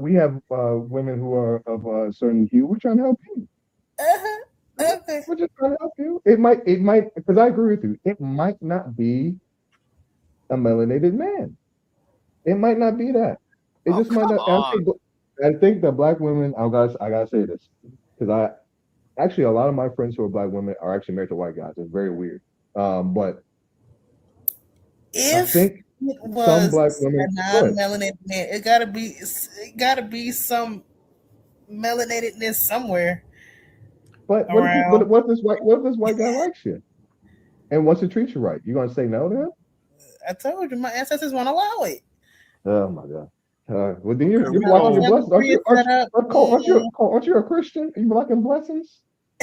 we have women who are of a certain hue. We're trying to help you. Okay. We're just trying to help you. It might, because I agree with you. It might not be a melanated man. It might not be that. It just might not. I think that Black women. I gotta say this because actually a lot of my friends who are Black women are actually married to white guys. It's very weird. But if I think it was some Black women, a non-melanated man, it gotta be some melanatedness somewhere. But what if this white guy likes you and wants to treat you right? You gonna say no to him? I told you my ancestors won't allow it. Oh my god. Well, then you're Okay, we blocking your gonna blessings. Aren't you a Christian? Are you blocking blessings?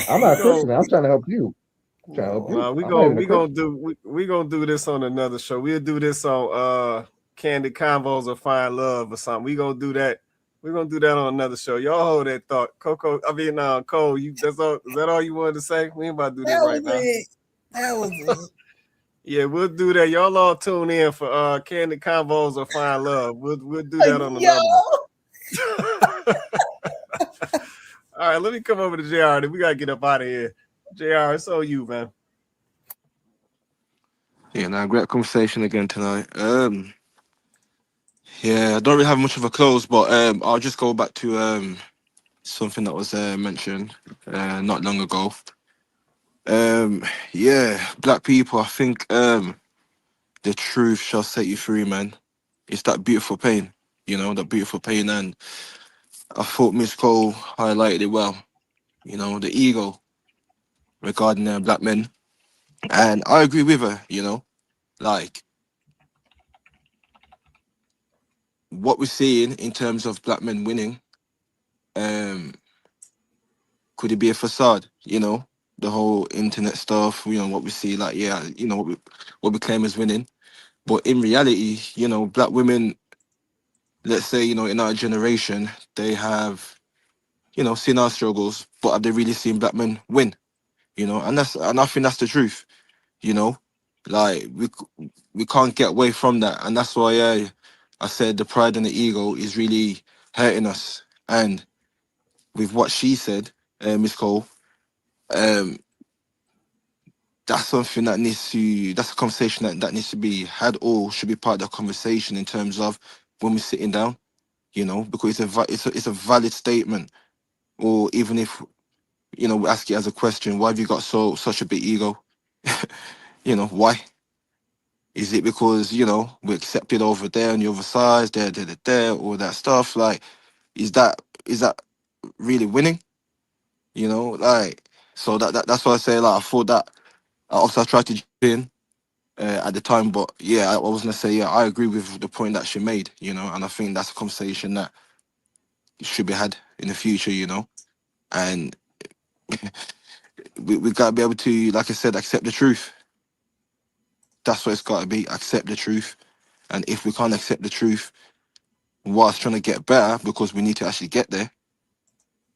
I'm we not a gonna Christian. I'm trying to help you. I'm trying to help you. we I'm not gonna even a Christian. we gonna do this on another show. We'll do this on Candid Convos or Find Love or something. We gonna do that. We're gonna do that on another show. Y'all hold that thought. Cole, that's all, is that all you wanted to say? We ain't about to do this right now. That was it. Yeah, we'll do that. Y'all all tune in for Candid Convos or Find Love. We'll do that on another one. All right, let me come over to JR. Then we gotta get up out of here. JR, it's on you, man. Yeah, now great conversation again tonight. Yeah, I don't really have much of a close, but I'll just go back to something that was mentioned not long ago. Yeah, black people, I think the truth shall set you free, man. It's that beautiful pain, that beautiful pain, and I thought Miss Cole highlighted it well. The ego regarding black men, and I agree with her. Like what we're seeing in terms of black men winning. Could it be a facade? The whole internet stuff. What we see, like what we claim as winning, but in reality, black women, let's say, in our generation, they have, seen our struggles, but have they really seen black men win? And I think that's the truth. You know, like we can't get away from that, and that's why I said the pride and the ego is really hurting us. And with what she said, Miss Cole, um, that's something that's a conversation that needs to be had, or should be part of the conversation in terms of when we're sitting down, because it's a valid statement. Or even if, we ask it as a question, why have you got such a big ego? Why? Is it because, we're accepted over there on the other side, there, all that stuff? Like, is that really winning? Like, so that's why I say, like, I thought that, also I tried to jump in at the time, but yeah, I was gonna say, yeah, I agree with the point that she made, and I think that's a conversation that should be had in the future, and we gotta be able to, like I said, accept the truth. That's what it's gotta be, accept the truth. And if we can't accept the truth whilst trying to get better, because we need to actually get there,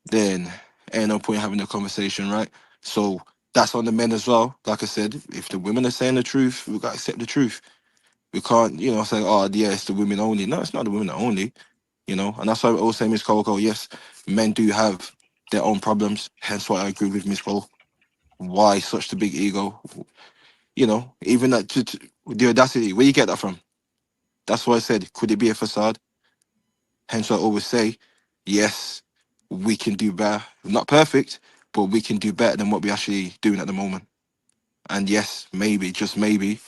then ain't no point having a conversation, right? So that's on the men as well. Like I said, if the women are saying the truth, we gotta accept the truth. We can't, say, oh yeah, it's the women only. No, it's not the women only, And that's why I always say, Miss Coco, yes, men do have their own problems. Hence why I agree with Miss Cole. Why such the big ego? Even that the audacity, where you get that from? That's why I said, could it be a facade? Hence why I always say, yes, we can do better. Not perfect, but we can do better than what we're actually doing at the moment. And yes, maybe, just maybe,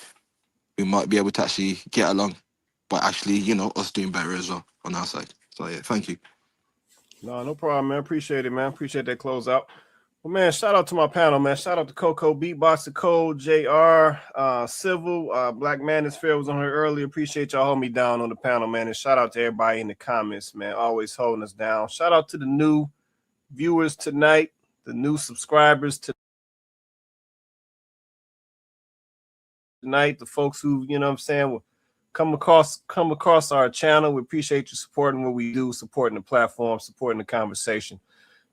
we might be able to actually get along, but actually, us doing better as well on our side. So yeah, thank you. No problem, man. Appreciate it, man. Appreciate that closeout. Well, man, shout out to my panel, man. Shout out to Coco, Beatboxer Code, JR, Civil, Black Manosphere was on here earlier. Appreciate y'all holding me down on the panel, man. And shout out to everybody in the comments, man. Always holding us down. Shout out to the new viewers tonight, the new subscribers tonight, the folks who, will come across our channel. We appreciate you supporting what we do, supporting the platform, supporting the conversation.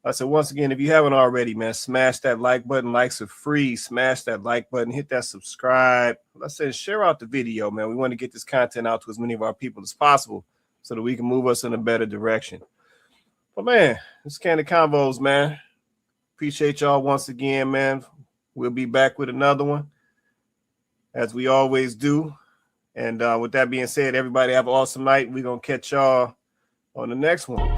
I said, once again, if you haven't already, man, smash that like button. Likes are free. Smash that like button. Hit that subscribe. I said, share out the video, man. We want to get this content out to as many of our people as possible so that we can move us in a better direction. But, man, it's Candid Convos, man. Appreciate y'all once again, man. We'll be back with another one, as we always do. And with that being said, everybody have an awesome night. We're going to catch y'all on the next one.